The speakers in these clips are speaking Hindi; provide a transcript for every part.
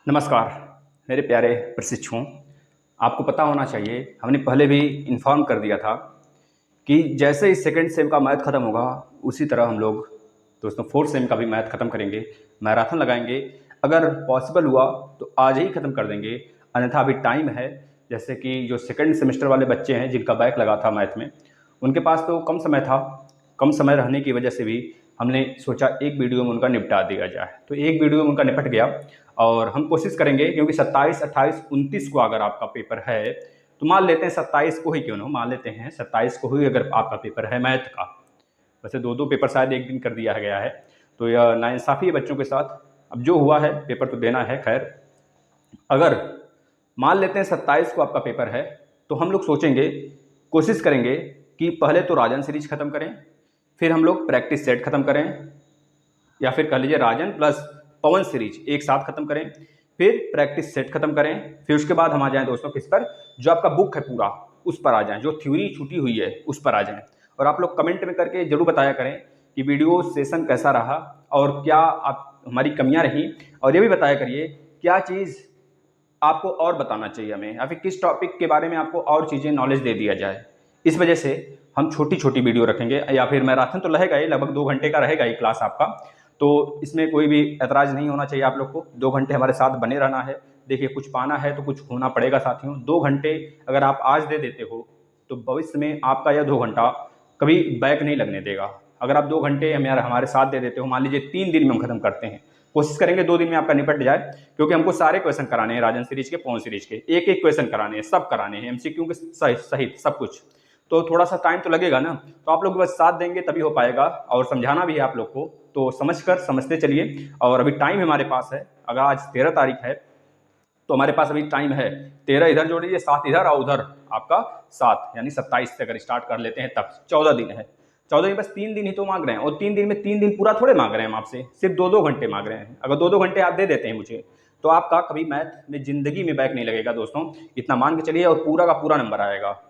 नमस्कार मेरे प्यारे प्रशिक्षुओं। आपको पता होना चाहिए, हमने पहले भी इन्फॉर्म कर दिया था कि जैसे ही सेकंड सेम का मैथ ख़त्म होगा उसी तरह हम लोग दोस्तों फोर्थ सेम का भी मैथ ख़त्म करेंगे, मैराथन लगाएंगे। अगर पॉसिबल हुआ तो आज ही ख़त्म कर देंगे, अन्यथा अभी टाइम है। जैसे कि जो सेकंड सेमेस्टर वाले बच्चे हैं जिनका बैक लगा था मैथ में, उनके पास तो कम समय था। कम समय रहने की वजह से भी हमने सोचा एक वीडियो में उनका निपटा दिया जाए, तो एक वीडियो में उनका निपट गया। और हम कोशिश करेंगे, क्योंकि 27, 28, 29 को अगर आपका पेपर है तो मान लेते हैं 27 को ही, क्यों ना मान लेते हैं 27 को ही अगर आपका पेपर है मैथ का। वैसे दो पेपर शायद एक दिन कर दिया गया है, तो यह नाइंसाफ़ी है बच्चों के साथ। अब जो हुआ है पेपर तो देना है। खैर, अगर मान लेते हैं 27 को आपका पेपर है तो हम लोग सोचेंगे, कोशिश करेंगे कि पहले तो राजन सीरीज ख़त्म करें, फिर हम लोग प्रैक्टिस सेट ख़त्म करें, या फिर कह लीजिए राजन प्लस पवन सीरीज एक साथ खत्म करें, फिर प्रैक्टिस सेट खत्म करें। फिर उसके बाद हम आ जाएं दोस्तों किस पर, जो आपका बुक है पूरा उस पर आ जाएं, जो थ्योरी छूटी हुई है उस पर आ जाएं। और आप लोग कमेंट में करके जरूर बताया करें कि वीडियो सेशन कैसा रहा और क्या आप हमारी कमियां रही, और ये भी बताया करिए क्या चीज़ आपको और बताना चाहिए हमें, या फिर किस टॉपिक के बारे में आपको और चीज़ें नॉलेज दे दिया जाए। इस वजह से हम छोटी छोटी वीडियो रखेंगे, या फिर मैराथन तो रहेगा ही, लगभग 2 घंटे का रहेगा ये क्लास आपका। तो इसमें कोई भी ऐतराज़ नहीं होना चाहिए आप लोग को। 2 घंटे हमारे साथ बने रहना है। देखिए, कुछ पाना है तो कुछ होना पड़ेगा साथियों। 2 घंटे अगर आप आज दे देते हो तो भविष्य में आपका यह 2 घंटा कभी बैक नहीं लगने देगा। अगर आप 2 घंटे हमारे साथ दे देते हो, मान लीजिए 3 दिन में हम खत्म करते हैं, कोशिश करेंगे 2 दिन में आपका निपट जाए, क्योंकि हमको सारे क्वेश्चन कराने हैं राजन सीरीज के, पवन सीरीज के, एक एक क्वेश्चन कराने हैं, सब कराने हैं, एमसीक्यू के सहित सब कुछ। तो थोड़ा सा टाइम तो लगेगा ना, तो आप लोग बस साथ देंगे तभी हो पाएगा, और समझाना भी है आप लोग को, तो समझते चलिए। और अभी टाइम हमारे पास है, अगर आज 13 तारीख है तो हमारे पास अभी टाइम है 13 इधर जोड़ लीजिए, 7 इधर और उधर आपका 7, यानी 27 से अगर स्टार्ट कर लेते हैं तब 14 दिन है। 14 दिन, बस 3 दिन ही तो मांग रहे हैं, और 3 दिन में 3 दिन पूरा थोड़े मांग रहे हैं हम आपसे, सिर्फ 2-2 घंटे मांग रहे हैं। अगर 2-2 घंटे आप दे देते हैं मुझे तो आपका कभी मैथ में जिंदगी में बैक नहीं लगेगा दोस्तों, इतना मान के चलिए, और पूरा का पूरा नंबर आएगा।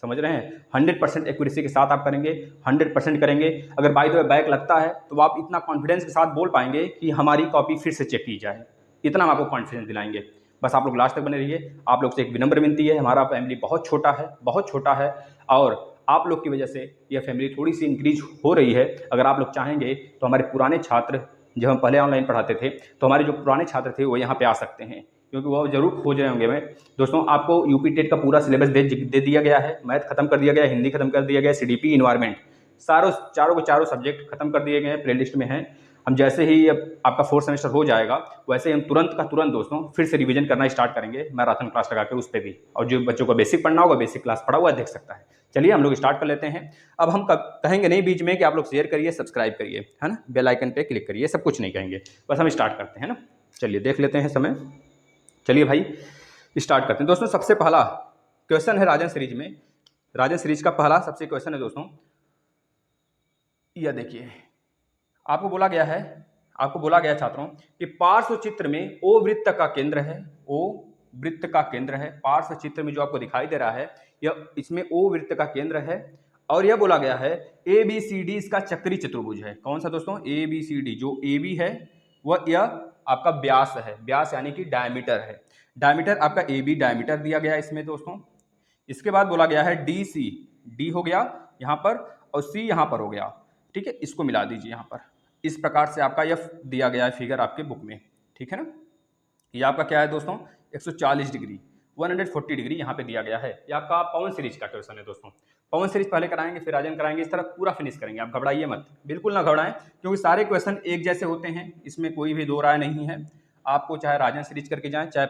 समझ रहे हैं? 100% एक्यूरेसी के साथ आप करेंगे, 100% करेंगे। अगर बाय द वे बैक लगता है तो आप इतना कॉन्फिडेंस के साथ बोल पाएंगे कि हमारी कॉपी फिर से चेक की जाए, इतना हम आपको कॉन्फिडेंस दिलाएंगे। बस आप लोग लास्ट तक बने रहिए। आप लोग से एक विनम्र विनती है, हमारा फैमिली बहुत छोटा है, बहुत छोटा है, और आप लोग की वजह से यह फैमिली थोड़ी सी इंक्रीज हो रही है। अगर आप लोग चाहेंगे तो हमारे पुराने छात्र, जब हम पहले ऑनलाइन पढ़ाते थे, तो हमारे जो पुराने छात्र थे वो यहाँ पे आ सकते हैं, क्योंकि वो जरूर खोज रहे होंगे। मैं दोस्तों आपको यूपी टेट का पूरा सिलेबस दे दिया गया है, मैथ खत्म कर दिया गया, हिंदी खत्म कर दिया गया, सीडीपी, इन्वायरमेंट, चारों के चारों सब्जेक्ट खत्म कर दिए गए हैं, प्ले लिस्ट में हैं। हम जैसे ही अब आपका फोर्थ सेमेस्टर हो जाएगा वैसे ही हम तुरंत का तुरंत दोस्तों फिर से रिवीजन करना स्टार्ट करेंगे, मैराथन क्लास लगा के उस पर भी। और जो बच्चों को बेसिक पढ़ना होगा, बेसिक क्लास पढ़ा हुआ देख सकता है। चलिए हम लोग स्टार्ट कर लेते हैं। अब हम कहेंगे नहीं बीच में कि आप लोग शेयर करिए, सब्सक्राइब करिए, है ना, बेल आइकन पे क्लिक करिए, सब कुछ नहीं कहेंगे, बस हम स्टार्ट करते हैं ना। चलिए देख लेते हैं समय। चलिए भाई स्टार्ट करते हैं दोस्तों। सबसे पहला क्वेश्चन है राजन सीरीज में, राजन सीरीज का पहला सबसे क्वेश्चन है दोस्तों, यह देखिए। आपको बोला गया छात्रों कि पार्श्व चित्र में ओ वृत्त का केंद्र है, ओ वृत्त का केंद्र है। पार्श्व चित्र में जो आपको दिखाई दे रहा है यह, इसमें ओ वृत्त का केंद्र है, और यह बोला गया है ए बी सी डी इसका चक्री चतुर्भुज है। कौन सा दोस्तों? A B C D. जो ए बी है वह यह आपका व्यास है, व्यास यानी कि डायमीटर है। डायमीटर आपका ए बी डायमीटर दिया गया है इसमें दोस्तों। इसके बाद बोला गया है डी सी, डी हो गया यहाँ पर और सी यहाँ पर हो गया, ठीक है, इसको मिला दीजिए यहाँ पर। इस प्रकार से आपका यह दिया गया है फिगर आपके बुक में, ठीक है ना। ये आपका क्या है दोस्तों? 140 डिग्री, 140 डिग्री यहाँ पे दिया गया है। ये आपका पवन सीरीज का क्वेश्चन है दोस्तों। पवन सीरीज पहले कराएंगे, फिर राजन कराएंगे, इस तरह पूरा फिनिश करेंगे। आप घबराइए मत, बिल्कुल ना घबराएं, क्योंकि सारे क्वेश्चन एक जैसे होते हैं, इसमें कोई भी दो राय नहीं है। आपको चाहे राजन सीरीज करके जाएं चाहे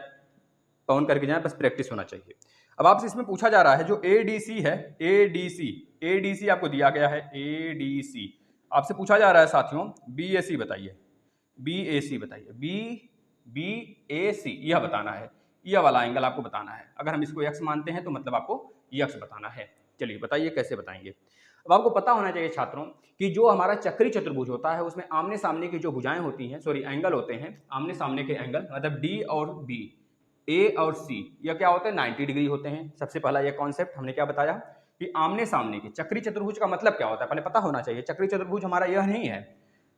पवन करके जाएं, बस प्रैक्टिस होना चाहिए। अब आपसे इसमें पूछा जा रहा है जो एडीसी है, एडीसी आपको दिया गया है, एडीसी आपसे पूछा जा रहा है साथियों। बीएसी बताइए, बीएसी बताइए, बीएसी यह बताना है, यह वाला एंगल आपको बताना है। अगर हम इसको एक्स मानते हैं तो मतलब आपको एक्स बताना है। चलिए बताइए कैसे बताएंगे। अब आपको पता होना चाहिए छात्रों कि जो हमारा चक्री चतुर्भुज होता है उसमें आमने सामने की जो भुजाएं होती हैं, सॉरी एंगल होते हैं, आमने सामने के एंगल, मतलब डी और बी, ए और सी, यह क्या होते हैं? 90 डिग्री होते हैं। सबसे पहला यह कॉन्सेप्ट हमने क्या बताया कि आमने सामने के चक्री चतुर्भुज का मतलब क्या होता है, पहले पता होना चाहिए। चक्री चतुर्भुज हमारा यह नहीं है,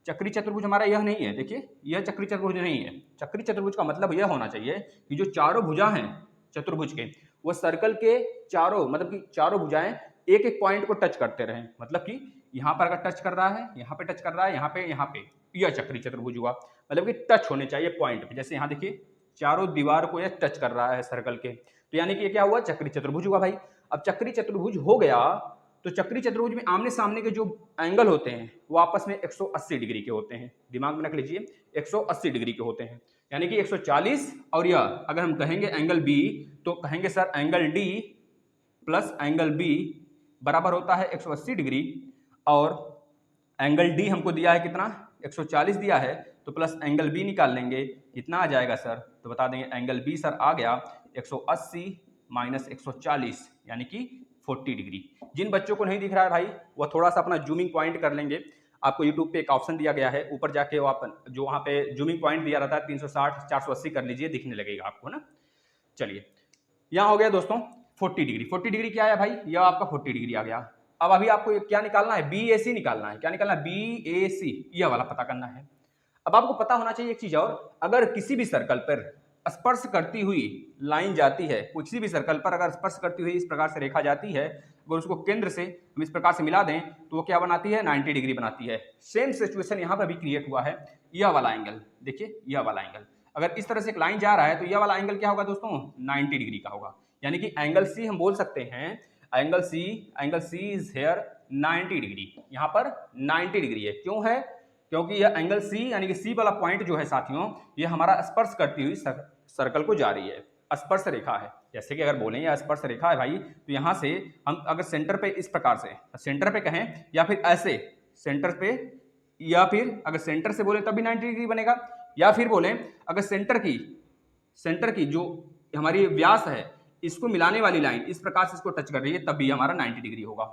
चक्री चतुर्भुज हमारा यह नहीं है, देखिए यह चक्री चतुर्भुज नहीं है। चक्री चतुर्भुज का मतलब यह होना चाहिए कि जो चारों भुजा हैं चतुर्भुज के, वो सर्कल के चारों, मतलब कि चारों भुजाएं एक एक पॉइंट को टच करते रहें। मतलब कि यहाँ पर अगर टच कर रहा है, यहाँ पे टच कर रहा है, यहाँ पे, यह चक्री चतुर्भुज हुआ। मतलब कि टच होने चाहिए पॉइंट पे। जैसे यहाँ देखिए चारों दीवार को यह टच कर रहा है सर्कल के, तो यानी कि ये क्या हुआ, चक्री चतुर्भुज हुआ भाई। अब चक्री चतुर्भुज हो गया तो चक्री चतुर्भुज में आमने सामने के जो एंगल होते हैं वो आपस में 180 डिग्री के होते हैं। दिमाग में रख लीजिए 180 डिग्री के होते हैं। यानी कि 140 और यह अगर हम कहेंगे एंगल बी तो कहेंगे sir angle D plus angle B बराबर होता है 180 डिग्री। और एंगल डी हमको दिया है कितना, 140 दिया है, तो प्लस एंगल बी निकाल लेंगे, कितना आ जाएगा सर, तो बता देंगे एंगल बी सर आ गया 180 माइनस 140 यानी कि 40 डिग्री। जिन बच्चों को नहीं दिख रहा है भाई वो थोड़ा सा अपना जूमिंग पॉइंट कर लेंगे। आपको यूट्यूब पे एक ऑप्शन दिया गया है, ऊपर जाके वो आप जो वहाँ पे जूमिंग पॉइंट दिया रहता है 360 480 कर लीजिए, दिखने लगेगा आपको ना। चलिए यहाँ हो गया दोस्तों 40 डिग्री। 40 डिग्री क्या है भाई, यह आपका 40 डिग्री आ गया। अब अभी आपको क्या निकालना है, BAC निकालना है। क्या निकालना है, BAC, यह वाला पता करना है। अब आपको पता होना चाहिए एक चीज और, अगर किसी भी सर्कल पर स्पर्श करती हुई लाइन जाती है, किसी भी सर्कल पर अगर स्पर्श करती हुई इस प्रकार से रेखा जाती है, अगर उसको केंद्र से हम इस प्रकार से मिला दें तो वो क्या बनाती है, 90 डिग्री बनाती है। सेम सिचुएशन यहाँ पर भी क्रिएट हुआ है। यह वाला एंगल देखिए, यह वाला एंगल अगर इस तरह से एक लाइन जा रहा है तो यह वाला एंगल क्या होगा दोस्तों, 90 डिग्री का होगा। यानी कि एंगल सी हम बोल सकते हैं, angle C is here 90 degree. यहाँ पर 90 डिग्री है, क्यों है, क्योंकि यह एंगल सी यानी कि सी वाला पॉइंट जो है साथियों, ये हमारा स्पर्श करती हुई सर्कल को जा रही है, स्पर्श रेखा है। जैसे कि अगर बोलें यह स्पर्श रेखा है भाई, तो यहाँ से हम अगर सेंटर पे इस प्रकार से सेंटर पे कहें या फिर ऐसे सेंटर पे, या फिर अगर सेंटर से बोले तब भी 90 डिग्री बनेगा, या फिर बोले अगर सेंटर की जो हमारी व्यास है इसको मिलाने वाली लाइन इस प्रकार से इसको टच कर रही है तब भी हमारा 90 डिग्री होगा।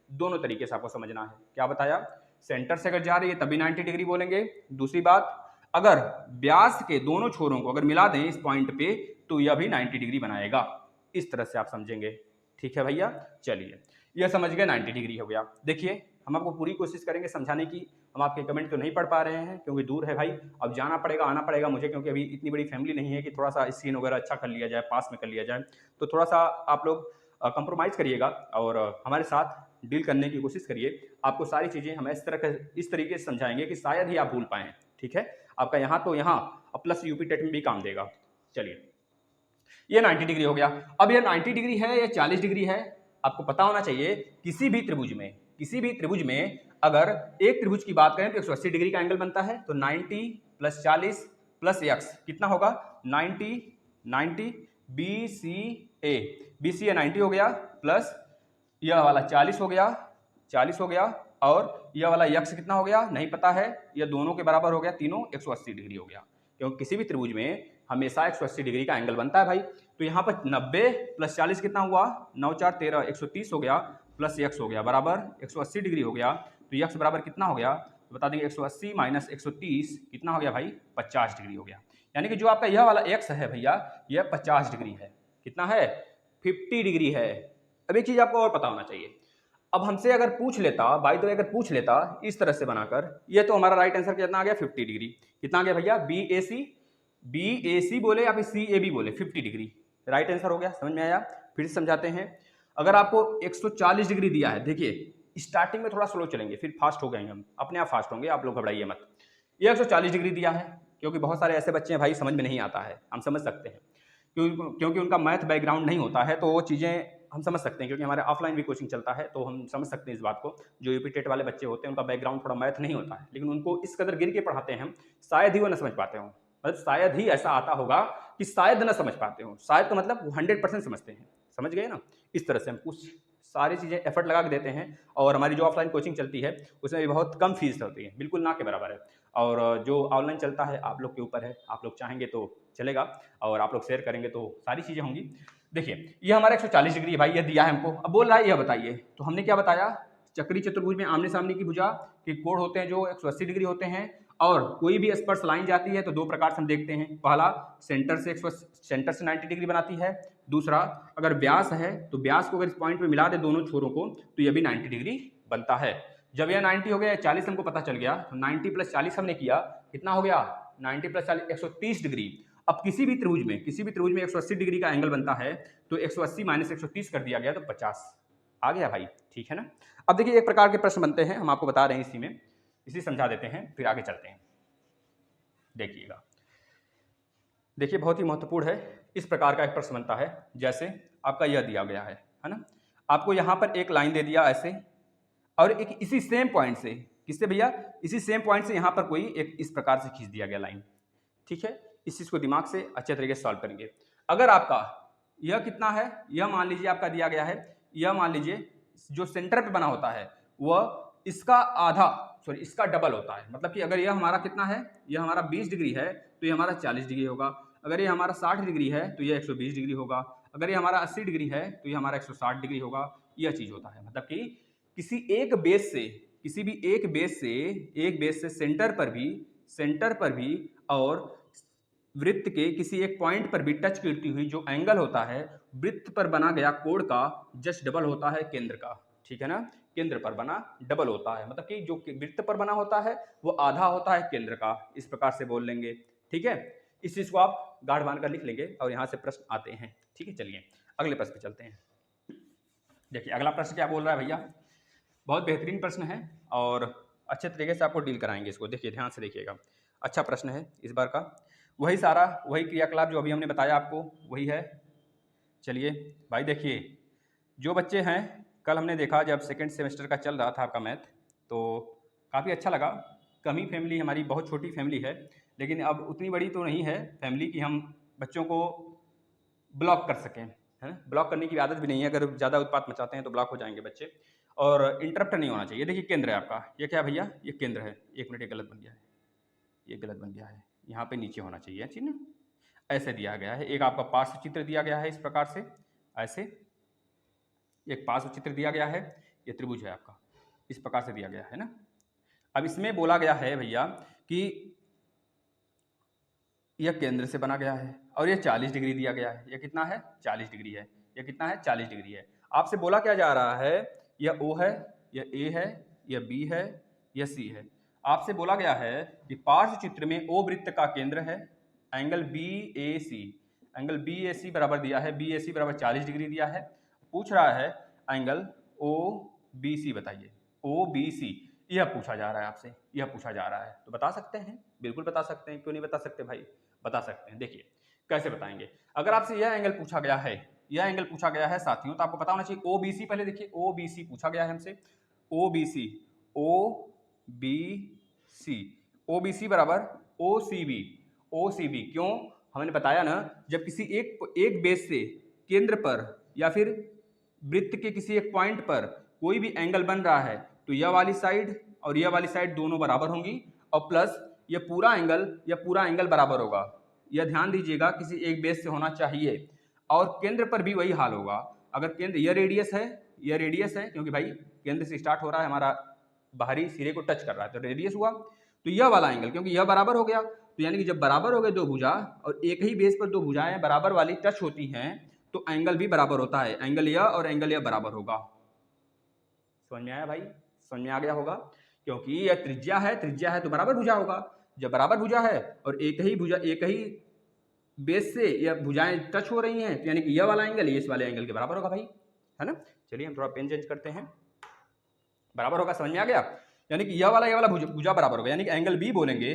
दोनों तरीके से आपको समझना है। क्या बताया, सेंटर से अगर जा रही है तभी 90 डिग्री बोलेंगे। दूसरी बात, अगर व्यास के दोनों छोरों को अगर मिला दें इस पॉइंट पे तो यह भी 90 डिग्री बनाएगा। इस तरह से आप समझेंगे, ठीक है भैया। चलिए यह समझ गए 90 डिग्री हो गया। देखिए हम आपको पूरी कोशिश करेंगे समझाने की। हम आपके कमेंट तो नहीं पढ़ पा रहे हैं क्योंकि दूर है भाई, अब जाना पड़ेगा, आना पड़ेगा मुझे, क्योंकि अभी इतनी बड़ी फैमिली नहीं है कि थोड़ा सा स्क्रीन वगैरह अच्छा कर लिया जाए, पास में कर लिया जाए। तो थोड़ा सा आप लोग कंप्रोमाइज़ करिएगा और हमारे साथ डील करने की कोशिश करिए। आपको सारी चीज़ें हम इस तरीके से समझाएंगे कि शायद ही आप भूल पाएँ, ठीक है। आपका यहाँ तो यहाँ प्लस यूपी टेट में भी काम देगा। चलिए ये 90 डिग्री हो गया। अब ये 90 डिग्री है या 40 डिग्री है, आपको पता होना चाहिए। किसी भी त्रिभुज में अगर एक त्रिभुज की बात करें तो 180 डिग्री का एंगल बनता है, तो 90 प्लस 40 प्लस x कितना होगा, 90 BCA 90 हो गया, प्लस यह वाला 40 हो गया, और यह वाला x कितना हो गया नहीं पता है, यह दोनों के बराबर हो गया, तीनों 180 डिग्री हो गया। क्योंकि किसी भी त्रिभुज में हमेशा 180 डिग्री का एंगल बनता है भाई। तो यहाँ पर 90 प्लस 40 कितना हुआ, 9 4 13 130 हो गया, प्लस x हो गया बराबर 180 डिग्री हो गया। तो x बराबर कितना हो गया, तो बता देंगे 180 माइनस 130 कितना हो गया भाई, 50 डिग्री हो गया। यानी कि जो आपका यह वाला x है भैया, यह 50 डिग्री है। कितना है, 50 डिग्री है। अब एक चीज आपको और पता होना चाहिए। अब हमसे अगर पूछ लेता, बाय द वे अगर पूछ लेता इस तरह से बनाकर, ये तो हमारा राइट आंसर कितना आ गया, 50 डिग्री। कितना आ गया भैया, BAC बोले या फिर CAB बोले, 50 डिग्री राइट आंसर हो गया। समझ में आया, फिर से समझाते हैं। अगर आपको 140 डिग्री दिया है, देखिए स्टार्टिंग में थोड़ा स्लो चलेंगे, फिर फास्ट हो गए हम, अपने आप फास्ट होंगे, आप लोग घबराइए मत। ये 140 डिग्री दिया है, क्योंकि बहुत सारे ऐसे बच्चे हैं भाई समझ में नहीं आता है, हम समझ सकते हैं, क्योंकि उनका मैथ बैकग्राउंड नहीं होता है, तो वो चीज़ें हम समझ सकते हैं। क्योंकि हमारे ऑफलाइन भी कोचिंग चलता है तो हम समझ सकते हैं इस बात को। जो यूपी टेट वाले बच्चे होते हैं उनका बैकग्राउंड थोड़ा मैथ नहीं होता है, लेकिन उनको इस कदर गिर के पढ़ाते हैं, शायद ही वो न समझ पाते हों। मतलब शायद ही ऐसा आता होगा कि शायद न समझ पाते हो। शायद का मतलब वो 100% समझते हैं, समझ गए ना। इस तरह से हम कुछ सारी चीज़ें एफर्ट लगा के देते हैं। और हमारी जो ऑफलाइन कोचिंग चलती है उसमें भी बहुत कम फीस होती है, बिल्कुल ना के बराबर है। और जो ऑनलाइन चलता है आप लोग के ऊपर है, आप लोग चाहेंगे तो चलेगा और आप लोग शेयर करेंगे तो सारी चीज़ें होंगी। देखिए ये हमारा 140 डिग्री है भाई, ये दिया है हमको। अब बोल रहा है यह बताइए, तो हमने क्या बताया, चक्री चतुर्भुज में आमने सामने की भुजा के कोण होते हैं जो 180 डिग्री होते हैं, और कोई भी स्पर्श लाइन जाती है तो दो प्रकार से हम देखते हैं। पहला सेंटर से 90 डिग्री बनाती है। दूसरा अगर व्यास है तो व्यास को अगर इस पॉइंट पे मिला दे दोनों छोरों को तो यह भी 90 डिग्री बनता है। जब यह 90 हो गया, 40 हमको पता चल गया, तो 90 प्लस 40 हमने किया, कितना हो गया 90 प्लस 40 130 डिग्री। अब किसी भी त्रिभुज में 180 डिग्री का एंगल बनता है, तो 180 माइनस 130 कर दिया गया तो 50 आ गया भाई, ठीक है ना। अब देखिए एक प्रकार के प्रश्न बनते हैं, हम आपको बता रहे हैं इसी समझा देते हैं, फिर आगे चलते हैं। देखिएगा, देखिए बहुत ही महत्वपूर्ण है। इस प्रकार का एक प्रश्न बनता है, जैसे आपका यह दिया गया है ना, आपको यहाँ पर एक लाइन दे दिया ऐसे, और एक इसी सेम पॉइंट से, किससे भैया, इसी सेम पॉइंट से यहाँ पर कोई एक इस प्रकार से खींच दिया गया लाइन, ठीक है। इस चीज को दिमाग से अच्छे तरीके से सॉल्व करेंगे। अगर आपका यह कितना है, यह मान लीजिए आपका दिया गया है, यह मान लीजिए जो सेंटर पे बना होता है वह इसका आधा, सॉरी इसका डबल होता है। मतलब कि अगर यह हमारा कितना है, यह हमारा 20 डिग्री है तो यह हमारा 40 डिग्री होगा। अगर ये हमारा 60 डिग्री है तो यह 120 डिग्री होगा। अगर ये हमारा 80 डिग्री है तो यह हमारा 160 डिग्री होगा। यह चीज होता है, मतलब कि किसी एक बेस से, किसी भी एक बेस से सेंटर पर भी और वृत्त के किसी एक पॉइंट पर भी टच करती हुई जो एंगल होता है, वृत्त पर बना गया कोण का जस्ट डबल होता है केंद्र का, ठीक है ना। केंद्र पर बना डबल होता है, मतलब कि जो वृत्त पर बना होता है वो आधा होता है केंद्र का, इस प्रकार से बोल लेंगे, ठीक है। इस चीज को आप गाढ़ बांध कर लिख लेंगे और यहां से प्रश्न आते हैं, ठीक है। चलिए अगले प्रश्न पे चलते हैं। देखिए अगला प्रश्न क्या बोल रहा है भैया, बहुत बेहतरीन प्रश्न है और अच्छे तरीके से आपको डील कराएंगे इसको। देखिए ध्यान से देखिएगा, अच्छा प्रश्न है इस बार का। वही क्रियाकलाप जो अभी हमने बताया आपको वही है। चलिए भाई देखिए, जो बच्चे हैं, कल हमने देखा जब सेकेंड सेमेस्टर का चल रहा था आपका मैथ, तो काफ़ी अच्छा लगा। कम ही फैमिली, हमारी बहुत छोटी फैमिली है, लेकिन अब उतनी बड़ी तो नहीं है फैमिली कि हम बच्चों को ब्लॉक कर सकें, है ना। ब्लॉक करने की आदत भी नहीं है, अगर ज़्यादा उत्पात मचाते हैं तो ब्लॉक हो जाएंगे बच्चे, और इंटरप्ट नहीं होना चाहिए। देखिए केंद्र है आपका, ये क्या भैया, ये केंद्र है। एक मिनट, ये गलत बन गया है, ये गलत बन गया है, यहाँ पे नीचे होना चाहिए, ठीक ना। ऐसे दिया गया है, एक आपका पार्श्व चित्र दिया गया है इस प्रकार से, ऐसे एक पार्श्व चित्र दिया गया है, ये त्रिभुज है आपका, इस प्रकार से दिया गया है ना। अब इसमें बोला गया है भैया कि यह केंद्र से बना गया है और यह 40 डिग्री दिया गया है। यह कितना है, 40 डिग्री है। यह कितना है, 40 डिग्री है। आपसे बोला क्या जा रहा है, यह O है, यह A है, यह B है, यह C है। आपसे बोला गया है कि पार्श्व चित्र में O वृत्त का केंद्र है, एंगल BAC, एंगल BAC बराबर दिया है, BAC बराबर 40 डिग्री दिया है। पूछ रहा है एंगल OBC बताइए, OBC यह पूछा जा रहा है आपसे, यह पूछा जा रहा है। तो बता सकते हैं, बिल्कुल बता सकते हैं, क्यों नहीं बता सकते भाई, बता सकते हैं। देखिए कैसे बताएंगे, अगर आपसे यह एंगल पूछा गया है, यह एंगल पूछा गया है साथियों, तो आपको पता होना चाहिए OBC। पहले देखिए OBC पूछा गया है हमसे, OBC, OBC बराबर OCB। क्यों, हमने बताया ना, जब किसी एक बेस से केंद्र पर या फिर वृत्त के किसी एक पॉइंट पर कोई भी एंगल बन रहा है, तो यह वाली साइड और यह वाली साइड दोनों बराबर होंगी, और प्लस यह पूरा एंगल बराबर होगा। यह ध्यान दीजिएगा, किसी एक बेस से होना चाहिए। और केंद्र पर भी वही हाल होगा। अगर केंद्र, यह रेडियस है, क्योंकि भाई केंद्र से स्टार्ट हो रहा है, हमारा बाहरी सिरे को टच कर रहा है, तो रेडियस हुआ। तो यह वाला एंगल, क्योंकि यह बराबर हो गया, तो यानी कि जब बराबर हो गए दो भुजा और एक ही बेस पर दो भुजाएं बराबर वाली टच होती हैं, तो एंगल भी बराबर होता है। एंगल यह और एंगल यह बराबर होगा। समझ में आया भाई, समझ में आ गया होगा, क्योंकि यह त्रिज्या है तो बराबर भुजा होगा। जब बराबर भुजा है और एक ही बेस से यह भुजाएं टच हो रही हैं, तो यानी कि यह वाला एंगल इस वाले एंगल के बराबर होगा भाई, है ना। चलिए हम थोड़ा पेन चेंज करते हैं, बराबर होगा, समझ में आ गया। यानी कि यह वाला भुजा बराबर होगा, यानी कि एंगल बी बोलेंगे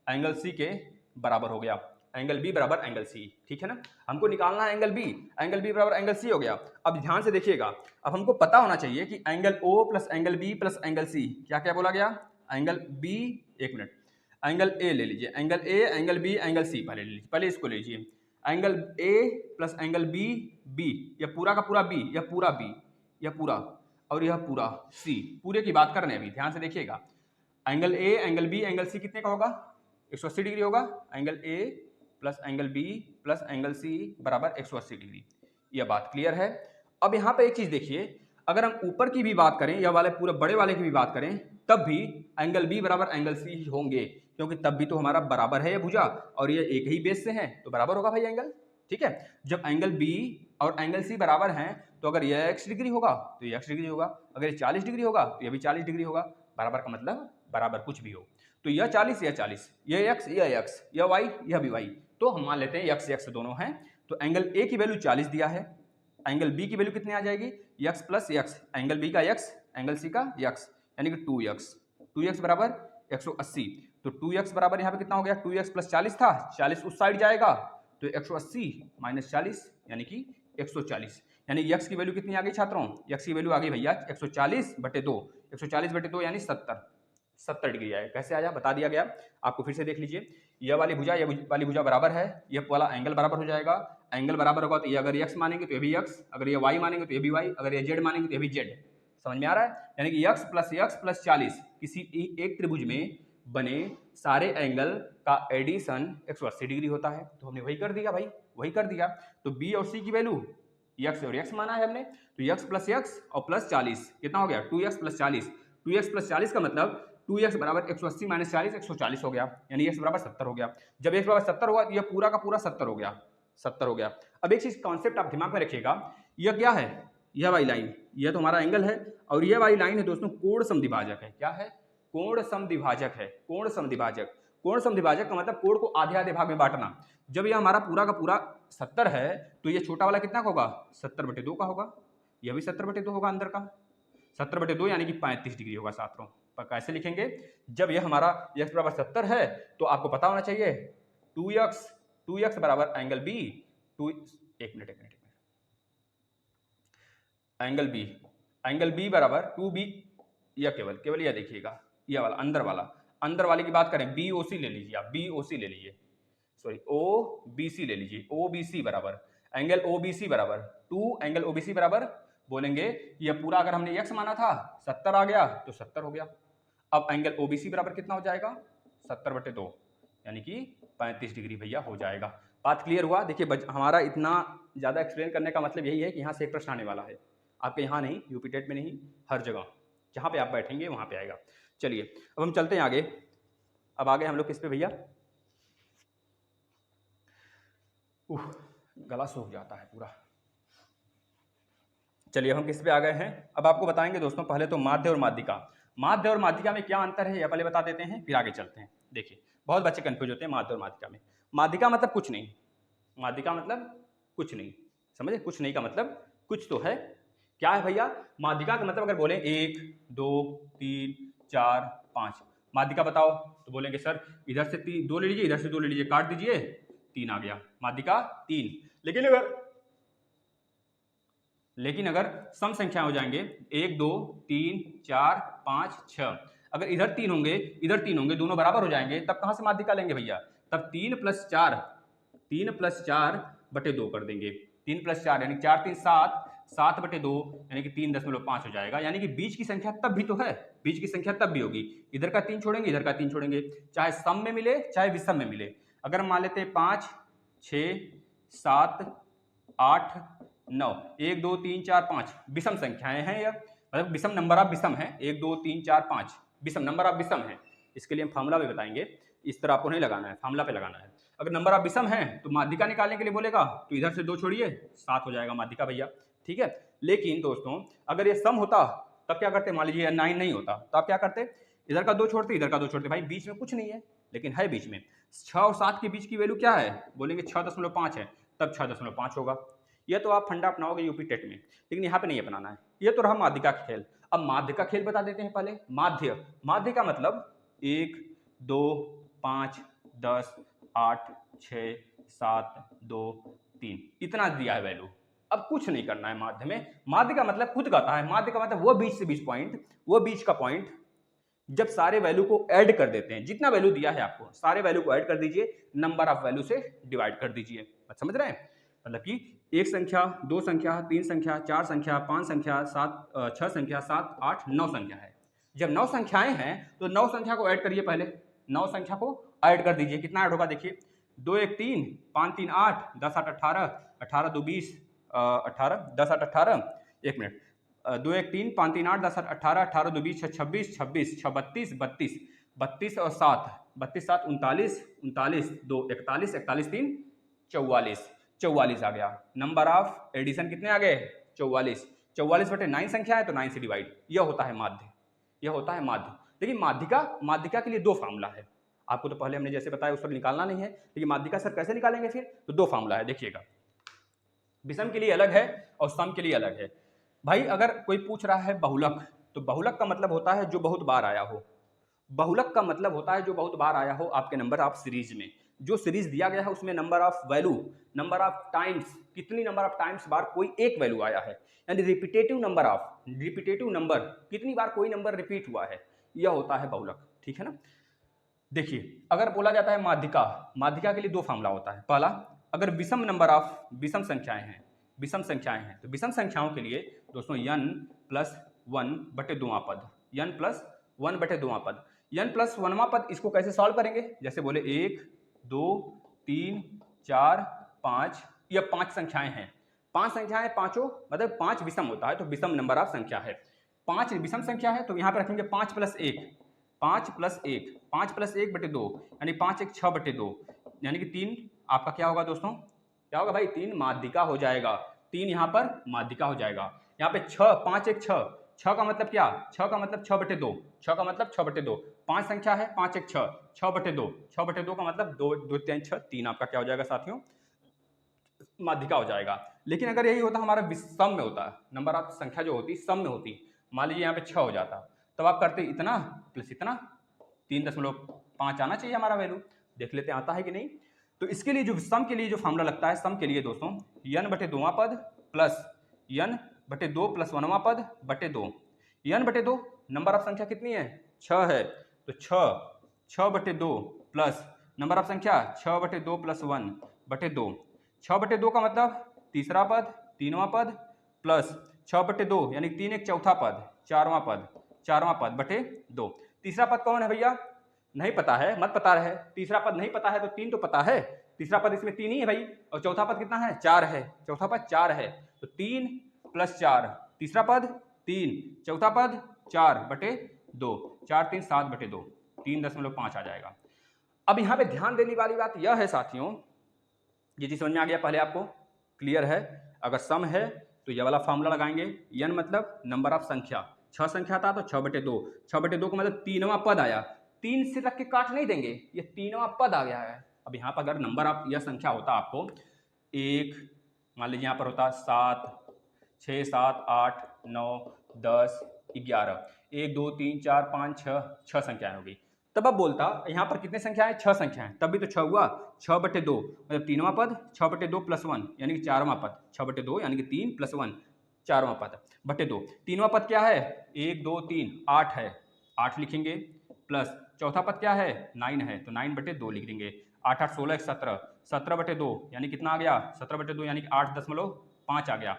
एंगल सी के बराबर हो गया। एंगल बी बराबर एंगल सी, ठीक है ना। हमको निकालना है एंगल बी बराबर एंगल सी हो गया। अब ध्यान से देखिएगा, अब हमको पता होना चाहिए कि angle O plus angle B plus angle C, क्या क्या बोला गया, एंगल B, एक मिनट, एंगल A ले लीजिए, angle A, angle B, angle C पहले ले लीजिए, पहले इसको लीजिए। Angle A plus angle B, यह पूरा का पूरा B, यह पूरा B, यह पूरा और यह पूरा C, पूरे की बात कर रहे हैं अभी, ध्यान से देखिएगा। Angle A, angle B, angle C कितने का होगा, 180 डिग्री होगा। Angle A plus angle B plus angle C बराबर 180 डिग्री। यह बात क्लियर है। अब यहाँ पे एक चीज देखिए, अगर हम ऊपर की भी बात करें या वाले पूरे बड़े वाले की भी बात करें, तब भी एंगल B बराबर एंगल C होंगे, क्योंकि तब भी तो हमारा बराबर है ये भुजा और ये एक ही बेस से है, तो बराबर होगा भाई एंगल, ठीक है। जब एंगल B और एंगल C बराबर हैं, तो अगर ये x डिग्री होगा तो ये x डिग्री होगा, अगर ये 40 डिग्री होगा तो ये भी 40 डिग्री होगा। बराबर का मतलब बराबर कुछ भी हो, तो यह 40 यह 40, यह x यह x, यह y यह भी y, तो हम मान लेते हैं x दोनों हैं। तो एंगल A की वैल्यू 40 दिया है, एंगल B की वैल्यू कितनी आ जाएगी, x plus x, angle B का x, एंगल C का x, यानी कि 2x बराबर 180। तो 2x बराबर यहाँ पे कितना हो गया, 2x प्लस 40 था, 40 उस साइड जाएगा तो 180 माइनस 40 यानी कि 140, यानी x की वैल्यू कितनी आ गई छात्रों, x की वैल्यू आ गई भैया 140/2, 140/2 यानी 70 डिग्री आया। कैसे आया बता दिया गया आपको, फिर से देख लीजिए। यह वाली भुजा बराबर है, यह वाला एंगल बराबर हो जाएगा, एंगल बराबर होगा तो ये अगर x मानेंगे तो ये भी x, अगर ये y मानेंगे तो ये भी y, अगर ये z मानेंगे तो ये भी z। समझ में आ रहा है, यानी कि x प्लस 40 किसी एक त्रिभुज में बने सारे एंगल का एडिशन 180 डिग्री होता है। तो हमने वही कर दिया भाई, वही कर दिया। तो b और c की वैल्यू x और x माना है हमने, तो x प्लस x और प्लस 40 कितना हो गया, 2x प्लस 40, 2x प्लस 40 का मतलब 2x बराबर 180 माइनस 40 140 हो गया, यानी x बराबर 70 हो गया। जब x बराबर 70 हुआ तो यह पूरा का पूरा 70 हो गया, 70 हो गया। अब एक चीज कॉन्सेप्ट आप दिमाग में रखिएगा, यह क्या है, यह वाली लाइन, यह तो हमारा एंगल है, और यह वाली लाइन है दोस्तों कोण समद्विभाजक है। क्या है, कोण समद्विभाजक है, कोण समद्विभाजक। कोण समद्विभाजक का मतलब कोण को आधे आधे भाग में बांटना। जब यह हमारा पूरा का पूरा 70 है तो ये छोटा वाला कितना का होगा, 70/2 का होगा, यह भी 70/2 होगा अंदर का, 70/2 यानी कि 35 डिग्री होगा छात्रों। पर कैसे लिखेंगे, जब यह हमारा x बराबर 70 है तो आपको पता होना चाहिए 2x बराबर एंगल B, एक मिनट एंगल B बराबर 2B, यह केवल यह देखिएगा, यह वाला अंदर वाले की बात करें, BOC ले लीजिए आप, BOC ले लीजिए, सॉरी OBC ले लीजिए, OBC बराबर एंगल OBC बराबर 2, एंगल OBC बराबर बोलेंगे यह पूरा अगर हमने x माना था 70 आ गया तो 70 हो गया। अब एंगल OBC बराबर कितना हो जाएगा, 70/2 यानी कि 35 डिग्री भैया हो जाएगा। बात क्लियर हुआ। देखिए हमारा इतना ज्यादा एक्सप्लेन करने का मतलब यही है कि यहाँ से एक प्रश्न आने वाला है, आपके यहाँ नहीं, यूपी टेट में नहीं, हर जगह जहाँ पे आप बैठेंगे वहाँ पे आएगा। चलिए अब हम चलते हैं आगे। अब आगे हम लोग किस पे भैया, गला सूख जाता है पूरा। चलिए हम किस पे आ गए हैं, अब आपको बताएंगे दोस्तों। पहले तो माध्य और माध्यिका, माध्य और माध्यिका में क्या अंतर है यह पहले बता देते हैं, फिर आगे चलते हैं। देखिए बहुत बच्चे कंफ्यूज होते हैं माध्य और माध्यिका में। माध्यिका मतलब कुछ नहीं, माध्यिका मतलब कुछ नहीं, समझे, कुछ नहीं का मतलब कुछ तो है। क्या है भैया, माध्यिका का मतलब अगर बोले 1 2 3 4 5, माध्यिका बताओ तो बोलेंगे सर इधर से 2 ले लीजिए, इधर से 2 ले लीजिए, काट दीजिए, 3 आ गया, माध्यिका 3। लेकिन अगर सम संख्या हो जाएंगे 1 2 3 4 5 6, अगर इधर 3 होंगे इधर 3 होंगे, दोनों बराबर हो जाएंगे, तब कहां से माध्यिका लेंगे भैया, तब 3 + 4/2 कर देंगे, 3 + 4 यानी 4 3 7, 7/2 यानी कि 3.5 हो जाएगा। यानी कि बीच की संख्या तब भी तो है, बीच की संख्या तब भी होगी, इधर का 3 छोड़ेंगे इधर का 3 छोड़ेंगे, चाहे सम में मिले चाहे विषम में मिले। अगर मान लेते हैं 5 6 7 8 9, 1 2 3 4 5 विषम संख्याएं हैं, यह मतलब विषम नंबर ऑफ विषम है, 1 2 3 4 5 विषम नंबर ऑफ विषम है। इसके लिए हम फार्मूला भी बताएंगे, इस तरह आपको नहीं लगाना है, फार्मूला पे लगाना है। अगर नंबर ऑफ विषम है तो माध्यिका निकालने के लिए बोलेगा तो इधर से 2 छोड़िए, 7 हो जाएगा माध्यिका भैया, ठीक है। लेकिन दोस्तों अगर ये सम होता तब क्या करते, मान लीजिए 9 नहीं होता तो आप क्या करते, इधर का 2 छोड़ते इधर का 2 छोड़ते, भाई बीच में कुछ नहीं है, लेकिन है बीच में। 6 और 7 के बीच की वैल्यू क्या है, बोलेंगे 6.5 है, तब 6.5 होगा। यह तो आप फंडा अपनाओगे यूपी टेट में, लेकिन यहाँ पे नहीं अपनाना है। यह तो रहा माध्यिका का खेल। अब माध्य का खेल बता देते हैं पहले। माध्य का मतलब 1 2 5 10 8 6 7 2 3 इतना दिया है वैल्यू, अब कुछ नहीं करना है माध्य में। माध्य का मतलब खुद कहता है, माध्य का मतलब वो बीच से बीच पॉइंट, वो बीच का पॉइंट जब सारे वैल्यू को ऐड कर देते हैं, जितना वैल्यू दिया है आपको सारे वैल्यू को ऐड कर दीजिए, नंबर ऑफ वैल्यू से डिवाइड कर दीजिए। समझ रहे हैं, मतलब कि 1 संख्या 2 संख्या 3 संख्या 4 संख्या 5 संख्या 6 संख्या 7 8 9 संख्या है। जब 9 संख्याएं हैं तो 9 संख्या को ऐड करिए, पहले 9 संख्या को ऐड कर दीजिए, कितना ऐड होगा देखिए, 2 1 3 5 3 8 10 8 18 18 2 20 18 10 8 18, एक मिनट, 2 1 3 5 3 8 10 8 18 18 2 20 26 26 6 32 32 32 और 7 32 7 39 39 2 41 41 3 44 44 आ गया। नंबर ऑफ एडिशन कितने आ गए, 44, 44/9 संख्या है तो 9 से डिवाइड, यह होता है माध्य, यह होता है माध्य। लेकिन माध्यिका के लिए दो फार्मूला है, आपको तो पहले हमने जैसे बताया उस पर निकालना नहीं है, लेकिन माध्यिका सर कैसे निकालेंगे फिर, तो दो फार्मूला है, देखिएगा। विषम के लिए अलग है और सम के लिए अलग है। भाई अगर कोई पूछ रहा है बहुलक, तो बहुलक का मतलब होता है जो बहुत बार आया हो, बहुलक का मतलब होता है जो बहुत बार आया हो आपके नंबर ऑफ सीरीज में, जो सीरीज दिया गया है उसमें number of value, number of times, कितनी नंबर ऑफ टाइम्स बार कोई एक वैल्यू आया है, यानी रिपीटेटिव नंबर कितनी बार कोई नंबर रिपीट हुआ है, यह होता है बहुलक, ठीक है ना। देखिए अगर बोला जाता है माध्यिका के लिए दो फार्मूला होता है। पहला, अगर विषम संख्याएं हैं तो विषम संख्याओं के लिए दोस्तों n+1/2वां पद, n+1/2वां पद, n+1वां पद, इसको कैसे सॉल्व करेंगे, जैसे बोले 1 2 3 4 5, यह 5 संख्याएं हैं, 5 संख्याएं, पांचों मतलब 5 विषम होता है तो विषम नंबर ऑफ संख्या है, 5 विषम संख्या है तो यहाँ पर रखेंगे 5+1, 5+1/2, यानी 5 1 6/2, यानी कि 3 आपका क्या होगा दोस्तों, क्या होगा भाई, 3 माध्यिका हो जाएगा, 3 यहाँ पर माध्यिका हो जाएगा। यहाँ पे 6, 5 1 6, 6 का मतलब क्या, 6 का मतलब 6/2, 6 का मतलब 6/2, 5 संख्या है, 5 1 6, 6/2, 6/2 का मतलब 2 2 3 6, 3 आपका क्या हो जाएगा साथियों, माध्यिका हो जाएगा। लेकिन अगर यही होता हमारा सम में होता, नंबर ऑफ संख्या जो होती सम में होती, मान लीजिए यहाँ पे 6 हो जाता, तब आप करते इतना प्लस इतना, 3.5 आना चाहिए हमारा वैल्यू, देख लेते आता है कि नहीं। तो इसके लिए जो सम के लिए जो फार्मूला लगता है, सम के लिए दोस्तों n/2वां पद प्लस n/2 + 1वां पद बटे 2, n/2 नंबर ऑफ संख्या कितनी है, 6 है, तो 6/2 प्लस नंबर ऑफ संख्या 6/2 + 1/2, 6/2 का मतलब तीसरा पद, 3वां पद प्लस 6/2 यानी 3 1 चौथा पद, 4वां पद बटे 2। तीसरा पद कौन है भैया, नहीं पता है, मत पता रहे, तीसरा पद नहीं पता है तो 3 तो पता है, तीसरा पद इसमें 3 ही है भाई, और चौथा पद कितना है, 4 है, चौथा पद 4 है, तो 3 + 4, तीसरा पद 3, चौथा पद 4/2, 4 3 7/2, 3.5 आ जाएगा। अब यहाँ पे ध्यान देने वाली बात यह है साथियों, ये चीज समझ में आ गया, पहले आपको क्लियर है, अगर सम है तो यह वाला फार्मूला लगाएंगे, n मतलब नंबर ऑफ संख्या, 6 संख्या था तो 6/2, 6/2 का मतलब 3वां पद आया, 3 से रख के काट नहीं देंगे, ये 3वां पद आ गया है। अब यहाँ पर अगर नंबर ऑफ यह संख्या होता आपको 1, मान लीजिए यहाँ पर होता 7 6 7 8 9 10 11, 1 2 3 4 5 6 संख्याएं होगी, तब अब बोलता यहाँ पर कितने संख्याएं, 6 संख्याएं, तब भी तो 6 हुआ, 6/2 मतलब 3वां पद, 6/2 + 1 यानी कि 4वां पद, 6/2 यानी कि 3 + 1 4वां पद बटे 2, 3वां पद क्या है, 1 2 3 8 है, 8 लिखेंगे, प्लस चौथा पद क्या है, 9 है, तो 9/2 लिख देंगे, 8 8 16 17, 17/2 यानी कितना आ गया, 17/2 यानी कि 8.5 आ गया।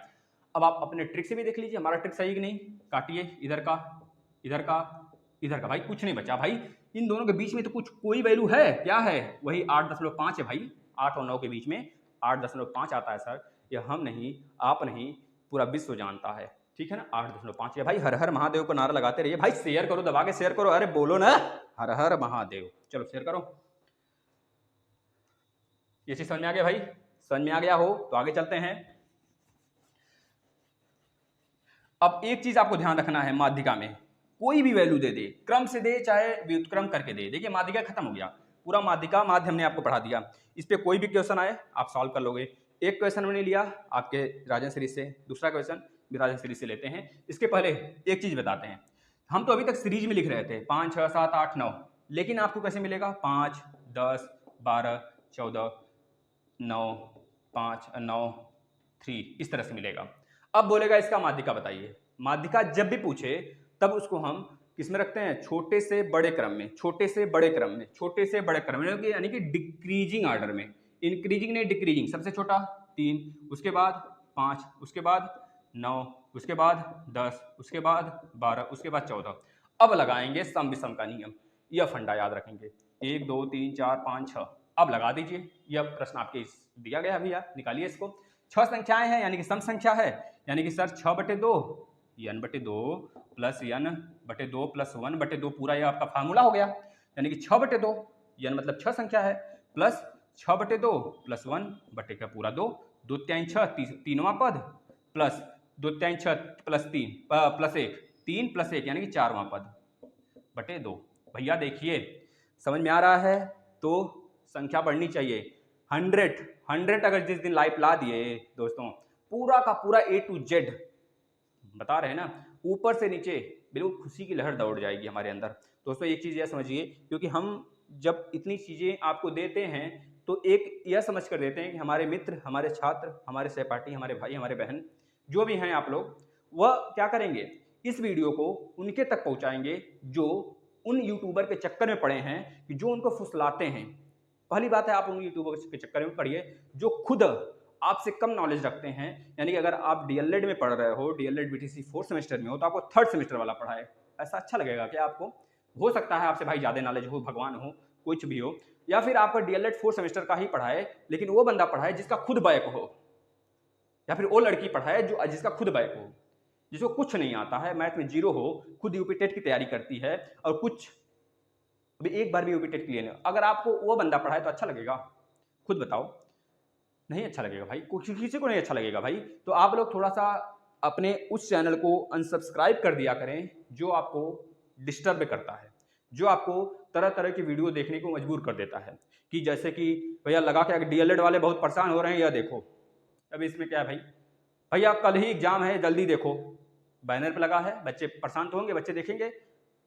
अब आप अपने ट्रिक से भी देख लीजिए हमारा ट्रिक सही कि नहीं, काटिए, इधर का इधर का इधर का, भाई कुछ नहीं बचा भाई, इन दोनों के बीच में तो कुछ कोई वैल्यू है, क्या है, वही 8.5 है भाई, 8 और 9 के बीच में 8.5 आता है सर, यह हम नहीं, आप नहीं, पूरा विश्व जानता है, ठीक है ना, 8.5 है भाई। हर हर महादेव को नारा लगाते रहिए भाई, शेयर करो, दबा के शेयर करो, अरे बोलो ना, हर हर महादेव, चलो शेयर करो। ये चीज समझ में आ गया भाई, समझ में आ गया हो तो आगे चलते हैं। अब एक चीज आपको ध्यान रखना है, माध्यिका में कोई भी वैल्यू दे दे, क्रम से दे चाहे व्युत्क्रम करके दे, देखिए माध्यिका खत्म हो गया, पूरा माध्यिका माध्य हमने आपको पढ़ा दिया, इस पे कोई भी क्वेश्चन आए आप सॉल्व कर लोगे। एक क्वेश्चन मैंने लिया आपके राजन सीरीज से, दूसरा क्वेश्चन भी राजन सीरीज से लेते हैं। इसके पहले एक चीज बताते हैं, हम तो अभी तक सीरीज में लिख रहे थे 5 6 7 8 9, लेकिन आपको कैसे मिलेगा 5 10 12 14 9 5 9 3, इस तरह से मिलेगा। अब बोलेगा इसका माध्यिका बताइए, माध्यिका जब भी पूछे तब उसको हम किस में रखते हैं, छोटे से बड़े क्रम में, छोटे से बड़े क्रम में, छोटे से बड़े क्रम में, यानी कि डिक्रीजिंग ऑर्डर में, इंक्रीजिंग नहीं डिक्रीजिंग, सबसे छोटा 3, उसके बाद 5, उसके बाद 9, उसके बाद 10, उसके बाद 12, उसके बाद 14। अब लगाएंगे सम विषम का नियम, यह फंडा याद रखेंगे, 1 2 3 4 5 6, अब लगा दीजिए, यह प्रश्न आपके दिया गया भैया, निकालिए इसको, 6 संख्याएं हैं यानी कि सम संख्या है, यानी कि sir 6/2 n/2 plus n/2 plus 1/2, पूरा ये आपका फार्मूला हो गया, यानी कि 6/2, n मतलब 6 संख्या है, प्लस 6/2 प्लस 1 बटे का पूरा 2, 2 3 6, 3वां पद प्लस 2 3 6 प्लस 3 प्लस 1, 3 प्लस 1 यानी कि 4वां पद बटे 2। भैया देखिए समझ में आ रहा है, तो संख्या बढ़नी चाहिए। 100 अगर जिस दिन लाइव ला दिए दोस्तों, पूरा का पूरा A to Z बता रहे हैं ना, ऊपर से नीचे बिल्कुल खुशी की लहर दौड़ जाएगी हमारे अंदर। दोस्तों एक चीज़ यह समझिए, क्योंकि हम जब इतनी चीज़ें आपको देते हैं तो एक यह समझ कर देते हैं कि हमारे मित्र, हमारे छात्र, हमारे सहपाठी, हमारे भाई, हमारे बहन जो भी हैं आप लोग, वह क्या करेंगे, इस वीडियो को उनके तक पहुंचाएंगे जो उन यूट्यूबर के चक्कर में पड़े हैं कि जो उनको फुसलाते हैं। पहली बात है, आप उन यूट्यूबर के चक्कर में पड़िए जो खुद आपसे कम नॉलेज रखते हैं। यानी कि अगर आप डीएलएड में पढ़ रहे हो, डीएलएड बीटीसी 4th सेमेस्टर में हो, तो आपको 3rd सेमेस्टर वाला पढ़ाए, ऐसा अच्छा लगेगा कि आपको? हो सकता है आपसे भाई ज़्यादा नॉलेज हो, भगवान हो, कुछ भी हो, या फिर आपका डीएलएड 4th सेमेस्टर का ही पढ़ाए, लेकिन वो बंदा पढ़ाए जिसका खुद बैक हो, या फिर वो लड़की पढ़ाए जो जिसका खुद बैक हो, जिसको कुछ नहीं आता है, मैथ में 0 हो, खुद यूपी टेट की तैयारी करती है और कुछ अभी एक बार भी यूपी टेट क्लियर नहीं। अगर आपको वो बंदा पढ़ाए तो अच्छा लगेगा? खुद बताओ, नहीं अच्छा लगेगा भाई, किसी को नहीं अच्छा लगेगा भाई। तो आप लोग थोड़ा सा अपने उस चैनल को अनसब्सक्राइब कर दिया करें जो आपको डिस्टर्ब करता है, जो आपको तरह तरह की वीडियो देखने को मजबूर कर देता है। कि जैसे कि भैया लगा के डीएलएड वाले बहुत परेशान हो रहे हैं, यह देखो अभी इसमें क्या है भाई, भैया कल ही एग्जाम है जल्दी देखो, बैनर पे लगा है, बच्चे परेशान तो होंगे, बच्चे देखेंगे।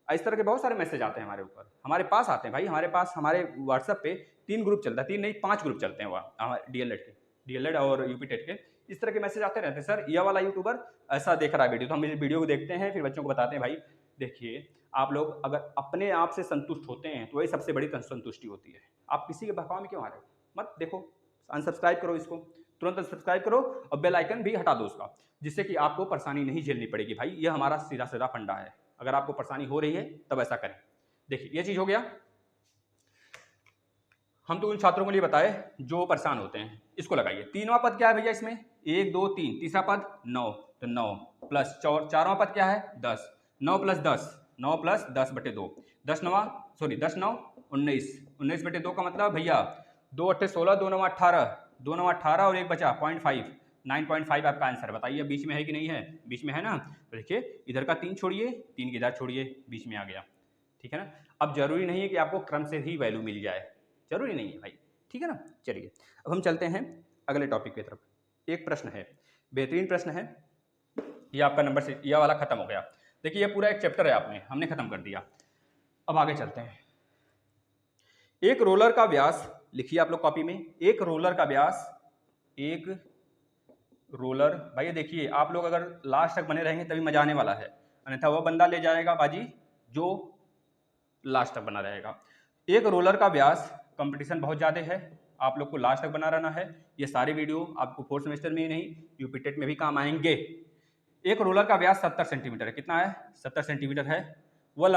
इस तरह के बहुत सारे मैसेज आते हैं हमारे ऊपर, हमारे पास आते हैं भाई, हमारे पास हमारे व्हाट्सएप पे 3 ग्रुप चलता है, 3 नहीं 5 ग्रुप चलते हैं वहाँ हमारे डीएलएड और यूपी टेट के। इस तरह के मैसेज आते रहते हैं, सर यह वाला यूट्यूबर ऐसा देख रहा है वीडियो, तो हम इस वीडियो को देखते हैं, फिर बच्चों को बताते हैं भाई देखिए, आप लोग अगर अपने आप से संतुष्ट होते हैं तो वही सबसे बड़ी संतुष्टि होती है। आप किसी के बहकावे में क्यों आ रहे हो? मत देखो, अनसब्सक्राइब करो, इसको तुरंत अनसब्सक्राइब करो और बेल आइकन भी हटा दो उसका, जिससे कि आपको परेशानी नहीं झेलनी पड़ेगी भाई। यह हमारा सीधा सीधा फंडा है, अगर आपको परेशानी हो रही है तब ऐसा करें। देखिए ये चीज हो गया, हम तो उन छात्रों के लिए बताए जो परेशान होते हैं। इसको लगाइए, 3वां पद क्या है भैया इसमें, 1 2 3, तीसरा पद 9, तो 9 प्लस 4वां पद क्या है 10, 9 प्लस 10, 9 प्लस 10 बटे 2, 10 9 19, 19 बटे 2 का मतलब भैया 2 8 16, 2 9 18, 2 9 18 और एक बचा 0.5, 9.5 आपका आंसर। बताइए बीच में है कि नहीं है? बीच में है ना। तो देखिए इधर का 3 छोड़िए, 3 के इधर छोड़िए, बीच में आ गया, ठीक है ना। अब जरूरी नहीं है कि आपको क्रम से ही वैल्यू मिल जाए, जरूरी नहीं है भाई, ठीक है ना। चलिए अब हम चलते हैं अगले टॉपिक की तरफ। एक प्रश्न है, बेहतरीन प्रश्न है, ये आपका नंबर से यह वाला खत्म हो गया। देखिए ये पूरा एक चैप्टर है, हमने खत्म कर दिया। अब आगे चलते हैं। एक रोलर का व्यास, लिखिए आप लोग कॉपी में, एक रोलर का व्यास, एक रोलर, भाई देखिए आप लोग अगर लास्ट तक बने रहेंगे तभी मजा आने वाला है, अन्यथा वो बंदा ले जाएगा बाजी जो लास्ट तक बना रहेगा। एक रोलर का व्यास, कंपटीशन बहुत ज़्यादा है, आप लोग को लास्ट तक बना रहना है। ये सारे वीडियो आपको 4th सेमेस्टर में ही नहीं यूपी टेट में भी काम आएंगे। एक रोलर का व्यास 70 सेंटीमीटर है, कितना है 70 सेंटीमीटर है। वह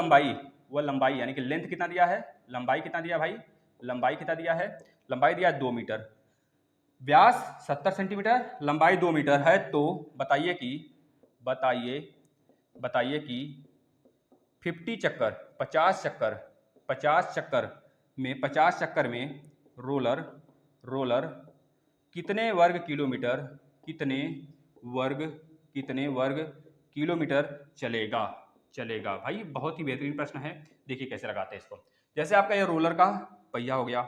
लंबाई यानी कि लेंथ कितना दिया है, लंबाई कितना दिया भाई, लंबाई कितना दिया है, लंबाई दिया 2 मीटर, व्यास 70 सेंटीमीटर, लंबाई 2 मीटर है। तो बताइए कि 50 चक्कर 50 चक्कर में रोलर कितने वर्ग किलोमीटर चलेगा भाई। बहुत ही बेहतरीन प्रश्न है, देखिए कैसे लगाते हैं इसको। जैसे आपका ये रोलर का पहिया हो गया,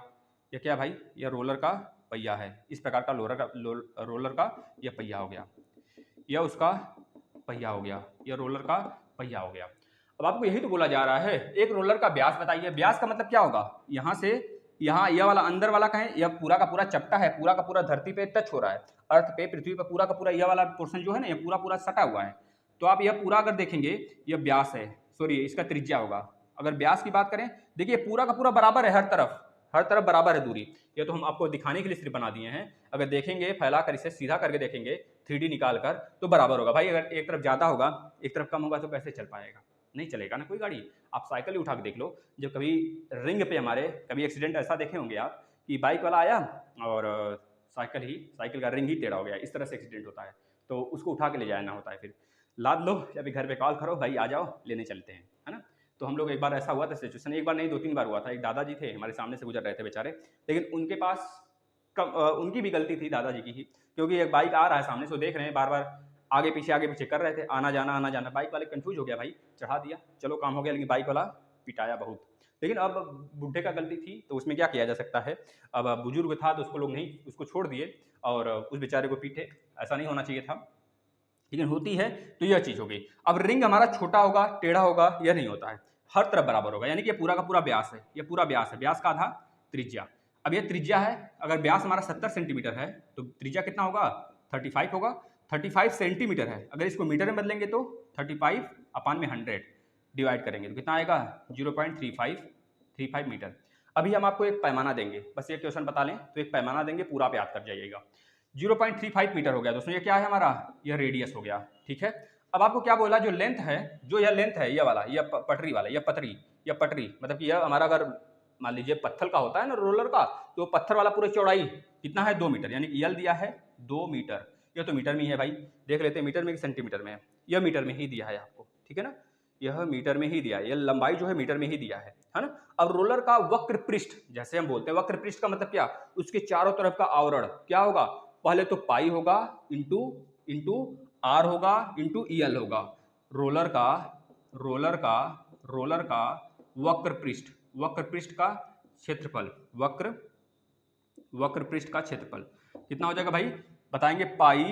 ये क्या भाई, ये रोलर का पहिया है, इस प्रकार का रोलर का यह पहिया हो गया, यह उसका पहिया हो गया, यह रोलर का पहिया हो गया। अब आपको यही तो बोला जा रहा है, एक रोलर का व्यास बताइए। व्यास का मतलब क्या होगा, यहाँ से यहाँ यह वाला अंदर वाला कहें, यह पूरा का पूरा चपटा है, पूरा का पूरा धरती पे टच हो रहा है, अर्थ पे, पृथ्वी पे पूरा का पूरा यह वाला पोर्शन जो है ना, यह पूरा सटा हुआ है। तो आप यह पूरा अगर देखेंगे, यह व्यास है, सॉरी इसका त्रिज्या होगा। अगर व्यास की बात करें, देखिए पूरा का पूरा बराबर है, हर तरफ बराबर है दूरी। ये तो हम आपको दिखाने के लिए सिर्फ बना दिए हैं, अगर देखेंगे फैला कर, इसे सीधा करके देखेंगे 3D निकाल कर, तो बराबर होगा भाई। अगर एक तरफ ज़्यादा होगा एक तरफ कम होगा तो कैसे चल पाएगा, नहीं चलेगा ना कोई गाड़ी। आप साइकिल ही उठा के देख लो, जब कभी रिंग पे हमारे कभी एक्सीडेंट ऐसा देखे होंगे आप कि बाइक वाला आया और साइकिल का रिंग ही टेढ़ा हो गया, इस तरह से एक्सीडेंट होता है, तो उसको उठा के ले जाना होता है, फिर लाद लो या फिर घर पे कॉल करो, भाई आ जाओ लेने चलते हैं, है ना। तो हम लोग एक बार ऐसा हुआ था सिचुएशन, एक बार नहीं 2-3 बार हुआ था। एक दादाजी थे हमारे सामने से गुजर रहे थे बेचारे, लेकिन उनके पास उनकी भी गलती थी, दादाजी की ही, क्योंकि एक बाइक आ रहा है सामने से, देख रहे हैं बार बार आगे पीछे कर रहे थे, आना जाना। बाइक वाले कंफ्यूज हो गया भाई, चढ़ा दिया, चलो काम हो गया, लेकिन बाइक वाला पिटाया बहुत। लेकिन अब बुढ़े का गलती थी तो उसमें क्या किया जा सकता है। अब बुजुर्ग था तो उसको लोग नहीं, उसको छोड़ दिए और उस बेचारे को पीटे, ऐसा नहीं होना चाहिए था, लेकिन होती है तो यह चीज़ हो गई। अब रिंग हमारा छोटा होगा, टेढ़ा होगा, यह नहीं होता है, हर तरफ बराबर होगा, यानी कि पूरा का पूरा व्यास है, यह पूरा व्यास है, व्यास का आधा त्रिज्या। अब यह त्रिज्या है, अगर व्यास हमारा 70 सेंटीमीटर है तो त्रिज्या कितना होगा, 35 होगा। 35 सेंटीमीटर है, अगर इसको मीटर में बदलेंगे तो 35 अपान में 100 डिवाइड करेंगे तो कितना आएगा, 0.35 मीटर। अभी हम आपको एक पैमाना देंगे, बस ये क्वेश्चन बता लें तो एक पैमाना देंगे, पूरा आप याद कर जाइएगा। 0.35 मीटर हो गया दोस्तों, ये क्या है हमारा, यह रेडियस हो गया, ठीक है। अब आपको क्या बोला, जो लेंथ है, जो यह लेंथ है, यह वाला, यह पटरी वाला, यह पटरी मतलब कि यह हमारा, अगर मान लीजिए पत्थर का होता है ना रोलर का, तो पत्थर वाला पूरी चौड़ाई कितना है, 2 मीटर, यानी कि यल दिया है 2 मीटर। यह तो मीटर में ही है भाई, देख लेते हैं मीटर में कि सेंटीमीटर में है, यह मीटर में ही दिया है आपको, ठीक है ना, यह मीटर में ही दिया है, यह लंबाई जो है मीटर में ही दिया है ना। अब रोलर का वक्र पृष्ठ, जैसे हम बोलते हैं वक्र पृष्ठ का मतलब क्या, उसके चारों तरफ का आवरण क्या होगा, पहले तो पाई होगा इंटू इंटू आर होगा इंटू ईल होगा। रोलर का वक्र पृष्ठ का क्षेत्रफल, वक्र पृष्ठ का क्षेत्रफल कितना हो जाएगा भाई, बताएंगे, पाई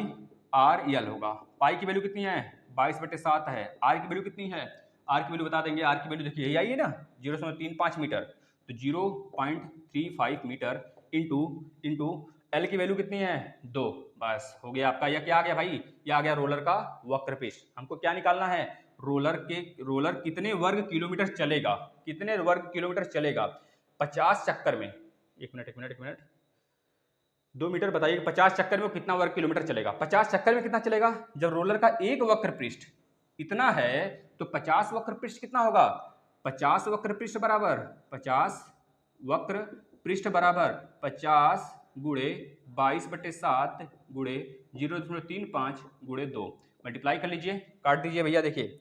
आर ईल होगा। पाई की वैल्यू कितनी है, 22/7 है। आर की वैल्यू कितनी है, आर की वैल्यू बता देंगे, आर की वैल्यू देखिए यही आई है ना, 0.35 मीटर, तो 0.35 मीटर इंटू एल की वैल्यू कितनी है, 2, बस हो गया आपका। यह क्या आ गया भाई, यह आ गया रोलर का वक्र पृष्ठ। हमको क्या निकालना है, रोलर कितने वर्ग किलोमीटर चलेगा, कितने वर्ग किलोमीटर चलेगा 50 चक्कर में, एक मिनट 2 मीटर बताइए, 50 चक्कर में कितना वर्ग किलोमीटर चलेगा, 50 चक्कर में कितना चलेगा, जब रोलर का एक वक्र पृष्ठ इतना है तो 50 वक्र पृष्ठ कितना होगा, 50 वक्र पृष्ठ बराबर 50 गुणे 22/7 गुणे 0.35 गुणे 2, मल्टीप्लाई कर लीजिए, काट दीजिए भैया। देखिए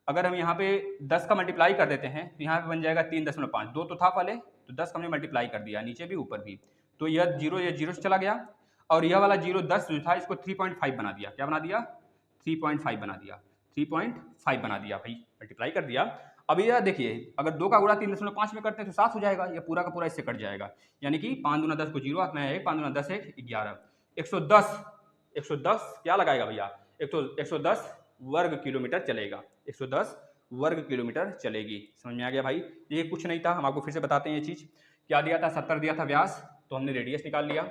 अगर हम यहाँ पे 10 का मल्टीप्लाई कर देते हैं तो यहाँ पे बन जाएगा 3.5, 2 तो था पहले, तो 10 का हमने मल्टीप्लाई कर दिया, नीचे भी ऊपर भी, तो यह जीरो से चला गया, और यह वाला 10 जो था इसको 3.5 बना दिया, क्या बना दिया, 3.5 बना दिया, 3.5 बना दिया भाई, मल्टीप्लाई कर दिया। अब यह देखिए अगर 2 का गुणा 3.5 में करते हैं तो 7 हो जाएगा, यह पूरा का पूरा इससे कट जाएगा, यानी कि 5 दूना 10 को 0, 5 दूना 10 11, 110 क्या लगाएगा भैया, 110 वर्ग किलोमीटर चलेगा, 110 वर्ग किलोमीटर चलेगी। समझ में आ गया भाई, ये कुछ नहीं था, हम आपको फिर से बताते हैं ये चीज़। क्या दिया था, 70 दिया था व्यास, तो हमने रेडियस निकाल लिया।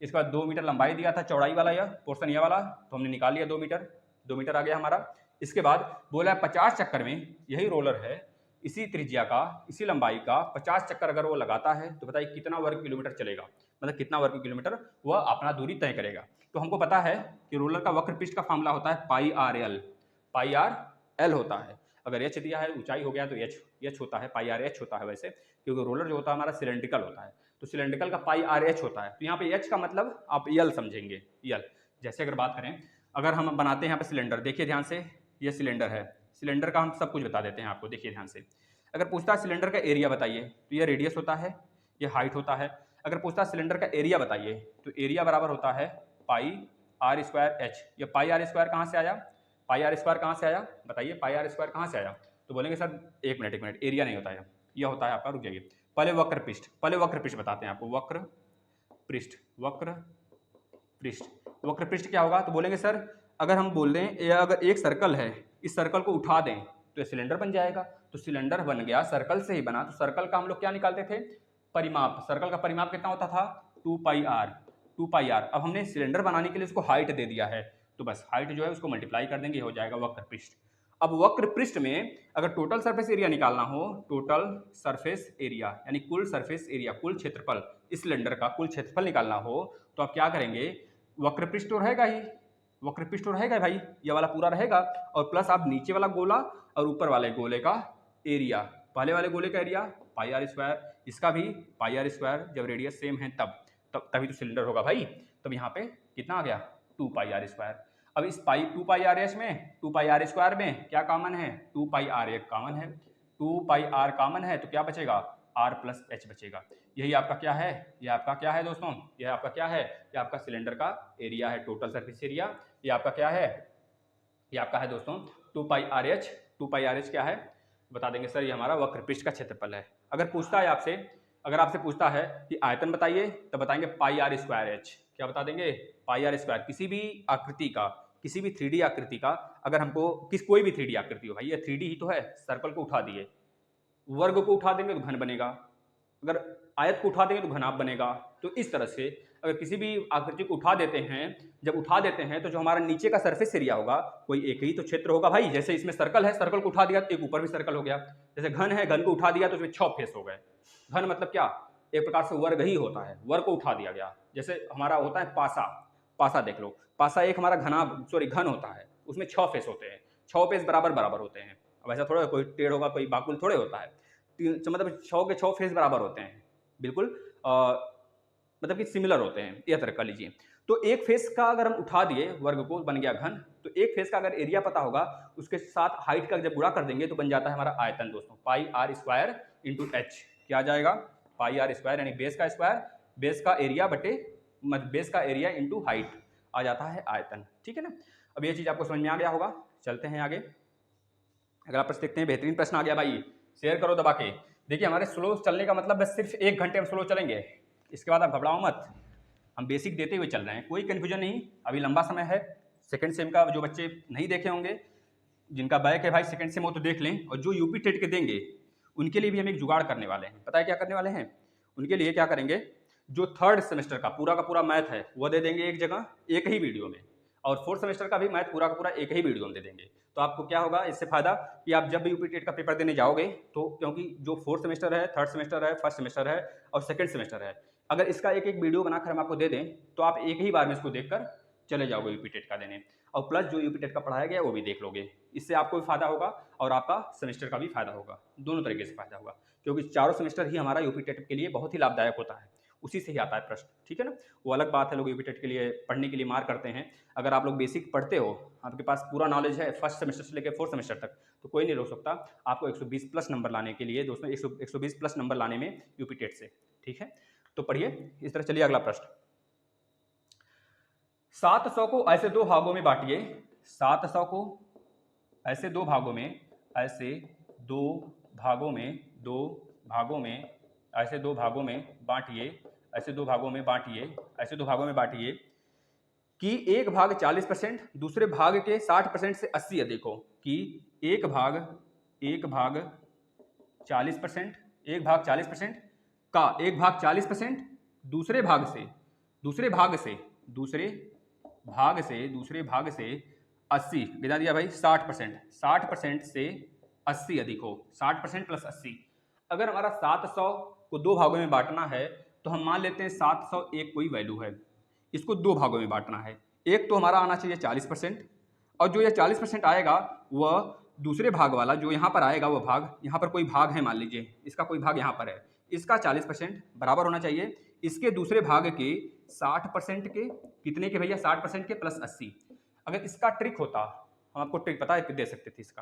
इसके बाद 2 मीटर लंबाई दिया था, चौड़ाई वाला यह पोर्शन यह वाला, तो हमने निकाल लिया 2 मीटर, 2 मीटर आ गया हमारा। इसके बाद बोला 50 चक्कर में, यही रोलर है, इसी त्रिज्या का, इसी लंबाई का 50 चक्कर अगर वो लगाता है तो बताइए कितना वर्ग किलोमीटर चलेगा, मतलब कितना वर्ग किलोमीटर वह अपना दूरी तय करेगा। तो हमको पता है कि रोलर का वक्र पृष्ठ का फॉर्मूला होता है पाई आर एल होता है। अगर एच दिया है, ऊंचाई हो गया तो एच होता है, पाई आर एच होता है वैसे, क्योंकि रोलर जो होता है हमारा सिलेंड्रिकल होता है, तो सिलेंड्रिकल का पाई आर एच होता है। तो यहाँ पे एच का मतलब आप यल समझेंगे, यल। जैसे अगर बात करें, अगर हम बनाते हैं यहाँ पे सिलेंडर, देखिए ध्यान से, ये सिलेंडर है, सिलेंडर का हम सब कुछ बता देते हैं आपको, देखिए ध्यान से। अगर पूछता है सिलेंडर का एरिया बताइए तो ये रेडियस होता है, ये हाइट होता है। अगर पूछता है सिलेंडर का एरिया बताइए तो एरिया बराबर होता है पाई आर स्क्वायर एच। ये पाई आर स्क्वायर कहाँ से आया, पाई आर स्क्वायर कहाँ से आया, बताइए पाई आर स्क्वायर कहाँ से आया, तो बोलेंगे सर एक मिनट, एरिया नहीं होता है, यह होता है आपका, रुक जाइए, पहले वक्र पृष्ठ बताते हैं आपको, वक्र पृष्ठ क्या होगा, तो बोलेंगे सर अगर हम बोल दें अगर एक सर्कल है, इस सर्कल को उठा दें तो सिलेंडर बन जाएगा, तो सिलेंडर बन गया, सर्कल से ही बना, तो सर्कल का हम लोग क्या निकालते थे, परिमाप। सर्कल का परिमाप कितना होता था, 2 पाई आर। अब हमने सिलेंडर बनाने के लिए उसको हाइट दे दिया है, तो बस हाइट जो है उसको मल्टीप्लाई कर देंगे, हो जाएगा वक्र पृष्ठ। अब वक्र पृष्ठ में अगर टोटल सरफेस एरिया निकालना हो, टोटल सरफेस एरिया यानी कुल सरफेस एरिया, कुल क्षेत्रफल, इस सिलेंडर का कुल क्षेत्रफल निकालना हो तो आप क्या करेंगे, वक्र पृष्ठ तो रहेगा ही, वक्र पृष्ठ तो रहेगा भाई, ये वाला पूरा रहेगा, और प्लस आप नीचे वाला गोला और ऊपर वाले गोले का एरिया, पहले वाले गोले का एरिया पाई आर स्क्वायर, इसका भी पाई आर स्क्वायर, जब रेडियस सेम है तभी तो सिलेंडर होगा भाई। तब यहाँ पे कितना आ गया, 2 पाई आर स्क्वायर। अब इस 2 पाई आर एच में 2 पाई आर स्क्वायर में क्या कॉमन है, 2 पाई आर एक कॉमन है, 2 पाई आर कॉमन है, तो क्या बचेगा, आर प्लस एच बचेगा। यही आपका क्या है, ये आपका क्या है दोस्तों, यह आपका क्या है, ये आपका सिलेंडर का एरिया है, टोटल सरफेस एरिया, ये आपका क्या है, ये आपका है दोस्तों 2πRH। 2πRH क्या है बता देंगे सर, ये हमारा वक्र पृष्ठ का क्षेत्रफल है। अगर पूछता है आपसे, अगर आपसे पूछता है कि आयतन बताइए तो बताएंगे πr²h। क्या बता देंगे? πr²। किसी भी आकृति का, किसी भी 3D आकृति का अगर हमको कोई भी 3D आकृति हो भाई, ये 3D ही तो है, सर्कल को उठा दिए, वर्ग को उठा देंगे तो घन बनेगा, अगर आयत को उठा देंगे तो घनाभ बनेगा। तो इस तरह से अगर किसी भी आकृति को उठा देते हैं, जब उठा देते हैं तो जो हमारा नीचे का सरफेस एरिया होगा कोई एक ही तो क्षेत्र होगा भाई। जैसे इसमें सर्कल है, सर्कल को उठा दिया तो एक ऊपर भी सर्कल हो गया। जैसे घन है, घन को उठा दिया तो उसमें 6 फेस हो गए। घन मतलब क्या? एक प्रकार से वर्ग ही होता है, वर्ग को उठा दिया गया। जैसे हमारा होता है पासा, पासा देख लो, पासा एक हमारा घन होता है, उसमें 6 फेस होते हैं, 6 फेस बराबर बराबर होते हैं। अब ऐसा थोड़ा कोई टेढ़ होगा, कोई बाकुल थोड़े होता है, मतलब 6 के 6 फेस बराबर होते हैं, बिल्कुल मतलब कि सिमिलर होते हैं, यह तरह कर लीजिए। तो एक फेस का अगर हम उठा दिए वर्ग को, बन गया घन। तो एक फेस का अगर एरिया पता होगा, उसके साथ हाइट का जब गुणा कर देंगे तो बन जाता है हमारा आयतन दोस्तों, πr² × h। क्या आ जाएगा? πr² यानी बेस का स्क्वायर, बेस का एरिया बटे बेस का एरिया इंटू हाइट आ जाता है आयतन। ठीक है ना? अब ये चीज आपको समझ में आ गया होगा। चलते हैं आगे। अगर आप प्रश्न देखते हैं, बेहतरीन प्रश्न आ गया भाई, शेयर करो दबा के। देखिए हमारे स्लो चलने का मतलब बस सिर्फ 1 घंटे हम स्लो चलेंगे, इसके बाद आप घबराओ मत, हम बेसिक देते हुए चल रहे हैं, कोई कन्फ्यूजन नहीं। अभी लंबा समय है। सेकंड सेम का जो बच्चे नहीं देखे होंगे, जिनका बैक है भाई सेकंड सेम, वो तो देख लें। और जो यूपी टेट के देंगे उनके लिए भी हम एक जुगाड़ करने वाले हैं। पता है क्या करने वाले हैं? उनके लिए क्या करेंगे, जो थर्ड सेमेस्टर का पूरा मैथ है वो दे देंगे एक जगह, एक ही वीडियो में, और फोर्थ सेमेस्टर का भी मैथ पूरा का पूरा एक ही वीडियो में दे देंगे। तो आपको क्या होगा इससे फायदा कि आप जब भी यूपी टेट का पेपर देने जाओगे तो, क्योंकि जो फोर्थ सेमेस्टर है, थर्ड सेमेस्टर है, फर्स्ट सेमेस्टर है और सेकंड सेमेस्टर है, अगर इसका एक एक वीडियो बनाकर हम आपको दे दें तो आप एक ही बार में इसको देखकर चले जाओगे यूपी टेट का देने, और प्लस जो यूपी टेट का पढ़ाया गया वो भी देख लोगे। इससे आपको भी फायदा होगा और आपका सेमेस्टर का भी फायदा होगा, दोनों तरीके से फायदा होगा, क्योंकि चारों सेमेस्टर ही हमारा यूपी टेट के लिए बहुत ही लाभदायक होता है, उसी से ही आता है प्रश्न। ठीक है ना? वो अलग बात है, लोग यूपी टेट के लिए पढ़ने के लिए मार करते हैं। अगर आप लोग बेसिक पढ़ते हो, आपके पास पूरा नॉलेज है फर्स्ट सेमेस्टर से लेकर फोर्थ सेमेस्टर तक, तो कोई नहीं रोक सकता आपको 120 प्लस नंबर लाने के लिए दोस्तों, 120 प्लस नंबर लाने में यूपी टेट से। ठीक है, तो पढ़िए इस तरह। चलिए अगला प्रश्न। 700 को ऐसे 2 भागों में बांटिए। 700 को ऐसे 2 भागों में, ऐसे 2 भागों में, 2 भागों में, ऐसे 2 भागों में बांटिए, ऐसे 2 भागों में बांटिए, ऐसे 2 भागों में बांटिए कि एक भाग 40%, दूसरे भाग के 60% से 80 है। देखो कि एक भाग 40%, एक भाग 40% का, एक भाग 40% दूसरे भाग से, दूसरे भाग से 80 गिना दिया भाई, 60%, 60% से 80 अधिक हो, 60% प्लस 80। अगर हमारा 700 को 2 भागों में बांटना है तो हम मान लेते हैं 700 एक कोई वैल्यू है, इसको 2 भागों में बांटना है। एक तो हमारा आना चाहिए 40%, और जो ये 40% आएगा वह दूसरे भाग वाला जो यहाँ पर आएगा, वह भाग, यहाँ पर कोई भाग है मान लीजिए, इसका कोई भाग यहाँ पर है, इसका 40% बराबर होना चाहिए इसके दूसरे भाग के 60% के, कितने के भैया? 60% के प्लस 80। अगर इसका ट्रिक होता, हम आपको ट्रिक पता है दे सकते थे, इसका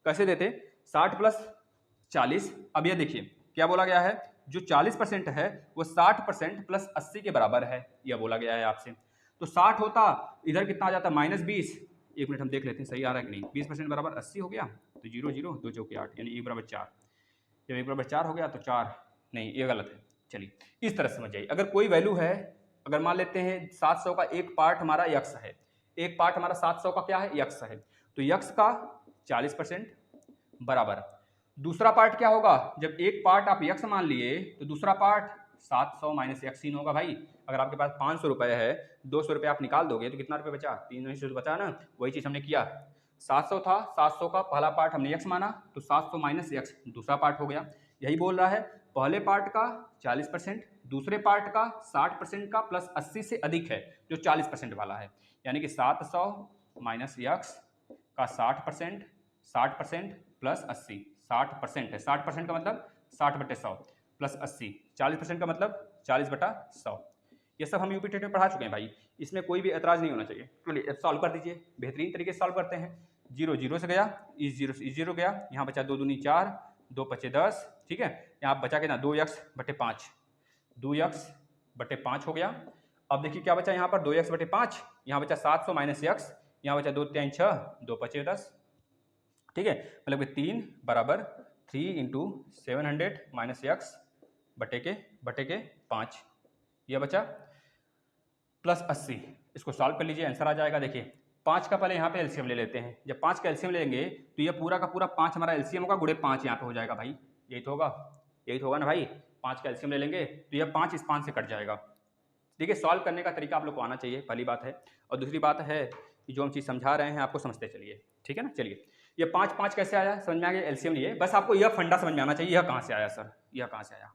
कैसे देते? 60 प्लस 40। अब ये देखिए क्या बोला गया है, जो 40% है वो 60% प्लस 80 के बराबर है, यह बोला गया है आपसे। तो 60 होता, इधर कितना आ जाता? -20। एक मिनट हम देख लेते हैं सही आ रहा है कि नहीं। 20% बराबर 80 हो गया, तो 0 0 2 चौके 8 यानी 1 बराबर 4। जब 1 बराबर 4 हो गया तो 4 नहीं, ये गलत है। चलिए इस तरह समझ जाइए। अगर कोई वैल्यू है, अगर मान लेते हैं 700 का एक पार्ट हमारा यक्स है, एक पार्ट हमारा 700 का क्या है? यक्स है, तो यक्स का 40% बराबर दूसरा पार्ट क्या होगा? जब एक पार्ट आप यक्स मान लिए तो दूसरा पार्ट 700 माइनस यक्स इन होगा भाई। अगर आपके पास 500 रुपये है, 200 रुपये आप निकाल दोगे तो कितना रुपये बचा? 300 बचा ना। वही चीज़ हमने किया, 700 था, 700 का पहला पार्ट हमने यक्स माना, तो 700 माइनस यक्स दूसरा पार्ट हो गया। यही बोल रहा है, पहले पार्ट का 40%, दूसरे पार्ट का 60% का प्लस 80 से अधिक है जो 40% वाला है, यानी कि 700 माइनस यक्स का 60%, 60% प्लस 80, 60% है, 60% का मतलब 60/100 प्लस 80, 40% का मतलब 40/100। ये सब हम यूपी टेट में पढ़ा चुके हैं भाई, इसमें कोई भी ऐतराज नहीं होना चाहिए। चलिए अब सॉल्व कर दीजिए, बेहतरीन तरीके से सॉल्व करते हैं। 0 0 से गया, इस 0 से इस 0 गया, यहाँ बचा 2 दूनी 4, 2 पचे 10। ठीक है, यहाँ बचा के ना 2x/5, 2x/5 हो गया। अब देखिए क्या बचा यहाँ पर, 2x/5, यहाँ बचा 700 माइनस यक्स, यहाँ बचा 2 3 6, 2 5 10, ठीक है, मतलब कि 3 बराबर 3 इंटू 700 माइनस एक्स बटे के 5, यह बचा प्लस 80। इसको सॉल्व कर लीजिए, आंसर आ जाएगा। देखिए 5 का पहले यहाँ पे एलसीएम ले लेते हैं। जब 5 का एलसीएम लेंगे तो ये पूरा का पूरा 5 हमारा एलसीएम होगा, गुणे 5 यहाँ पे हो जाएगा भाई, यही तो होगा ना भाई। 5 का एलसीएम ले लेंगे तो यह 5 इस 5 से कट जाएगा। देखिए सॉल्व करने का तरीका आप लोग को आना चाहिए, पहली बात है। और दूसरी बात है कि जो हम चीज़ समझा रहे हैं आपको समझते चलिए, ठीक है ना। चलिए ये 5 5 कैसे आया समझ में आ गया, एलसीएम लिए। बस आपको यह फंडा समझ में आना चाहिए, यह कहाँ से आया सर, यह कहाँ से आया,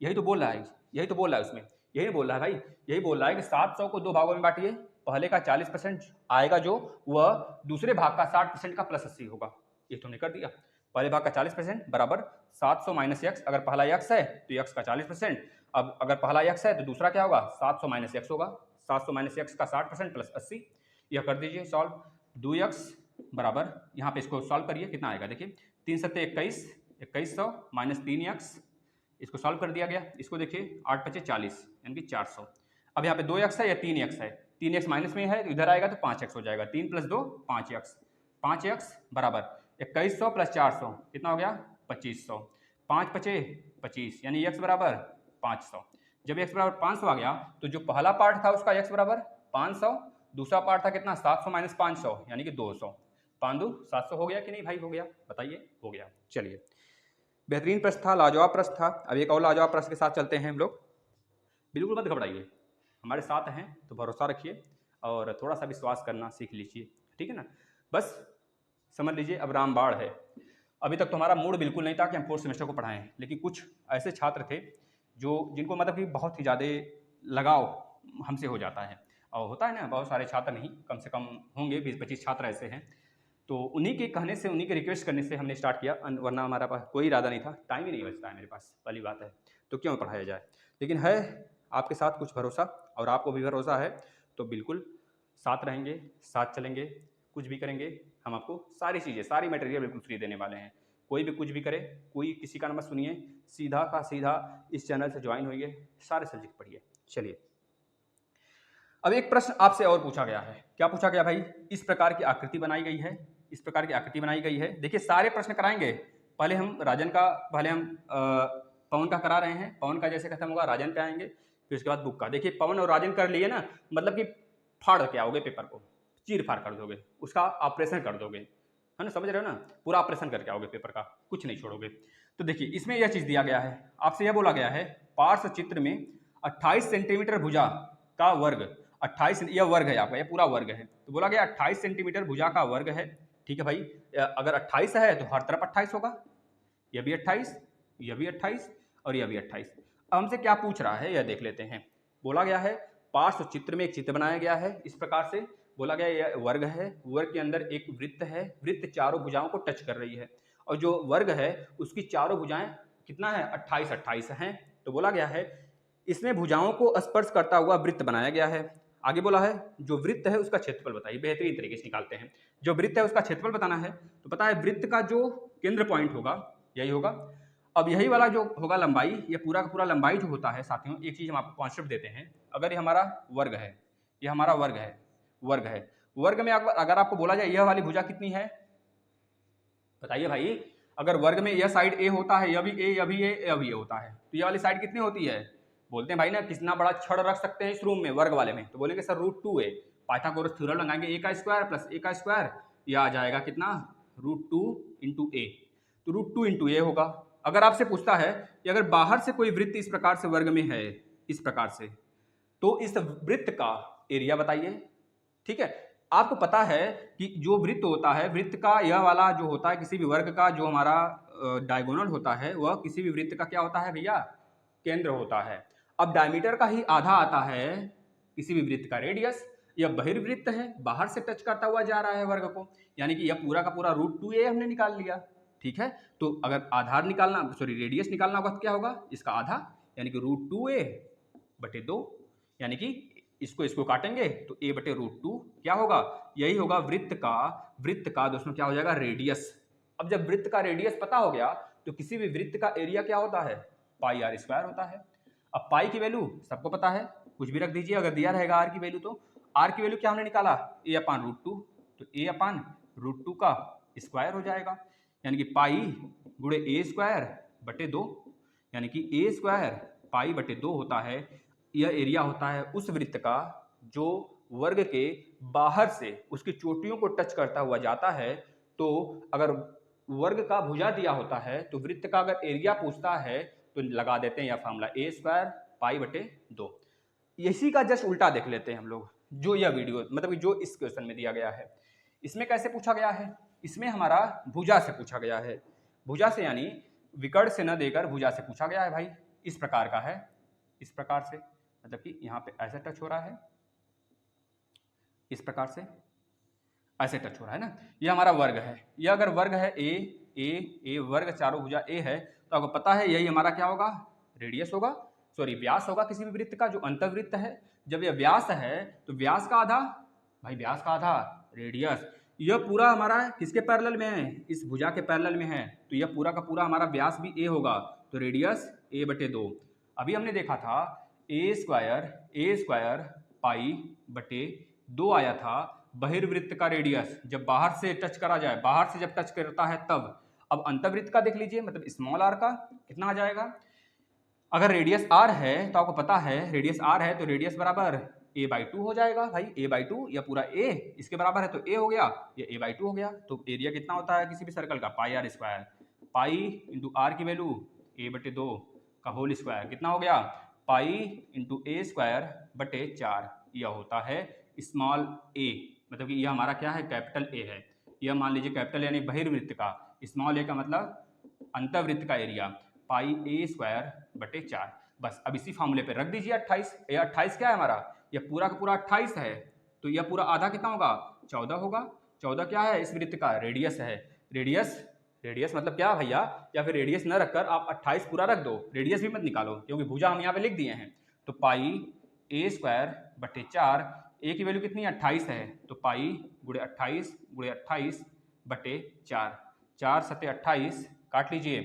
यही तो बोल रहा है उसमें, यही बोल रहा है भाई, यही बोल रहा है कि 700 को 2 भागों में बांटिए, पहले का 40% आएगा जो, वह दूसरे भाग का 60% का प्लस 80 होगा। ये तो हमने कर दिया। पहले भाग का 40% बराबर 700 माइनस एक्स, अगर पहला एक्स है तो एक्स का 40%, अब अगर पहला एक्स है तो दूसरा क्या होगा, 700 माइनस एक्स होगा, 700 माइनस एक्स का 60% प्लस 80, यह कर दीजिए सॉल्व। 2x बराबर, यहाँ पे इसको सॉल्व करिए, कितना आएगा देखिए, 3 सत्ते 21, 2100 माइनस 3x, इसको सॉल्व कर दिया गया। इसको देखिए 8 पचे 40 यानी कि 400। अब यहाँ पे 2x है या 3x है, 3x माइनस में है तो इधर आएगा तो 5x हो जाएगा, 3 + 2 5x, 5x बराबर 2100 + 400 कितना हो गया 2500, 5 पचे 25 यानी x बराबर 500। जब x बराबर 500 आ गया तो जो पहला पार्ट था उसका x बराबर 500, दूसरा पार्ट था कितना 700 माइनस 500 यानी कि 200, 5 2 700 हो गया कि नहीं भाई, हो गया, बताइए हो गया। चलिए बेहतरीन प्रश्न था, लाजवाब प्रश्न था। अब एक और लाजवाब प्रश्न के साथ चलते हैं हम लोग। बिल्कुल मत घबराइए, हमारे साथ हैं तो भरोसा रखिए और थोड़ा सा विश्वास करना सीख लीजिए, ठीक है ना। बस समझ लीजिए अब रामबाण है। अभी तक तो हमारा मूड बिल्कुल नहीं था कि हम 4th सेमेस्टर को पढ़ाएं, लेकिन कुछ ऐसे छात्र थे जो जिनको मतलब कि बहुत ही ज़्यादा लगाव हमसे हो जाता है, और होता है ना, बहुत सारे छात्र नहीं, कम से कम होंगे 20-25 छात्र ऐसे हैं। तो उन्हीं के कहने से, उन्हीं के रिक्वेस्ट करने से हमने स्टार्ट किया, वरना हमारा पास कोई इरादा नहीं था, टाइम ही नहीं बचता है मेरे पास, पहली बात है, तो क्यों पढ़ाया जाए। लेकिन है आपके साथ कुछ भरोसा, और आपको भी भरोसा है, तो बिल्कुल साथ रहेंगे, साथ चलेंगे, कुछ भी करेंगे, हम आपको सारी चीज़ें, सारी मटेरियल बिल्कुल फ्री देने वाले हैं। कोई भी कुछ भी करे, कोई किसी का मत सुनिए, सीधा का सीधा इस चैनल से ज्वाइन होइए, सारे सब्जेक्ट पढ़िए। चलिए अब एक प्रश्न आपसे और पूछा गया है। क्या पूछा गया भाई, इस प्रकार की आकृति बनाई गई है, इस प्रकार की आकृति बनाई गई है। देखिए सारे प्रश्न कराएंगे, पहले हम राजन का, पहले हम पवन का करा रहे हैं, पवन का जैसे खत्म होगा राजन पे आएंगे, फिर उसके बाद बुक का। देखिए पवन और राजन कर लिए ना, मतलब कि फाड़ के आओगे पेपर को, चीर फाड़ कर दोगे, उसका ऑपरेशन कर दोगे, है ना, समझ रहे हो ना, पूरा ऑपरेशन करके आओगे पेपर का, कुछ नहीं छोड़ोगे। तो देखिए इसमें यह चीज़ दिया गया है, आपसे यह बोला गया है, पार्श्व चित्र में 28 सेंटीमीटर भुजा का वर्ग, 28, यह वर्ग है आपका, यह पूरा वर्ग है, तो बोला गया 28 सेंटीमीटर भुजा का वर्ग है, ठीक है भाई। अगर 28 है तो हर तरफ 28 होगा, यह भी 28, यह भी 28 और यह भी 28। अब हमसे क्या पूछ रहा है यह देख लेते हैं। बोला गया है पार्श्व चित्र में एक चित्र बनाया गया है, इस प्रकार से बोला गया यह वर्ग है, वर्ग के अंदर एक वृत्त है, वृत्त चारों भुजाओं को टच कर रही है, और जो वर्ग है उसकी चारों भुजाएं कितना है 28 28 हैं। तो बोला गया है इसमें भुजाओं को स्पर्श करता हुआ वृत्त बनाया गया है। आगे बोला है जो वृत्त है उसका क्षेत्रफल बताइए, बेहतरीन तरीके से निकालते हैं। जो वृत्त है उसका क्षेत्रफल बताना है, तो पता है वृत्त का जो केंद्र पॉइंट होगा यही होगा। अब यही वाला जो होगा लंबाई, ये पूरा का पूरा लंबाई जो होता है साथियों, एक चीज हम आपको कॉन्सेप्ट देते हैं, अगर ये हमारा वर्ग है, ये हमारा वर्ग है, वर्ग में अगर आपको बोला जाए यह वाली भुजा कितनी है, बताइए भाई। अगर वर्ग में यह साइड ए होता है, यह भी ए, यह भी ए, यह भी ए होता है, तो यह वाली साइड कितनी होती है, बोलते हैं भाई ना कितना बड़ा छड़ रख सकते हैं इस रूम में, वर्ग वाले में, तो बोलेंगे सर √2a, पाइथागोरस थ्योरम लगाएंगे, a का स्क्वायर प्लस a का स्क्वायर, यह आ जाएगा कितना √2 × a, तो √2 × a होगा। अगर आपसे पूछता है कि अगर बाहर से कोई वृत्त इस प्रकार से वर्ग में है, इस प्रकार से, तो इस वृत्त का एरिया बताइए, ठीक है। आपको पता है कि जो वृत्त होता है, वृत्त का यह वाला जो होता है, किसी भी वर्ग का जो हमारा डायगोनल होता है, वह किसी भी वृत्त का क्या होता है भैया, केंद्र होता है। अब डायमीटर का ही आधा आता है किसी भी वृत्त का रेडियस, यह बहिर्वृत्त है, बाहर से टच करता हुआ जा रहा है वर्ग को, यानी कि यह पूरा का पूरा √2a हमने निकाल लिया, ठीक है। तो अगर आधार निकालना, सॉरी रेडियस निकालना होगा तो क्या होगा, इसका आधा यानी कि √2a/2, यानी कि इसको काटेंगे तो a/√2 क्या होगा, यही होगा वृत्त का दोस्तों क्या हो जाएगा, रेडियस। अब जब वृत्त का रेडियस पता हो गया तो किसी भी वृत्त का एरिया क्या होता है, πr² होता है। अब पाई की वैल्यू सबको पता है, कुछ भी रख दीजिए, अगर दिया रहेगा r की वैल्यू, तो r की वैल्यू क्या हमने निकाला, a/√2, तो a अपान √2 का स्क्वायर हो जाएगा, यानी कि पाई गुणे a स्क्वायर बटे 2, यानी कि a स्क्वायर पाई बटे 2 होता है। यह एरिया होता है उस वृत्त का जो वर्ग के बाहर से उसकी चोटियों को टच करता हुआ जाता है। तो अगर वर्ग का भुजा दिया होता है तो वृत्त का अगर एरिया पूछता है तो लगा देते हैं यह फार्मूला a स्क्वायर पाई बटे 2। इसी का जस्ट उल्टा देख लेते हैं हम लोग, जो यह वीडियो मतलब जो इस क्वेश्चन में दिया गया है। इसमें कैसे पूछा गया है, इसमें हमारा भुजा से पूछा गया है, भुजा से यानी विकर्ण से न देकर भुजा से पूछा गया है भाई। इस प्रकार का है, इस प्रकार से, मतलब कि यहाँ पे ऐसे टच हो रहा है, इस प्रकार से ऐसे टच हो रहा है ना। यह हमारा वर्ग है, यह अगर वर्ग है ए वर्ग, चारों भुजा ए है, तो आपको पता है यही हमारा क्या होगा, रेडियस होगा, सॉरी व्यास होगा किसी भी वृत्त का जो अंतर्वृत्त है। जब यह व्यास है तो व्यास का आधा, भाई व्यास का आधा रेडियस। यह पूरा हमारा किसके पैरेलल में है, इस भुजा के पैरेलल में है, तो यह पूरा का पूरा हमारा व्यास भी ए होगा, तो रेडियस a बटे 2। अभी हमने देखा था ए स्क्वायर पाई बटे 2 आया था बहिर्वृत्त का रेडियस, जब बाहर से टच करा जाए, बाहर से जब टच करता है तब। अब अंतर्वृत्त का देख लीजिए, मतलब स्मॉल आर का कितना आ जाएगा। अगर रेडियस आर है तो आपको पता है रेडियस आर है तो रेडियस बराबर a/2 हो जाएगा भाई, a/2, या पूरा a इसके बराबर है तो a हो गया, ये a/2 हो गया। तो एरिया कितना होता है किसी भी सर्कल का, pi R square, pi into R की वैल्यू a बटे 2 का होल स्क्वायर कितना हो गया, पाई इंटू a स्क्वायर बटे 4। यह होता है स्मॉल a, मतलब कि यह हमारा क्या है, कैपिटल A है। यह मान लीजिए कैपिटल यानी बहिर्वृत्त का, स्मॉल a का मतलब अंतर्वृत्त का एरिया, पाई a स्क्वायर बटे 4। बस अब इसी फॉर्मूले पे रख दीजिए 28। ये 28 क्या है हमारा, यह पूरा का पूरा 28 है, तो यह पूरा आधा कितना होगा, 14 होगा। 14 क्या है, इस वृत्त का रेडियस है। रेडियस मतलब क्या भैया, या फिर रेडियस न रखकर आप 28 पूरा रख दो, रेडियस भी मत निकालो क्योंकि भुजा हम यहाँ पे लिख दिए हैं। तो पाई a स्क्वायर बटे 4, a की वैल्यू कितनी है 28 है, तो पाई गुणे 28 बटे 4, 4 सत्ते 28 काट लीजिए,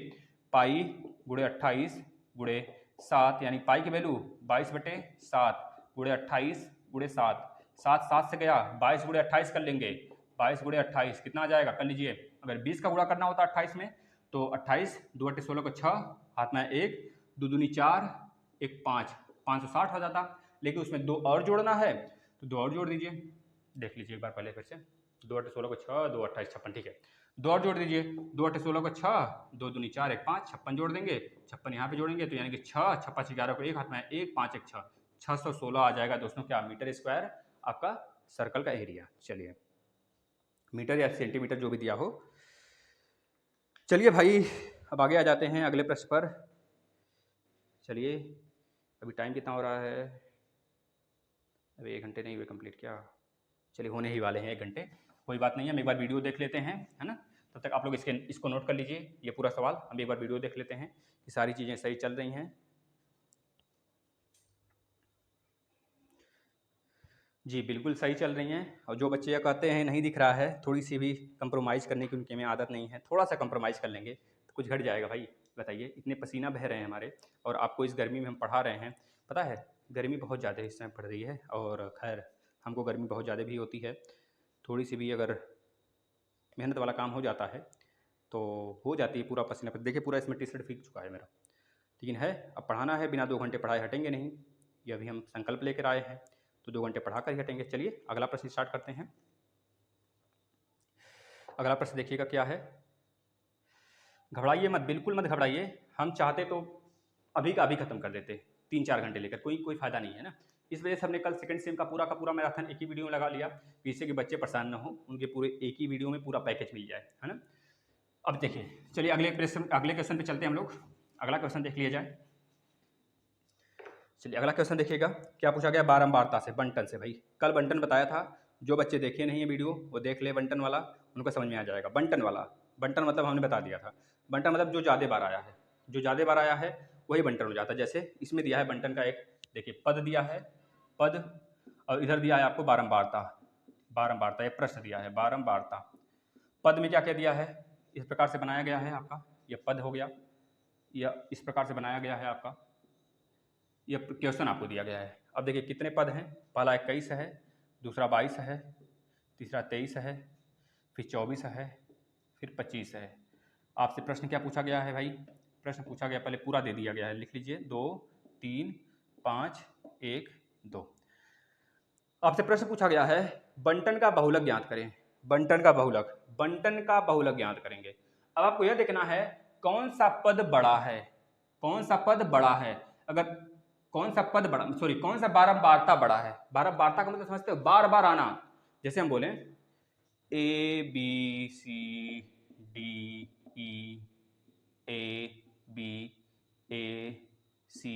पाई गुणे 28 गुणे 7, यानी पाई की वैल्यू 22 बटे 7 गुणे 28 गुणे 7, 7 7 से गया, 22 गुणे 28 कर लेंगे, 22 गुणे 28 कितना आ जाएगा, कर लीजिए। अगर 20 का गुणा करना होता 28 में तो 28 2 × 16 को 6, हाथ में 1, 2 दूनी 4, 1 5, 560 हो जाता। लेकिन उसमें 2 और जोड़ना है तो 2 और जोड़ दीजिए, देख लीजिए एक बार पहले फिर से, 2 × 16 को 6, 2 28 56, ठीक है। 2 और जोड़ दीजिए, 2 × 16 को 6, 2 दूनी 4, 1 5, 56 जोड़ देंगे, 56 यहाँ पे जोड़ेंगे तो यानी कि 6, 6 5 11 को 1, हाथ में 1 5 1 6, 616 आ जाएगा दोस्तों क्या, मीटर स्क्वायर आपका सर्कल का एरिया। चलिए मीटर या सेंटीमीटर जो भी दिया हो। चलिए भाई अब आगे आ जाते हैं अगले प्रश्न पर। चलिए अभी टाइम कितना हो रहा है, अभी 1 घंटे नहीं हुए कंप्लीट क्या, चलिए होने ही वाले हैं 1 घंटे, कोई बात नहीं है। हम एक बार वीडियो देख लेते हैं, है ना, तब तक आप लोग इसको नोट कर लीजिए। ये पूरा सवाल हम एक बार वीडियो देख लेते हैं कि सारी चीज़ें सही चल रही हैं। जी बिल्कुल सही चल रही हैं। और जो बच्चे यह कहते हैं नहीं दिख रहा है, थोड़ी सी भी कंप्रोमाइज़ करने की उनके में आदत नहीं है, थोड़ा सा कंप्रोमाइज़ कर लेंगे तो कुछ घट जाएगा भाई। बताइए इतने पसीना बह रहे हैं हमारे, और आपको इस गर्मी में हम पढ़ा रहे हैं। पता है गर्मी बहुत ज़्यादा इस समय पड़ रही है, और खैर हमको गर्मी बहुत ज़्यादा भी होती है। थोड़ी सी भी अगर मेहनत वाला काम हो जाता है तो हो जाती है पूरा पसीना पर। देखिए पूरा इसमें टी शर्ट फीक चुका है मेरा, लेकिन है अब पढ़ाना है, बिना 2 घंटे पढ़ाए हटेंगे नहीं। ये अभी हम संकल्प लेकर आए हैं तो 2 घंटे पढ़ा कर ही हटेंगे। चलिए अगला प्रश्न स्टार्ट करते हैं। अगला प्रश्न देखिएगा क्या है, घबराइए मत, बिल्कुल मत घबराइए। हम चाहते तो अभी का अभी खत्म कर देते 3-4 घंटे लेकर, कोई फ़ायदा नहीं है ना। इस वजह से हमने कल सेकंड सेम का पूरा मैराथन एक ही वीडियो में लगा लिया, जिससे कि बच्चे परेशान ना हो, उनके पूरे एक ही वीडियो में पूरा पैकेज मिल जाए, है ना। अब देखिए चलिए अगले क्वेश्चन पे चलते हैं हम लोग। अगला क्वेश्चन देख लिया जाए। चलिए अगला क्वेश्चन देखिएगा क्या पूछा गया, बारंबारता से, बंटन से। भाई कल बंटन बताया था, जो बच्चे देखे नहीं है वीडियो वो देख ले बंटन वाला, उनको समझ में आ जाएगा। बंटन वाला, बंटन मतलब हमने बता दिया था, बंटन मतलब जो ज़्यादा बार आया है, जो ज़्यादा बार आया है वही बंटन हो जाता है। जैसे इसमें दिया है बंटन का एक, देखिए पद दिया है, पद, और इधर दिया है आपको बारंबारता, ये प्रश्न दिया है बारंबारता। पद में क्या क्या दिया है, इस प्रकार से बनाया गया है आपका, यह पद हो गया, या इस प्रकार से बनाया गया है आपका, यह क्वेश्चन आपको दिया गया है। अब देखिए कितने पद हैं, पहला 21 है, दूसरा 22 है, तीसरा 23 है, फिर 24 है, फिर 25 है। आपसे प्रश्न क्या पूछा गया है भाई? प्रश्न पूछा गया, पहले पूरा दे दिया गया है, लिख लीजिए 2 3 5 1 2। आपसे प्रश्न पूछा गया है बंटन का बहुलक ज्ञात करें। बंटन का बहुलक ज्ञात करेंगे। अब आपको यह देखना है कौन सा पद बड़ा है, कौन सा पद बड़ा है। अगर कौन सा पद बड़ा, सॉरी कौन सा बारंबारता बड़ा है। बारंबारता का मतलब समझते हो, बार बार आना। जैसे हम बोले A B C D E A B A C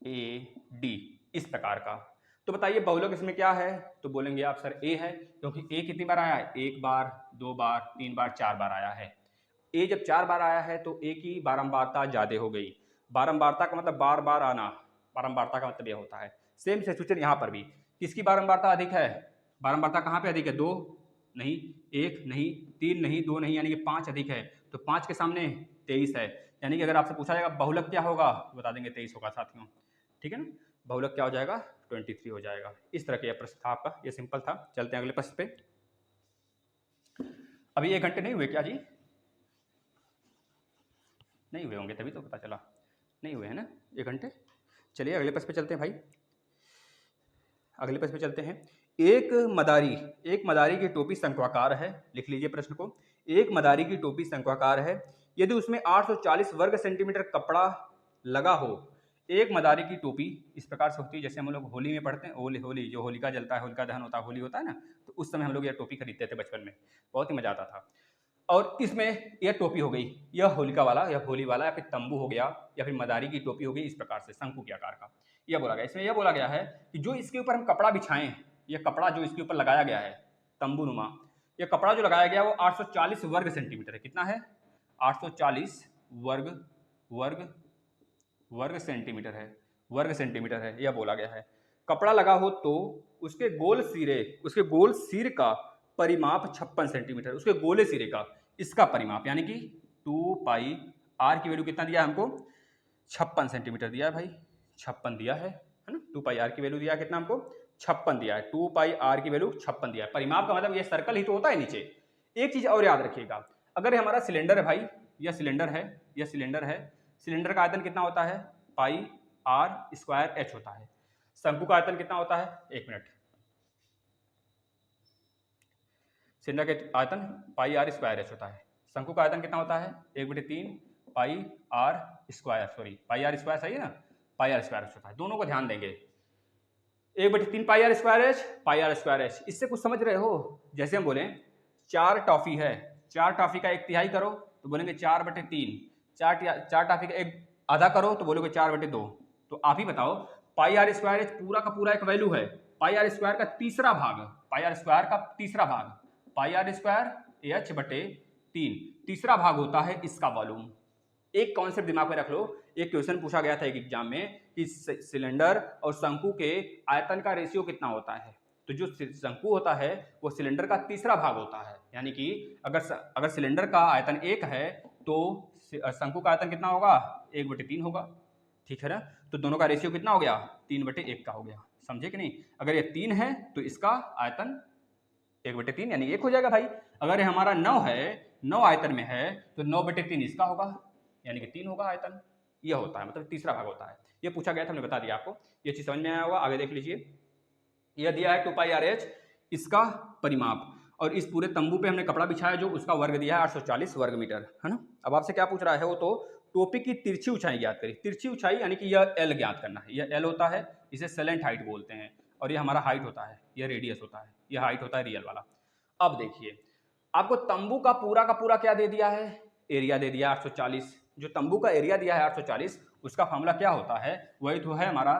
A D, इस प्रकार का। तो बताइए बहुलक इसमें क्या है? तो बोलेंगे आप सर ए है, क्योंकि ए कितनी बार आया है? एक बार, दो बार, तीन बार, चार बार आया है। ए जब चार बार आया है तो ए की बारंबारता ज्यादा हो गई। बारंबारता का मतलब बार बार आना, बारंबारता का मतलब यह होता है। सेम सिचुएशन यहाँ पर भी, किसकी बारंबारता अधिक है? बारंबारता कहाँ पे अधिक है? दो नहीं, एक नहीं, तीन नहीं, दो नहीं, यानी कि 5 अधिक है। तो 5 के सामने 23 है, यानी कि अगर आपसे पूछा जाएगा बहुलक क्या होगा, बता देंगे 23 होगा साथियों। ठीक है ना, बहुलक क्या हो जाएगा? 23 हो जाएगा। इस तरह का यह प्रश्न था आपका, यह सिंपल था। चलते हैं अगले प्रश्न पे। अभी 1 घंटे नहीं हुए क्या जी? नहीं हुए होंगे, तभी तो पता चला नहीं हुए है ना 1 घंटे। चलिए अगले प्रश्न पे चलते हैं भाई। अगले प्रश्न पे चलते हैं। एक मदारी की टोपी शंक्वाकार है। लिख लीजिए प्रश्न को। एक मदारी की टोपी शंक्वाकार है, यदि उसमें 840 वर्ग सेंटीमीटर कपड़ा लगा हो। एक मदारी की टोपी इस प्रकार से होती है, जैसे हम लोग होली में पढ़ते हैं, होली जो होलिका जलता है, होलिका दहन होता है, होली होता है ना, तो उस समय हम लोग यह टोपी खरीदते थे बचपन में, बहुत ही मजा आता था। और इसमें यह टोपी हो गई, यह होलिका वाला, यह होली वाला, या फिर तंबू हो गया, या फिर मदारी की टोपी हो गई, इस प्रकार से शंकु के आकार का। यह बोला गया, इसमें यह बोला गया है कि जो इसके ऊपर हम कपड़ा बिछाएं, यह कपड़ा जो इसके ऊपर लगाया गया है तंबू नुमा, यह कपड़ा जो लगाया गया वो 840 वर्ग सेंटीमीटर है। कितना है? 840 वर्ग सेंटीमीटर है, वर्ग सेंटीमीटर है, यह बोला गया है। कपड़ा लगा हो तो उसके गोल सिर का परिमाप 56 सेंटीमीटर, उसके गोले सिरे का इसका परिमाप, यानी कि 2 पाई आर की वैल्यू कितना दिया है हमको? 56 सेंटीमीटर दिया है भाई, 56 दिया है ना। 2 पाई आर की वैल्यू दिया है कितना हमको? 56 दिया है। 2 पाई आर की वैल्यू 56 दिया है। परिमाप का मतलब ये सर्कल ही तो होता है नीचे। एक चीज और याद रखिएगा, अगर ये हमारा सिलेंडर है भाई, यह सिलेंडर है, यह सिलेंडर है, सिलेंडर का आयतन कितना होता है? पाई आर स्क्वायर एच होता है। शंकु का आयतन कितना होता है? 1 मिनट, सिलेंडर का आयतन पाई आर स्क्वायर एच होता है। शंकु का आयतन कितना होता है? 1/3 pi R square, sorry pi R square सही है ना, पाई आर स्क्वायर एच होता है। दोनों को ध्यान देंगे, 1/3 pi R square H, pi R square H. इससे कुछ समझ रहे हो? जैसे हम बोले 4 टॉफी है, 4 टॉफी का 1/3 करो तो बोलेंगे 4/3, 4 टॉफी का 1 आधा करो तो बोलोगे 4/2। तो आप ही बताओ, पाई आर स्क्वायर एच पूरा का पूरा एक वैल्यू है, पाई आर स्क्वायर का तीसरा भाग, पाई आर स्क्वायर का तीसरा भाग, पाई आर स्क्वायर एच बटे 3 तीसरा भाग होता है इसका वॉल्यूम। एक कॉन्सेप्ट दिमाग में रख लो, एक क्वेश्चन पूछा गया था एक एग्जाम में कि सिलेंडर और शंकु के आयतन का रेशियो कितना होता है। तो जो शंकु होता है वो सिलेंडर का तीसरा भाग होता है, यानी कि अगर सिलेंडर का आयतन 1 है तो शंकु का आयतन कितना होगा? 1/3 होगा। ठीक है ना, तो दोनों का रेशियो कितना हो गया? 3/1 का हो गया। समझे कि नहीं? अगर ये 3 है तो इसका आयतन 1/3 यानी 1 हो जाएगा भाई। अगर ये हमारा 9 है, 9 आयतन में है तो 9/3 इसका होगा, यानी कि 3 होगा आयतन। यह होता है, मतलब तीसरा भाग होता है। ये पूछा गया था, हमने बता दिया आपको। ये चीज समझ में आया होगा। आगे देख लीजिए, यह दिया है 2 पाई आर एच, इसका परिमाप, और इस पूरे तंबू पे हमने कपड़ा बिछाया जो उसका वर्ग दिया है 840 वर्ग मीटर, है ना। अब आपसे क्या पूछ रहा है वो तो टोपी की तिरछी ऊंचाई ज्ञात करी। तिरछी ऊंचाई यानी कि यह एल ज्ञात करना है। यह एल होता है, इसे सेलेंट हाइट बोलते हैं, और यह हमारा हाइट होता है, यह रेडियस होता है, यह हाइट होता है रियल वाला। अब देखिए, आपको तंबू का पूरा क्या दे दिया है? एरिया दे दिया 840। जो तंबू का एरिया दिया है 840, उसका फॉर्मूला क्या होता है? वही तो है हमारा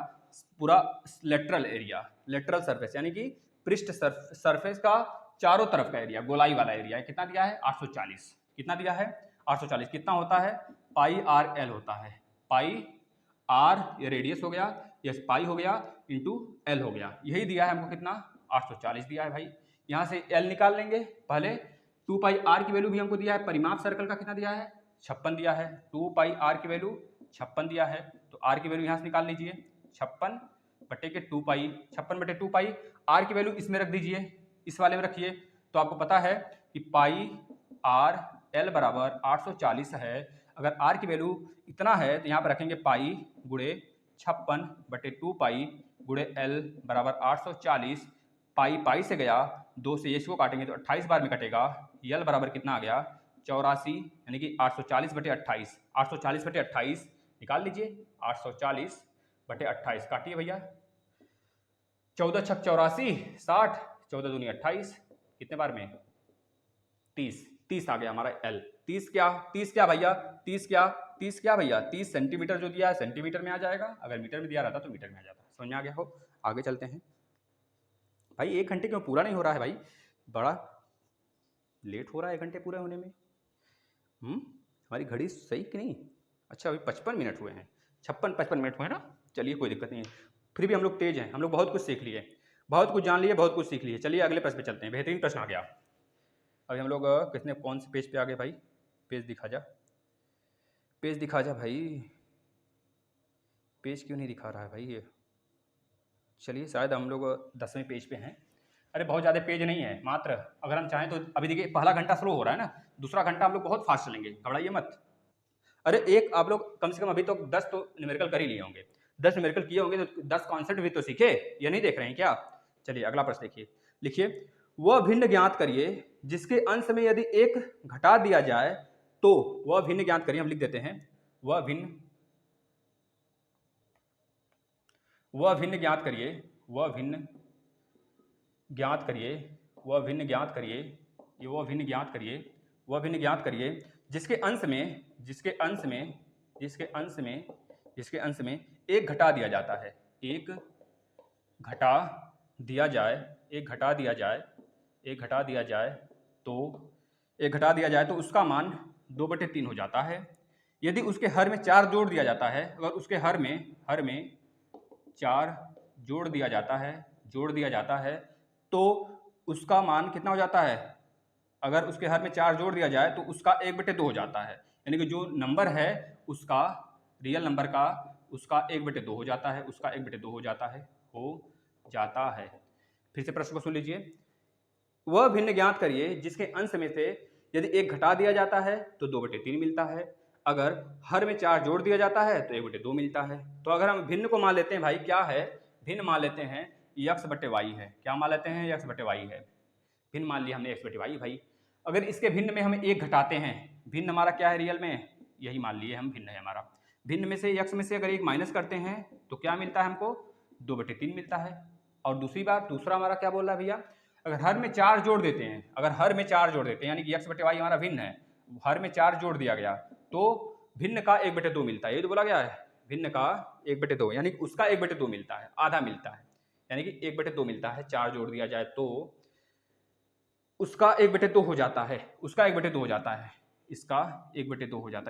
पूरा लेटरल एरिया, लेटरल सरफेस, यानी कि पृष्ठ सरफेस का चारों तरफ का एरिया, गोलाई वाला एरिया। कितना दिया है? 840। कितना दिया है? 840। कितना होता है? पाई आर एल होता है। पाई आर ये रेडियस हो गया, यस पाई हो गया, इंटू एल हो गया। यही दिया है हमको, कितना? 840 दिया है भाई। यहाँ से एल निकाल लेंगे पहले। 2 पाई आर की वैल्यू भी हमको दिया है, परिमाप सर्कल का कितना दिया है? 56 दिया है। 2 पाई आर की वैल्यू 56 दिया है, तो आर की वैल्यू यहाँ से निकाल लीजिए, 56 बटे के 2 पाई, 56 बटे 2 पाई। आर की वैल्यू इसमें रख दीजिए, इस वाले में रखिए तो आपको पता है कि पाई आर एल बराबर 840 है। अगर आर की वैल्यू इतना है तो यहाँ पर रखेंगे पाई गुणे 56/2 पाई गुणे एल बराबर 840। पाई पाई से गया, 2 से इसको काटेंगे तो 28 बार में कटेगा। एल बराबर कितना आ गया 84, यानी कि 840/28। 840/28 निकाल लीजिए, 840/28 काटिए भैया। 14 छक 84, 60, 14 दूनी 28, कितने बार में 30। 30 आ गया हमारा एल। 30 क्या भैया 30 क्या भैया 30 सेंटीमीटर जो दिया है सेंटीमीटर में आ जाएगा, अगर मीटर में दिया रहता तो मीटर में आ जाता। समझ में आ गया हो? आगे चलते हैं भाई। 1 घंटे क्यों पूरा नहीं हो रहा है भाई, बड़ा लेट हो रहा है 1 घंटे पूरे होने में। हमारी घड़ी सही कि नहीं? अच्छा अभी 55 मिनट हुए हैं, 56-55 मिनट हुए हैं ना। चलिए कोई दिक्कत नहीं है, फिर भी हम लोग तेज हैं, हम लोग बहुत कुछ सीख लिए, बहुत कुछ जान लिए, बहुत कुछ सीख लिए। चलिए अगले प्रश्न पे चलते हैं। बेहतरीन प्रश्न आ गया। अभी हम लोग कितने कौन से पेज पे आ गए भाई? पेज दिखा जा, पेज दिखा जा भाई, पेज क्यों नहीं दिखा रहा है भाई ये? चलिए शायद हम लोग 10वें पेज पे हैं। अरे बहुत ज़्यादा पेज नहीं है, मात्र अगर हम चाहें तो अभी देखिए पहला घंटा स्लो हो रहा है ना, दूसरा घंटा हम लोग बहुत फास्ट चलेंगे, घबराइए मत। अरे एक आप लोग कम से कम अभी तो 10 तो न्यूमेरिकल कर ही लिए होंगे, 10 न्यूमेरिकल किए होंगे तो 10 कॉन्सेप्ट भी तो सीखे, ये नहीं देख रहे हैं क्या? चलिए अगला प्रश्न देखिए, लिखिए वह भिन्न ज्ञात करिए जिसके अंश में यदि 1 घटा दिया जाए तो। वह भिन्न ज्ञात करिए, हम लिख देते हैं वह भिन्न ज्ञात करिए, वह भिन्न ज्ञात करिए, वह भिन्न ज्ञात करिए, ये वह भिन्न ज्ञात करिए, वह भिन्न ज्ञात करिए जिसके अंश में 1 घटा दिया जाता है। 1 घटा दिया जाए तो उसका मान 2/3 हो जाता है। यदि उसके हर में 4 जोड़ दिया जाता है, अगर उसके हर में 4 जोड़ दिया जाता है तो उसका मान कितना हो जाता है? अगर उसके हर में 4 जोड़ दिया जाए तो उसका 1/2 हो जाता है, यानी कि जो नंबर है उसका, रियल नंबर का उसका 1/2 हो जाता है, उसका 1/2 हो जाता है। फिर से प्रश्न को सुन लीजिए, वह भिन्न ज्ञात करिए जिसके अंश में से यदि 1 घटा दिया जाता है तो 2/3 मिलता है, अगर हर में 4 जोड़ दिया जाता है तो 1/2 मिलता है। तो अगर हम भिन्न को मान लेते हैं भाई, क्या है भिन्न मान लेते हैं x/y है। क्या मान लेते हैं? x/y है। भिन्न मान लिया हमने x/y भाई। अगर इसके भिन्न में हम 1 घटाते हैं, भिन्न हमारा क्या है रियल में, यही मान लिए हम भिन्न है हमारा। भिन्न में से x में से अगर 1 माइनस करते हैं तो क्या मिलता है हमको? 2/3 मिलता है। और दूसरी बात, दूसरा हमारा क्या बोल रहा है भैया, अगर हर में 4 जोड़ देते हैं, यानी कि x/y हमारा भिन्न है, हर में 4 जोड़ दिया गया तो भिन्न का 1/2 मिलता है। ये तो बोला गया है भिन्न का 1/2, यानी कि उसका 1/2 मिलता है, आधा मिलता है, यानी कि 1/2 मिलता है। 4 जोड़ दिया जाए तो उसका 1/2 हो जाता है, इसका 1/2 हो जाता है,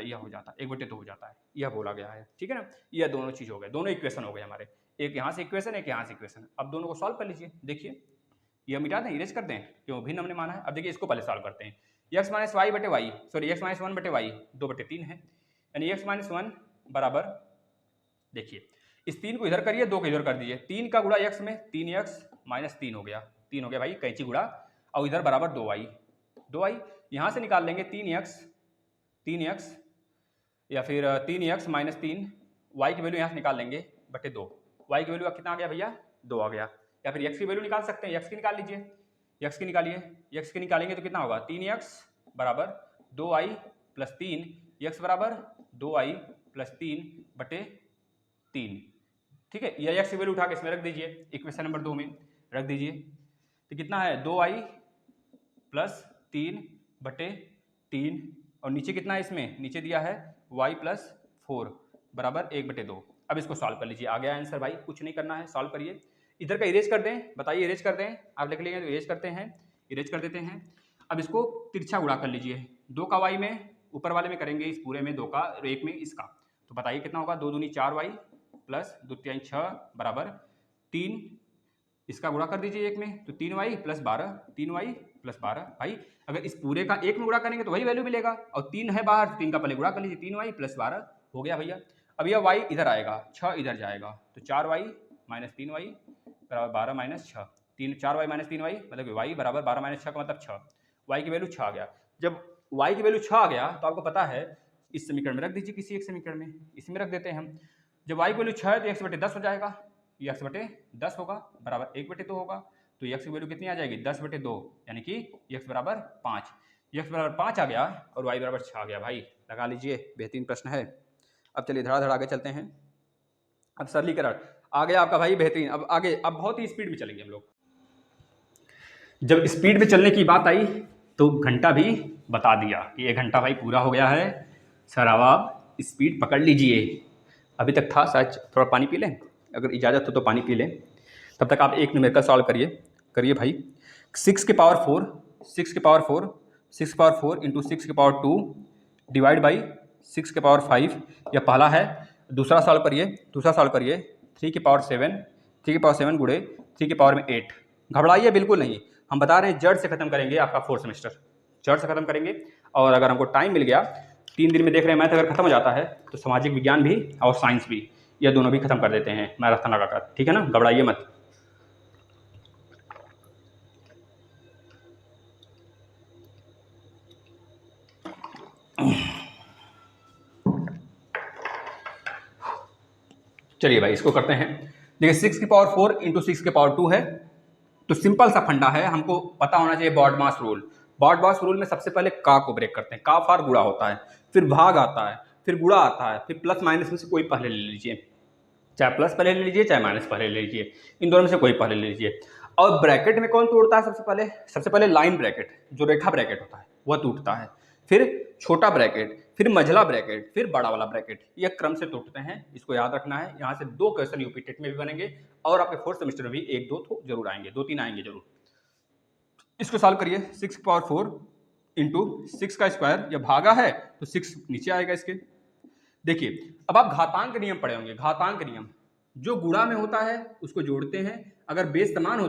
यह हो जाता है 1/2 हो जाता है, यह बोला गया है। ठीक है ना, यह दोनों चीज हो गए, दोनों इक्वेशन हो गए हमारे, एक यहाँ से इक्वेशन, एक यहाँ से इक्वेशन। अब दोनों को सॉल्व कर लीजिए। देखिए यह मिटा दें, इरेज कर दें, क्यों भिन्न हमने माना है। अब देखिए इसको पहले सॉल्व करते हैं। x - y/y, sorry x - 1/y 2/3 है, यानी x - 1 बराबर, देखिए इस 3 को इधर करिए, 2 को इधर कर दीजिए, 3 का गुणा x में 3x - 3 हो गया, 3 हो गया भाई, कैंची गुणा, और इधर बराबर 2y यहाँ से निकाल लेंगे 3x या फिर 3x - 3, y की वैल्यू यहाँ से निकाल लेंगे बटे 2, y की वैल्यू कितना आ गया भैया? 2 आ गया। या फिर x की वैल्यू निकाल सकते हैं, x की निकाल लीजिए, x की निकालिए, x की निकालेंगे तो कितना होगा? 3x बराबर 2y + 3, x बराबर 2y + 3 बटे 3। ठीक है, यह x की वैल्यू उठा के इसमें रख दीजिए, इक्वेशन नंबर 2 में रख दीजिए, तो कितना है? 2y + 3 बटे 3, और नीचे कितना है इसमें? नीचे दिया है y + 4 बराबर 1/2। अब इसको सॉल्व कर लीजिए, आ गया आंसर भाई, कुछ नहीं करना है, सॉल्व करिए। इधर का इरेज कर दें, बताइए इरेज कर दें, आप लिख लेंगे तो इरेज करते हैं, इरेज कर देते हैं। अब इसको तिरछा गुणा कर लीजिए, 2 का y में ऊपर वाले में करेंगे, इस पूरे में 2 का, 1 में इसका, तो बताइए कितना होगा? 2 दूनी 4y + 2 तिहाई 6 बराबर 3, इसका गुणा कर दीजिए 1 में, तो 3y + 12, 3y + 12। भाई अगर इस पूरे का 1 में गुणा करेंगे तो वही वैल्यू मिलेगा, और 3 है बाहर, 3 का पहले गुणा कर लीजिए, 3y + 12 हो गया भैया। अब यह y इधर आएगा, 6 इधर जाएगा, तो 4y - 3y बराबर 12 - 6, 4y माइनस 3y मतलब कि y बराबर 12 माइनस 6 का मतलब 6, y की वैल्यू 6 आ गया। जब y की वैल्यू 6 आ गया तो आपको पता है इस समीकरण में रख दीजिए, किसी एक समीकरण में, इसमें रख देते हैं हम। जब y की वैल्यू 6 है तो x/10 हो जाएगा, ये x/10 होगा बराबर 1/2 होगा, तो x की वैल्यू कितनी आ जाएगी 10/2, यानी कि x बराबर 5, x बराबर 5 आ गया और y बराबर 6 आ गया। भाई लगा लीजिए, बेहतरीन प्रश्न है। अब चलिए धड़ाधड़ आगे चलते हैं। अब सरलीकरण आ गया आपका भाई, बेहतरीन। अब आगे अब बहुत ही स्पीड में चलेंगे हम लोग। जब स्पीड में चलने की बात आई तो घंटा भी बता दिया कि 1 घंटा भाई पूरा हो गया है। सर अब आप स्पीड पकड़ लीजिए। अभी तक था, शायद थोड़ा पानी पी लें, अगर इजाज़त हो तो पानी पी लें। तब तक आप एक न्यूमेरिकल सॉल्व करिए भाई। 6 की पावर 4 6 की पावर 4 6 की पावर 4 इंटू 6 की पावर 2 डिवाइड बाई 6 की पावर 5, यह पहला है। दूसरा सॉल्व करिए 3 की पावर 7 गुणे 3 की पावर में 8। घबराइए बिल्कुल नहीं, हम बता रहे हैं जड़ से खत्म करेंगे आपका 4th सेमेस्टर, जड़ से खत्म करेंगे। और अगर हमको टाइम मिल गया 3 दिन में, देख रहे हैं मैथ अगर खत्म हो जाता है तो सामाजिक विज्ञान भी और साइंस भी, ये दोनों भी खत्म कर देते हैं मैराथन लगाकर, ठीक है ना, घबराइए मत। चलिए भाई इसको करते हैं। देखिए 6 की पावर 4 इंटू 6 की पावर 2 है, तो सिंपल सा फंडा है, हमको पता होना चाहिए बॉडमास रूल। बॉडमास रूल में सबसे पहले का को ब्रेक करते हैं, का फार गुणा होता है, फिर भाग आता है, फिर गुणा आता है, फिर प्लस माइनस में से कोई पहले ले लीजिए, चाहे प्लस पहले ले लीजिए चाहे माइनस पहले ले लीजिए, इन दोनों में से कोई पहले ले लीजिए। और ब्रैकेट में कौन तोड़ता है सबसे पहले लाइन ब्रैकेट, जो रेखा ब्रैकेट होता है वह टूटता है, फिर छोटा ब्रैकेट, फिर मझला ब्रैकेट, फिर बड़ा वाला ब्रैकेट, ये क्रम से टूटते हैं। इसको याद रखना है। यहाँ से 2 क्वेश्चन यूपी टेट में भी बनेंगे और आपके 4th सेमेस्टर में भी 1-2 तो जरूर आएंगे, 2-3 आएंगे जरूर। इसको सॉल्व करिए। 6 की पावर 4 इंटू 6 का स्क्वायर, यह भागा है तो 6 नीचे आएगा इसके। देखिए अब आप घातांक नियम पढ़े होंगे, घातांक नियम, जो गुणा में होता है उसको जोड़ते हैं, अगर बेस समान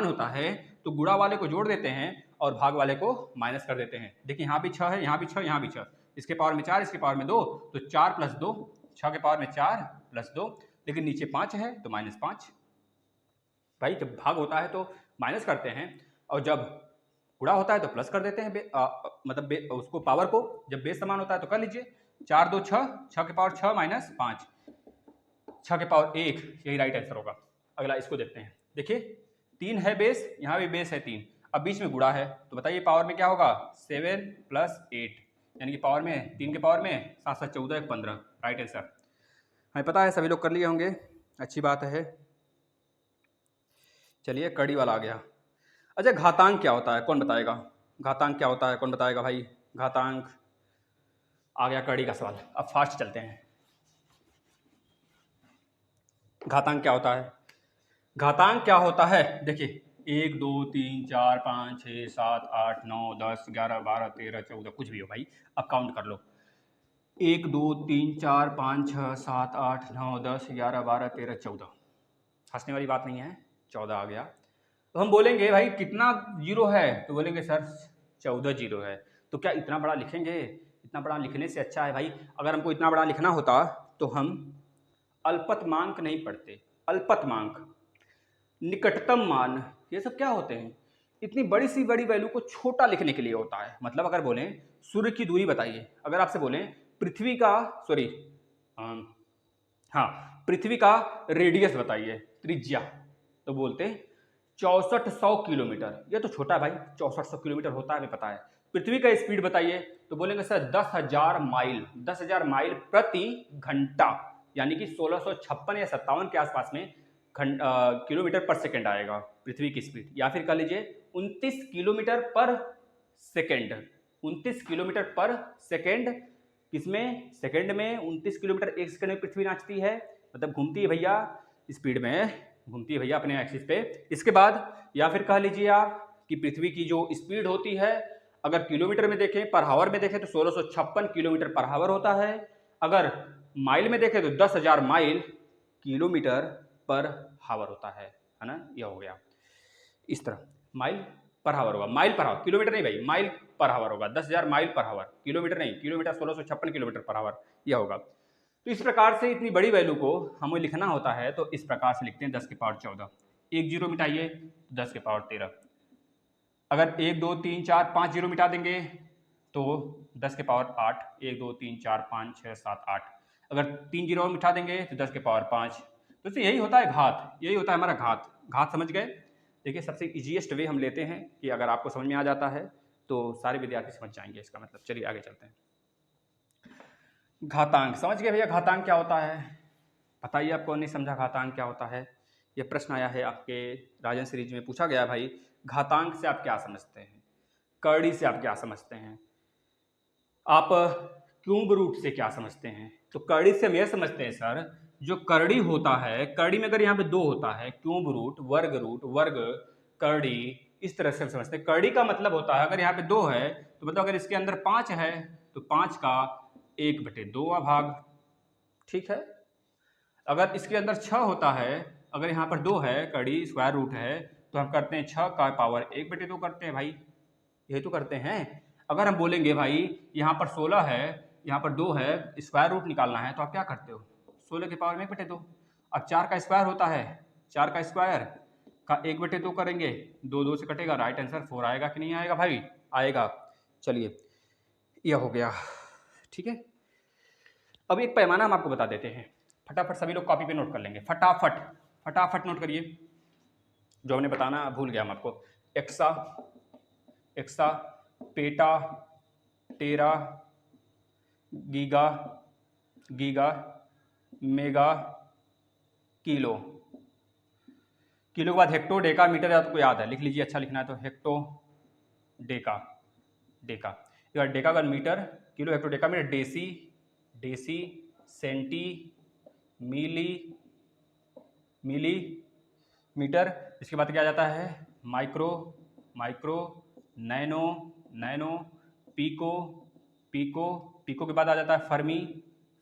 होता है तो गुणा वाले को जोड़ देते हैं और भाग वाले को माइनस कर देते हैं। देखिए यहाँ भी 6 है, यहाँ भी 6, यहाँ भी 6, इसके पावर में 4, इसके पावर में 2, तो 4 प्लस 2, 6 के पावर में 4 प्लस 2, लेकिन नीचे 5 है तो -5। भाई जब भाग होता है तो माइनस करते हैं और जब गुणा होता है तो प्लस कर देते हैं, मतलब उसको पावर को। जब बेस समान होता है तो कर लीजिए, 4 2 6, 6 के पावर 6 माइनस 5, 6 के पावर 1, यही राइट आंसर होगा। अगला इसको देखते हैं। देखिए 3 है बेस, यहाँ भी बेस है 3, अब बीच में गुणा है तो बताइए पावर में क्या होगा 7 प्लस 8, यानी कि पावर में 3 के पावर में 7 7 14 1 15, राइट आंसर। हमें पता है सभी लोग कर लिए होंगे, अच्छी बात है। चलिए कड़ी वाला आ गया। अच्छा घातांक क्या होता है कौन बताएगा, घातांक क्या होता है कौन बताएगा भाई। घातांक आ गया कड़ी का सवाल। अब फास्ट चलते हैं। घातांक क्या होता है, घातांक क्या होता है, देखिए 1 2 3 4 5 6 7 8 9 10 11 12 13 14, कुछ भी हो भाई, अब काउंट कर लो। 1 2 3 4 5 6 7 8 9 10 11 12 13 14, हंसने वाली बात नहीं है, 14 आ गया। तो हम बोलेंगे भाई कितना जीरो है, तो बोलेंगे सर 14 जीरो है। तो क्या इतना बड़ा लिखेंगे, इतना बड़ा लिखने से अच्छा है भाई, अगर हमको इतना बड़ा लिखना होता तो हम अल्पतमांक नहीं पढ़ते, अल्पतमांक, निकटतम मान, ये सब क्या होते हैं, इतनी बड़ी सी बड़ी वैल्यू को छोटा लिखने के लिए होता है। मतलब अगर बोलें सूर्य की दूरी बताइए, अगर आपसे बोलें पृथ्वी का हाँ पृथ्वी का रेडियस बताइए, त्रिज्या, तो बोलते 6400 किलोमीटर, ये तो छोटा है भाई, 6400 किलोमीटर होता है हमें पता है। पृथ्वी का स्पीड बताइए तो बोलेंगे सर 10,000 माइल, 10,000 माइल प्रति घंटा, यानी कि 1656 या 57 के आसपास में किलोमीटर पर सेकंड आएगा पृथ्वी की स्पीड। या फिर कह लीजिए 29 किलोमीटर पर सेकंड, 29 किलोमीटर पर सेकंड, किसमें सेकंड में 29 किलोमीटर एक सेकंड में पृथ्वी नाचती है, मतलब घूमती है भैया, स्पीड में घूमती है भैया अपने एक्सिस पे। इसके बाद या फिर कह लीजिए आप कि पृथ्वी की जो स्पीड होती है, अगर किलोमीटर में देखें पर हावर में देखें तो 1656 किलोमीटर पर हावर होता है, अगर माइल में देखें तो 10,000 माइल किलोमीटर पर हावर होता है ना, यह हो गया। इस तरह माइल पर हावर होगा, माइल पर हावर, किलोमीटर नहीं भाई, माइल पर हावर होगा, 10,000 माइल पर हावर, किलोमीटर नहीं, किलोमीटर 1656 किलोमीटर पर हावर, यह होगा। तो इस प्रकार से इतनी बड़ी वैल्यू को हमें लिखना होता है तो इस प्रकार से लिखते हैं 10 की पावर 14। एक जीरो मिटाइए तो 10 के पावर 13। अगर 1 2 3 4 5 जीरो मिटा देंगे तो 10 के पावर 8। 1 2 3 4 5 6 7 8। अगर 3 जीरो मिटा देंगे तो 10 के पावर 5। तो इससे यही होता है घात, यही होता है हमारा घात। घात समझ गए? देखिए सबसे इजीएस्ट वे हम लेते हैं कि अगर आपको समझ में आ जाता है तो सारे विद्यार्थी समझ जाएंगे इसका मतलब। चलिए आगे चलते हैं। घातांक समझ गए भैया? घातांक क्या होता है बताइए, आपको नहीं समझा घातांक क्या होता है? ये प्रश्न आया है आपके राजन सीरीज में, पूछा गया भाई घातांक से आप क्या समझते हैं, करड़ी से आप क्या समझते हैं, आप क्यूब रूट से क्या समझते हैं? तो करड़ी से हम यह समझते हैं सर, जो करड़ी होता है, करड़ी में अगर यहाँ पे 2 होता है, क्यूब रूट, वर्ग, करड़ी, इस तरह से हम समझते हैं। करड़ी का मतलब होता है अगर यहाँ पे 2 है तो मतलब अगर इसके अंदर 5 है तो 5 का 1/2 भाग, ठीक है। अगर इसके अंदर 6 होता है, अगर यहाँ पर 2 है, कड़ी स्क्वायर रूट है, तो हम करते हैं 6 का पावर 1/2 करते हैं भाई, यही तो करते हैं। अगर हम बोलेंगे भाई यहाँ पर 16 है, यहाँ पर 2 है, स्क्वायर रूट निकालना है, तो आप क्या करते हो? 16 के पावर में 1/2। अब 4 का स्क्वायर होता है, 4 का स्क्वायर का 1/2 करेंगे, 2 2 से कटेगा, राइट आंसर 4 आएगा कि नहीं आएगा भाई? आएगा। चलिए यह हो गया, ठीक है। अब एक पैमाना हम आपको बता देते हैं, फटाफट सभी लोग कॉपी पे नोट कर लेंगे, फटाफट फटाफट नोट करिए। जो हमने बताना भूल गया हम आपको, exa, exa, peta, tera, giga, giga, mega, kilo. Kilo के बाद हेक्टो, डेका, मीटर आपको याद है, लिख लीजिए, अच्छा लिखना है तो हेक्टो, डेका, डेका। डेका का metre, kilo, hecto, deca, metre, deci, deci, centi, milli, milli metre. इसके बाद क्या जाता है? Micro, micro, nano, nano, pico, pico, pico के बाद आ जाता है फर्मी,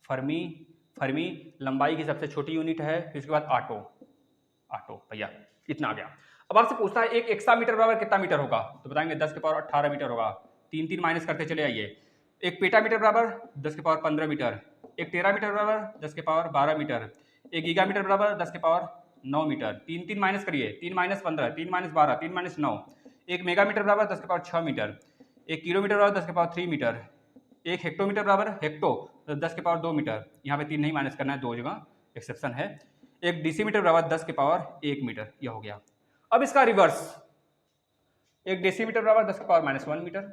फर्मी, फर्मी लंबाई की सबसे छोटी यूनिट है। फिर उसके बाद आटो, आटो। भैया इतना आ गया। अब आपसे पूछता है एक एक्सा मीटर बराबर कितना मीटर होगा? तो बताएंगे 10 के पावर 18 मीटर होगा। 3 3 माइनस करते चले आइए। एक पेटा मीटर बराबर 10 के पावर 15 मीटर। एक टेरा मीटर बराबर 10 के पावर 12 मीटर। एक गीगा मीटर बराबर 10 के पावर 9 मीटर। 3 3 माइनस करिए, 3 माइनस 15, 3 माइनस 12, 3 माइनस 9। एक मेगा मीटर बराबर 10 के पावर 6 मीटर। एक किलोमीटर बराबर 10 के पावर 3 मीटर। एक हेक्टोमीटर बराबर हेक्टो 10 के पावर 2 मीटर। यहाँ पे 3 नहीं माइनस करना है, 2 जगह एक्सेप्शन है। एक डेसीमीटर बराबर 10 के पावर 1 मीटर, यह हो गया। अब इसका रिवर्स, एक डेसीमीटर बराबर 10 के पावर -1 मीटर।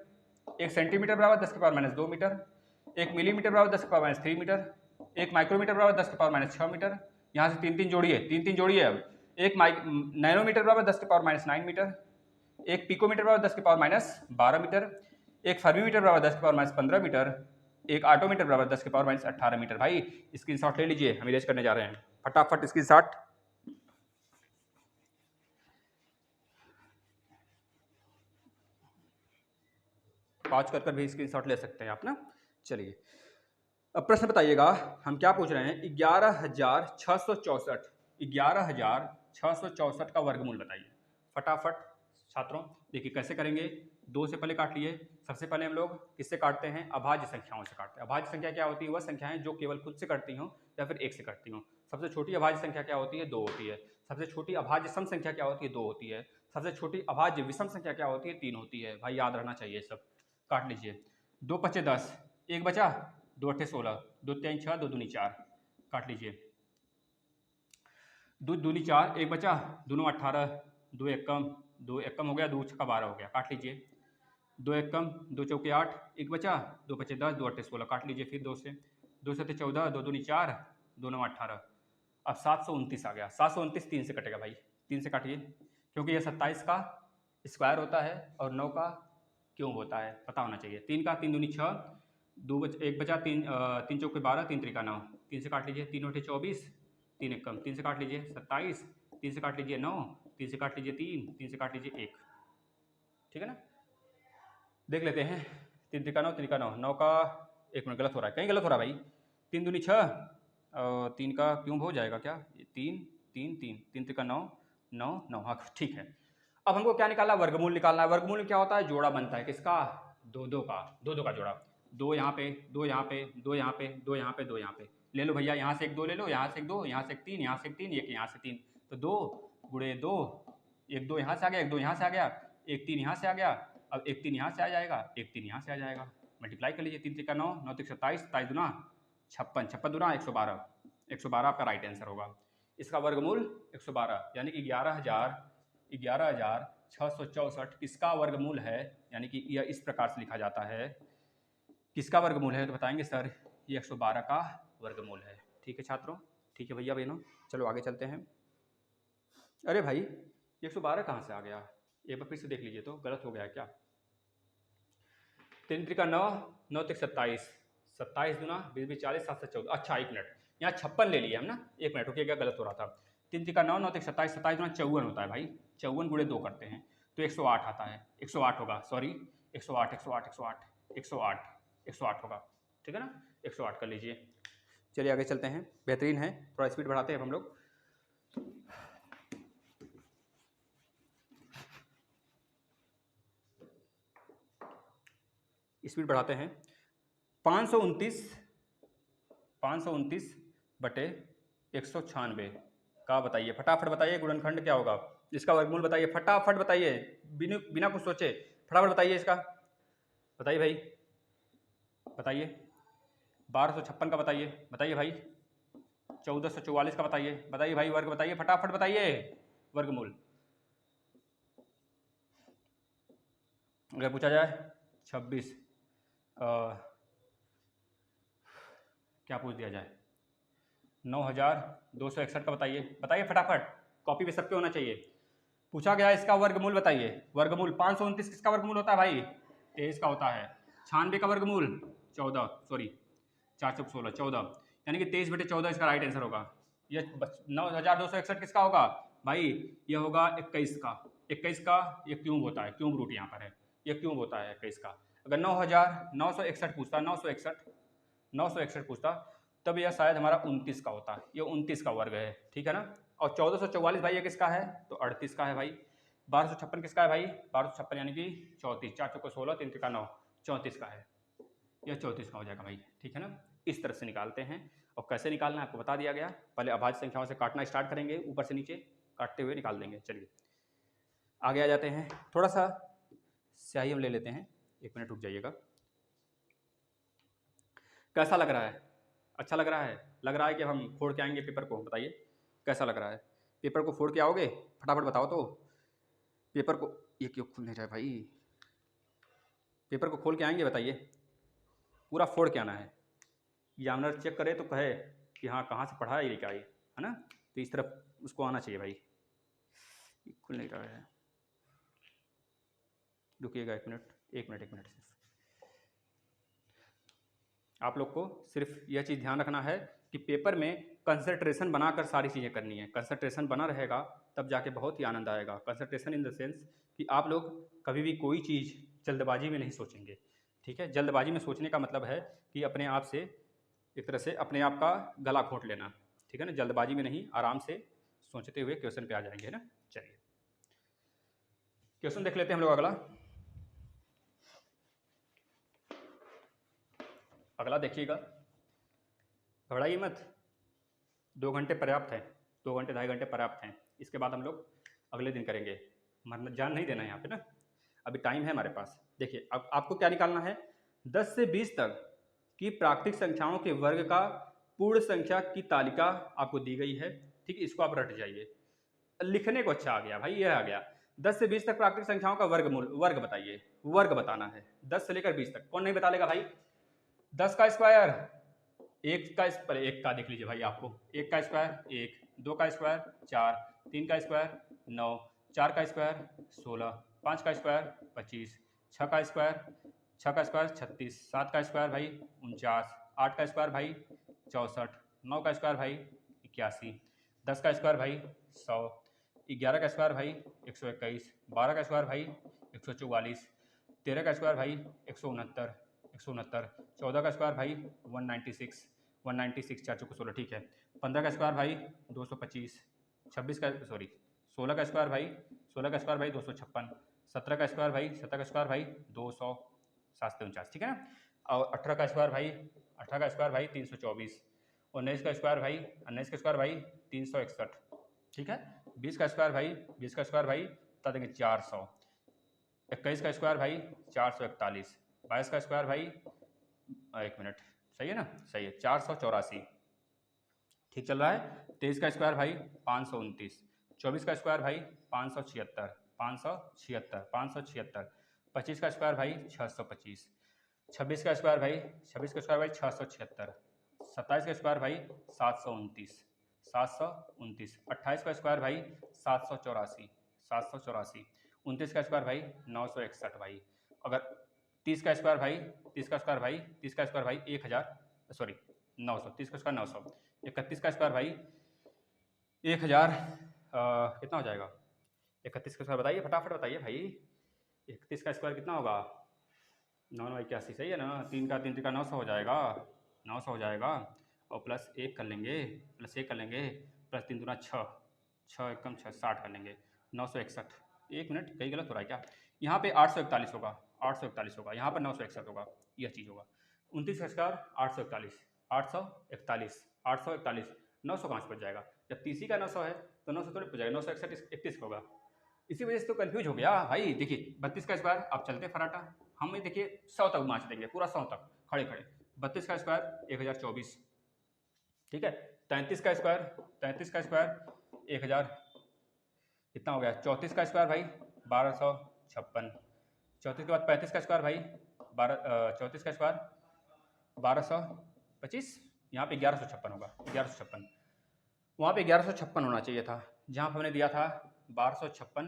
एक सेंटीमीटर बराबर 10 के पावर -2 मीटर। एक मिलीमीटर बराबर 10 के पावर -3 मीटर। एक माइक्रोमीटर बराबर 10 के पावर -6 मीटर। यहाँ से 3 3 जोड़िए, 3 3 जोड़िए। अब एक नैनोमीटर बराबर 10 के पावर -9 मीटर। एक पिकोमीटर बराबर 10 के पावर -12 मीटर। एक फर्मीमीटर बराबर 10 के पावर -15 मीटर। एक आटोमीटर बराबर 10 के पावर -18 मीटर। भाई स्क्रीनशॉट ले लीजिए, हम इरेज करने जा रहे हैं, फटाफट स्क्रीनशॉट। पॉज कर भी स्क्रीनशॉट ले सकते हैं आप ना। चलिए अब प्रश्न बताइएगा, हम क्या पूछ रहे हैं? 11,664, 11,664 का वर्गमूल बताइए फटाफट छात्रों। देखिए कैसे करेंगे, 2 से पहले काट लिए। सबसे पहले हम लोग किससे काटते हैं? अभाज्य संख्याओं से काटते हैं। अभाज्य संख्या क्या होती है? वह संख्याएं जो केवल खुद से कटती हों या फिर 1 से कटती हों। सबसे छोटी अभाज्य संख्या क्या होती है? 2 होती है। सबसे छोटी अभाज्य सम संख्या क्या होती है? 2 होती है। सबसे छोटी अभाज्य विषम संख्या क्या होती है? 3 होती है। भाई याद रहना चाहिए सब। काट लीजिए, 2 पचे 10, एक बचा, 2 अट्ठे 16, 2 3 6, 2 दूनी 4। काट लीजिए, 2 दूनी 4, एक बचा, 2 9 18, 2 एकम, 2 एकम हो गया, 2 छक्का 12 हो गया। काट लीजिए, 2 एकम, 2 चौके 8, एक बचा, 2 पचे 10, 2 अट्ठे 16। काट लीजिए फिर 2 से, 2 सत्ते 14, 2 दूनी 4, 2 9 18। अब 729 आ गया। 729 3 से कटेगा भाई, 3 से काटिए, क्योंकि यह 27 का स्क्वायर होता है और 9 का क्यूब होता है, पता होना चाहिए। 3 का 3 दूनी 6, 1 बचा, 3 चौके 12, 3 त्रिका 9। 3 से काट लीजिए, 3 अट्ठे 24, 3 एकम, 3 से काट लीजिए 27, 3 से काट लीजिए 9, 3 से काट लीजिए 3, 3 से काट लीजिए 1। ठीक है ना? देख लेते हैं, 3 त्रिका 9, त्रिका 9, 9 का, एक मिनट गलत हो रहा है, कहीं गलत हो रहा है भाई। 3 दूनी 6 और 3 का क्यूब हो जाएगा क्या? 3 3 3, 3 त्रिका 9, 9 9। हाँ ठीक है। अब हमको क्या निकालना है? वर्गमूल निकालना है। वर्गमूल में क्या होता है? जोड़ा बनता है किसका? 2 2 का, 2 2 का जोड़ा। 2 यहाँ पे, 2 यहाँ पे, 2 यहाँ पे, 2 यहाँ पे, 2 यहाँ पे। ले लो भैया, यहाँ से एक 2 ले लो, यहाँ से एक 2, यहाँ से एक 3, यहाँ से एक 3, एक यहाँ से 3। तो 2 गुणे 2, 1 2 यहाँ से आ गया, 1 2 यहाँ से आ गया, 1 3 यहाँ से आ गया, अब 1 3 यहाँ से आ जाएगा, 1 3 यहाँ से आ जाएगा। मल्टीप्लाई कर लीजिए, 3 3 का 9, 9 3 27, 27 दूना 56, 56 दूना 112, 112 आपका राइट आंसर होगा। इसका वर्गमूल 112 यानी कि 11,664 किसका वर्गमूल है, यानी कि यह इस प्रकार से लिखा जाता है, किसका वर्गमूल है, तो बताएंगे सर ये 112 का वर्गमूल है। ठीक है छात्रों, ठीक है भैया बहनों, चलो आगे चलते हैं। अरे भाई ये 112 कहाँ से आ गया, एक बार फिर से देख लीजिए तो गलत हो गया क्या। 3 3 का 9, 9 3 27, 27 दूना 20 20 40, 7 7 14, अच्छा 1 मिनट, यहाँ 56 ले लिया हम ना, 1 मिनट रुकिएगा, गलत हो रहा था। 3 3 का 9, 9 3 27, 27 दूना 54 होता है भाई, 54 गुणे 2 करते हैं तो 108 आता है, 108 होगा, सॉरी 108 108 108 108 108 होगा, ठीक है ना, 108 कर लीजिए। चलिए आगे चलते हैं, बेहतरीन है, थोड़ा स्पीड बढ़ाते हैं अब हम लोग। स्पीड बढ़ाते हैं। 529 बटे 196 का बताइए, फटाफट बताइए गुणनखंड क्या होगा, इसका वर्गमूल बताइए, फटाफट बताइए, बिना कुछ सोचे फटाफट बताइए इसका, बताइए भाई बताइए। 1256 का बताइए, बताइए भाई। 1444 का बताइए, बताइए भाई, वर्ग बताइए, फटाफट बताइए वर्गमूल। अगर पूछा जाए 26 क्या पूछ दिया जाए, 9261 का बताइए, बताइए फटाफट, कॉपी पे सबके होना चाहिए। पूछा गया इसका वर्गमूल बताइए, वर्गमूल 529 किसका वर्गमूल होता है भाई, 23 का होता है। 96 का वर्गमूल 14, सॉरी 4 चौक 16, 14 यानी कि 23 बटे 14 इसका राइट आंसर होगा। ये 9261 किसका होगा भाई, ये होगा 21 का, 21 का ये क्यूब होता है, क्यूब रूट यहाँ पर है, ये क्यूब होता है 21 का। अगर 9961 पूछता, 961 पूछता तब यह शायद हमारा 29 का होता, ये 29 का वर्ग है, ठीक है ना। और 1444 भाई ये किसका है, तो 38 का है भाई। 1256 किसका है भाई, 1256 यानी कि 34, 4 चौको 16, 3 3 का 9, 34 का है, यह 34 का हो जाएगा भाई, ठीक है ना। इस तरह से निकालते हैं, और कैसे निकालना है आपको बता दिया गया। पहले अभाज्य संख्याओं से काटना स्टार्ट करेंगे, ऊपर से नीचे काटते हुए निकाल देंगे। चलिए आगे आ जाते हैं, थोड़ा सा स्याही हम ले लेते हैं, 1 मिनट रुक जाइएगा। कैसा लग रहा है, अच्छा लग रहा है कि हम फोड़ के आएंगे पेपर को, बताइए कैसा लग रहा है। पेपर को फोड़ के आओगे, फटाफट बताओ तो, पेपर को, ये क्यों खुल नहीं रहा है भाई, पेपर को खोल के आएंगे, बताइए, पूरा फोड़ के आना है, एग्जामिनर चेक करे तो कहे कि हाँ कहाँ से पढ़ा है ये क्या है ना, तो इस तरफ उसको आना चाहिए भाई। ये खुल नहीं रहा है, रुकिएगा 1 मिनट, 1 मिनट सिर्फ। आप लोग को सिर्फ यह चीज़ ध्यान रखना है कि पेपर में कंसंट्रेशन बनाकर सारी चीज़ें करनी है, कंसंट्रेशन बना रहेगा तब जाके बहुत ही आनंद आएगा। कंसंट्रेशन इन द सेंस कि आप लोग कभी भी कोई चीज़ जल्दबाजी में नहीं सोचेंगे, ठीक है। जल्दबाजी में सोचने का मतलब है कि अपने आप से एक तरह से अपने आप का गला घोंट लेना, ठीक है ना। जल्दबाजी में नहीं, आराम से सोचते हुए क्वेश्चन पे आ जाएंगे, है ना। चलिए क्वेश्चन देख लेते हैं हम लोग। अगला देखिएगा, घबराइए मत, 2 घंटे पर्याप्त हैं, 2 घंटे 2.5 घंटे पर्याप्त हैं। इसके बाद हम लोग अगले दिन करेंगे, मतलब जान नहीं देना है यहाँ पे ना, अभी टाइम है हमारे पास। देखिए अब आपको क्या निकालना है, 10 से 20 तक की प्राकृतिक संख्याओं के वर्ग का पूर्ण संख्या की तालिका आपको दी गई है, ठीक है। इसको आप रट जाइए, लिखने को अच्छा आ गया भाई, ये आ गया। 10 से 20 तक प्राकृतिक संख्याओं का वर्गमूल, वर्ग बताइए, वर्ग बताना है 10 से लेकर 20 तक। कौन नहीं बता लेगा भाई, 10 का स्क्वायर, एक का देख लीजिए भाई, आपको 1 का स्क्वायर 1, 2 का स्क्वायर 4, 3 का स्क्वायर 9, 4 का स्क्वायर 16, 5 का स्क्वायर 25, 6 का स्क्वायर 36, 7 का स्क्वायर भाई 49, 8 का स्क्वायर भाई 64, 9 का स्क्वायर भाई 81, 10 का स्क्वायर भाई 100, 11 का स्क्वायर भाई 121, 12 का स्क्वायर भाई 144, 13 का स्क्वायर भाई 169, 14 का स्क्वायर भाई 196, 4 चौको 16, ठीक है। 15 का स्क्वायर भाई 225, 16 का स्क्वायर भाई 256, 17 का स्क्वायर भाई 200, 749, ठीक है ना। और 18 का स्क्वायर भाई 324, 19 का स्क्वायर भाई 361, ठीक है। 20 का स्क्वायर भाई, 20 का स्क्वायर भाई बता देंगे 400। 21 का स्क्वायर भाई 441। 22 का स्क्वायर भाई, एक मिनट, सही है ना, सही है, 484, ठीक चल रहा है। 23 का स्क्वायर भाई 529। 24 का स्क्वायर भाई 576, 576, 576। 25 का स्क्वायर भाई 625। 26 का स्क्वायर भाई, 26 का स्क्वायर भाई 676। 27 का स्क्वायर भाई 729, 729। 28 का स्क्वायर भाई 784, 784। 29 का स्क्वायर भाई 961 भाई। अगर 30 का स्क्वायर भाई, 30 का स्क्वायर भाई, 30 का स्क्वायर भाई 1000, सॉरी 900, 30 का स्क्वायर 900। 31 का स्क्वायर भाई 1000, कितना हो जाएगा? 31 का स्क्वायर बताइए, फटाफट बताइए भाई। 31 का स्क्वायर कितना होगा? 9 9 81, सही है ना। 3 का 3 का 900 हो जाएगा, 900 हो जाएगा। और प्लस 1 कर लेंगे, प्लस 1 कर लेंगे, प्लस 3 दूना 6, 6 एकम 6, 60 कर लेंगे। 961, एक मिनट, कहीं गलत हो रहा है क्या? यहाँ पे 841 होगा, 841 होगा, यहाँ पर 961 होगा, यह चीज़ होगा। 29 का स्क्वायर 841, 841, 841, 900 कहाँ से पहुँच जाएगा? जब 30 का 900 है तो 900 थोड़ी पहुँच जाएगा, 961 31 का होगा। इसी वजह से तो कंफ्यूज हो गया भाई। देखिए 32 का स्क्वायर, आप चलते फराटा, हम देखिए 100 तक मार्च देंगे, पूरा 100 तक खड़े खड़े। 32 का स्क्वायर 1024, ठीक है। 33 का स्क्वायर, 33 का स्क्वायर 1000, कितना हो गया? 34 का स्क्वायर भाई 1256। 34 के बाद 35 का स्क्वायर भाई 34 का स्क्वायर 1225, यहाँ पे 1156 होगा, 1156। वहाँ पे 1156 होना चाहिए था, जहाँ पर हमने दिया था 1256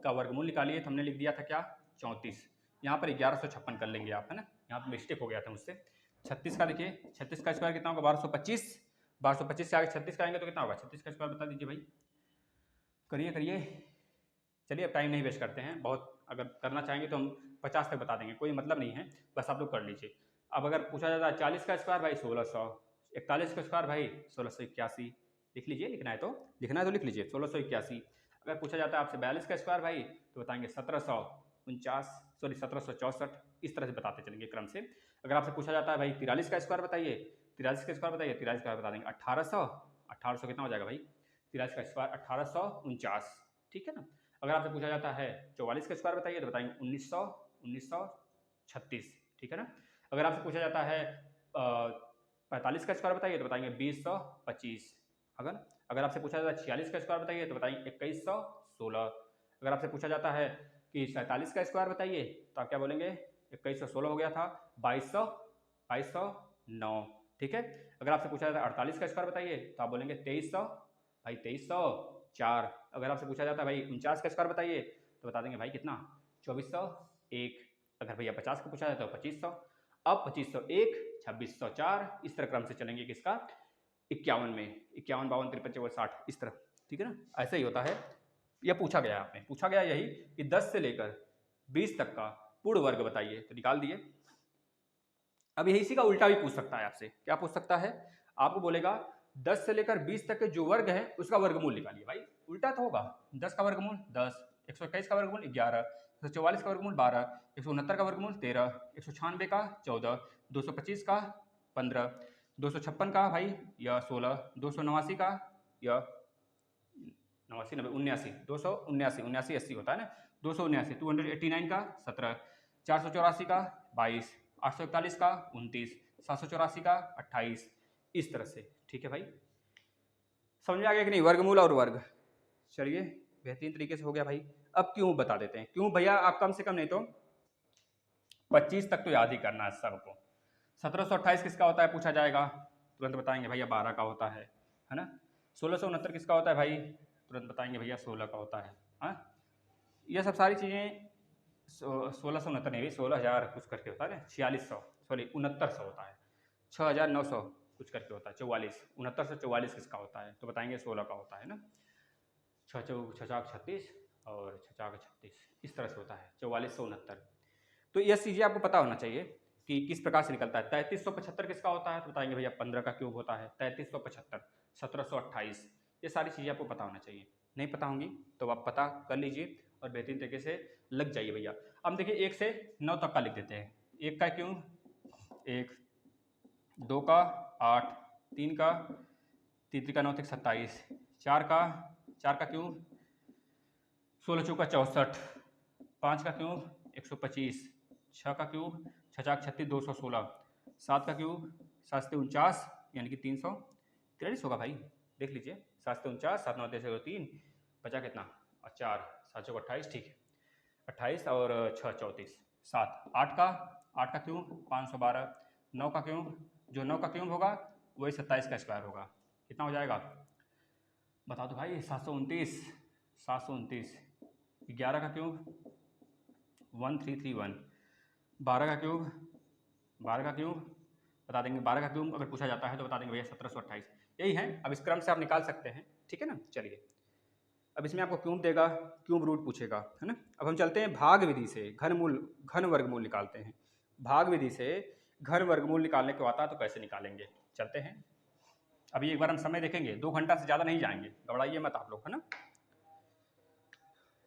का वर्गमूल निकालिए तो हमने लिख दिया था क्या? 34। यहाँ पर 1156 कर लेंगे आप, है ना, यहाँ पर मिस्टेक हो गया था मुझसे। 36 का देखिए, 36 का स्क्वायर कितना होगा? 1225। 1225 से आगे 36 का आएंगे तो कितना होगा? 36 का स्क्वायर बता दीजिए भाई, करिए करिए। चलिए अब टाइम नहीं वेस्ट करते हैं, बहुत अगर करना चाहेंगे तो हम 50 तक बता देंगे, कोई मतलब नहीं है, बस आप लोग कर लीजिए। अब अगर पूछा जाता है 40 का स्क्वायर भाई 1600, 41 का स्क्वायर भाई 1681, लिख लीजिए, लिखना है तो लिख लीजिए 1681। अगर पूछा जाता है आपसे 42 का स्क्वायर भाई तो बताएंगे 1749, सॉरी 1764, इस तरह से बताते चलेंगे क्रम से। अगर आपसे पूछा जाता है भाई 43 का स्क्वायर बताइए, 43 का स्क्वायर बताइए, 43 का बता देंगे 1800, 1800 कितना हो जाएगा भाई? 43 का स्क्वायर 1849, ठीक है ना। अगर आपसे पूछा जाता है 44 का स्क्वायर बताइए तो बताएंगे 1900, 1936, ठीक है ना। अगर आपसे पूछा जाता है 45 का स्क्वायर बताइए तो बताएंगे 2025। अगर आपसे पूछा जाता है 46 का स्क्वायर बताइए तो बताएंगे 2116। अगर आपसे पूछा जाता है कि 47 का स्क्वायर बताइए तो आप क्या बोलेंगे? 2116 हो गया था, 2209, ठीक है। अगर आपसे पूछा जाता है 48 का स्क्वायर बताइए तो आप बोलेंगे 2300, भाई 2304। अगर आपसे पूछा जाता है भाई 49 का स्क्वायर बताइए तो बता देंगे भाई कितना? 2401। अगर भैया 50 का पूछा जाता है तो 2500। अब 2501, 2604, इस तरह क्रम से चलेंगे किसका? 51 में, 51, 52, 53, 54, 60, इस तरह, ठीक है ना। ऐसा ही होता है। यह पूछा गया आपने, पूछा गया यही कि 10 से लेकर 20 तक का पूर्ण वर्ग बताइए, तो निकाल दिए। अब यही इसी का उल्टा भी पूछ सकता है आपसे, क्या पूछ सकता है? आपको बोलेगा 10 से लेकर 20 तक के जो वर्ग है उसका वर्गमूल निकालिए। भाई उल्टा तो होगा, 10 का वर्गमूल 10, 121 का वर्गमूल 11, 144 का वर्गमूल 12, 169 का वर्गमूल 13, 196 का 14, 225 का 15, 256 का भाई या 16, 289 का या 89, 90, 79, 279, 79, 80 होता है ना, 279, 289 का 17, 484 का 22, 841 का 29, 784 का 28, इस तरह से, ठीक है भाई। समझ में आ गया कि नहीं? वर्गमूल और वर्ग, चलिए बेहतरीन तरीके से हो गया भाई। अब क्यों बता देते हैं, क्यों भैया? आप कम से कम नहीं तो 25 तक तो याद ही करना है सबको। 1728 किसका होता है पूछा जाएगा, तुरंत बताएंगे भैया 12 का होता है ना। 1669 किसका होता है भाई? तुरंत बताएंगे भैया 16 का होता है। हाँ, ये सब सारी चीज़ें 1669 नहीं, 16,000 कुछ करके होता है ना, 4600, सॉरी 6900 होता है, 6900 कुछ करके होता है, 44, 6944 किसका होता है? तो बताएंगे 16 का होता है ना। 6×4 = 36 और 6×4 = 36, इस तरह से होता है 4469। तो ये चीज़ें आपको पता होना चाहिए कि किस प्रकार से निकलता है। 3375 किसका होता है? तो बताएंगे भैया 15 का क्यूब होता है। 3375, 1728, ये सारी चीज़ें आपको पता होना चाहिए। नहीं पता होंगी तो आप पता कर लीजिए और बेहतरीन तरीके से लग जाइए भैया। अब देखिए 1 से 9 तक का लिख देते हैं। 1 का क्यूब 1, 2 का 8, 3 का 3 का 9 तक 27, 4 का क्यूब 16 चौका 64, 5 का क्यूब 125, 6 का क्यूब 6 चाक 36 216, 7 का क्यूब 7 से 49 यानी कि 343 होगा भाई, देख लीजिए 7 से 49, 7 9 3 बचा कितना और 4 7 चौक 28, ठीक है 28 और 6 34, 7 8 का क्यूब 512, 9 का क्यूब जो 9 का क्यूब होगा वही 27 का स्क्वायर होगा, कितना हो जाएगा बता दो भाई 729, 729, 11 का क्यूब 1331, 12 का क्यूब बता देंगे, 12 का क्यूब अगर पूछा जाता है तो बता देंगे भैया 1728, यही है। अब इस क्रम से आप निकाल सकते हैं, ठीक है ना। चलिए अब इसमें आपको क्यूब देगा, क्यूब रूट पूछेगा, है ना। अब हम चलते हैं भाग विधि से घन वर्गमूल निकालते हैं। भाग विधि से घन वर्गमूल निकालने को आता है तो कैसे निकालेंगे, चलते हैं। अभी एक बार हम समय देखेंगे, 2 घंटा से ज़्यादा नहीं जाएंगे, घबराइए मत आप लोग, है ना,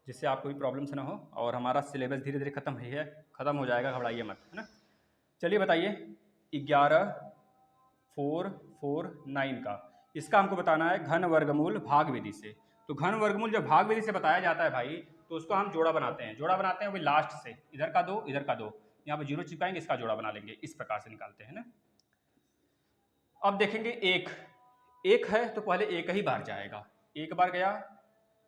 जिससे आपको भी प्रॉब्लम से ना हो और हमारा सिलेबस धीरे धीरे खत्म हो जाएगा, घबराइए मत, है ना। चलिए बताइए 11449 का, इसका हमको बताना है घन वर्गमूल भाग विधि से। तो घन वर्गमूल जब भाग विधि से बताया जाता है भाई तो उसको हम जोड़ा बनाते हैं, वो लास्ट से, इधर का 2 इधर का 2, यहाँ पे 0 चिपकाएंगे, इसका जोड़ा बना लेंगे, इस प्रकार से निकालते हैं ना। अब देखेंगे एक है तो पहले एक ही बार जाएगा, एक बार गया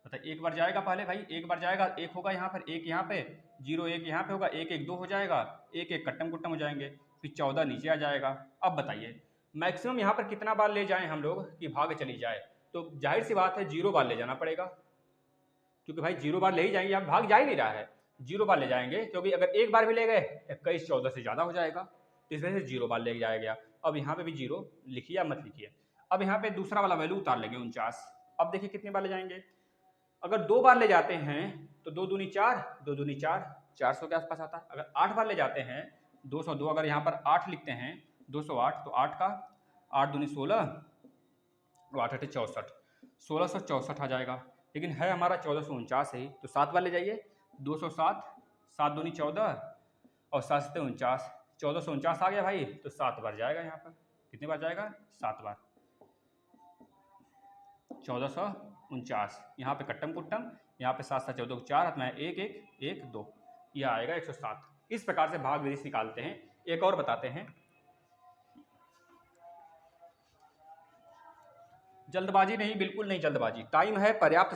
बताइए, एक बार जाएगा पहले भाई, एक बार जाएगा, एक होगा यहाँ पर, एक यहाँ पे 0 1 यहाँ पे होगा, 1 1 2 हो जाएगा, 1 1 कट्टम कुट्टम हो जाएंगे, फिर 14 नीचे आ जाएगा। अब बताइए मैक्सिमम यहाँ पर कितना बार ले जाएं हम लोग कि भाग चली जाए, तो जाहिर सी बात है 0 बार ले जाना पड़ेगा, क्योंकि भाई 0 बार ले ही जाएंगे, अब भाग जा ही नहीं रहा है, 0 बार ले जाएंगे, क्योंकि अगर एक बार भी ले गए 21 14 से ज़्यादा हो जाएगा, तो इस वजह से 0 बार ले जाया गया। अब यहाँ पे भी 0 लिखिए या मत लिखिए। अब यहाँ पे दूसरा वाला वैल्यू उतार लेंगे 49। अब देखिए कितनी बार ले जाएंगे, अगर 2 बार ले जाते हैं तो 2 दूनी 4, 2 दूनी 4, 400 के आसपास आता है। अगर 8 बार ले जाते हैं 202, अगर यहाँ पर 8 लिखते हैं 208, तो 8 का 8 दूनी 16, 8 8 64, 1664 आ जाएगा, लेकिन है हमारा 1449 ही, तो 7 बार ले जाइए 207, 7 दूनी 14 और 7 7 49, 1449 आ गया भाई, तो 7 बार जाएगा यहाँ पर, कितनी बार जाएगा 7 बार, 1449, यहाँ पे कट्टम कुट्टम, यहाँ पे 7 7 14 4 हाथ में 1 1 1 2, यह आएगा 107। इस प्रकार से भाग विधि निकालते हैं। एक और बताते हैं, जल्दबाजी नहीं, बिल्कुल नहीं जल्दबाजी, टाइम है, पर्याप्त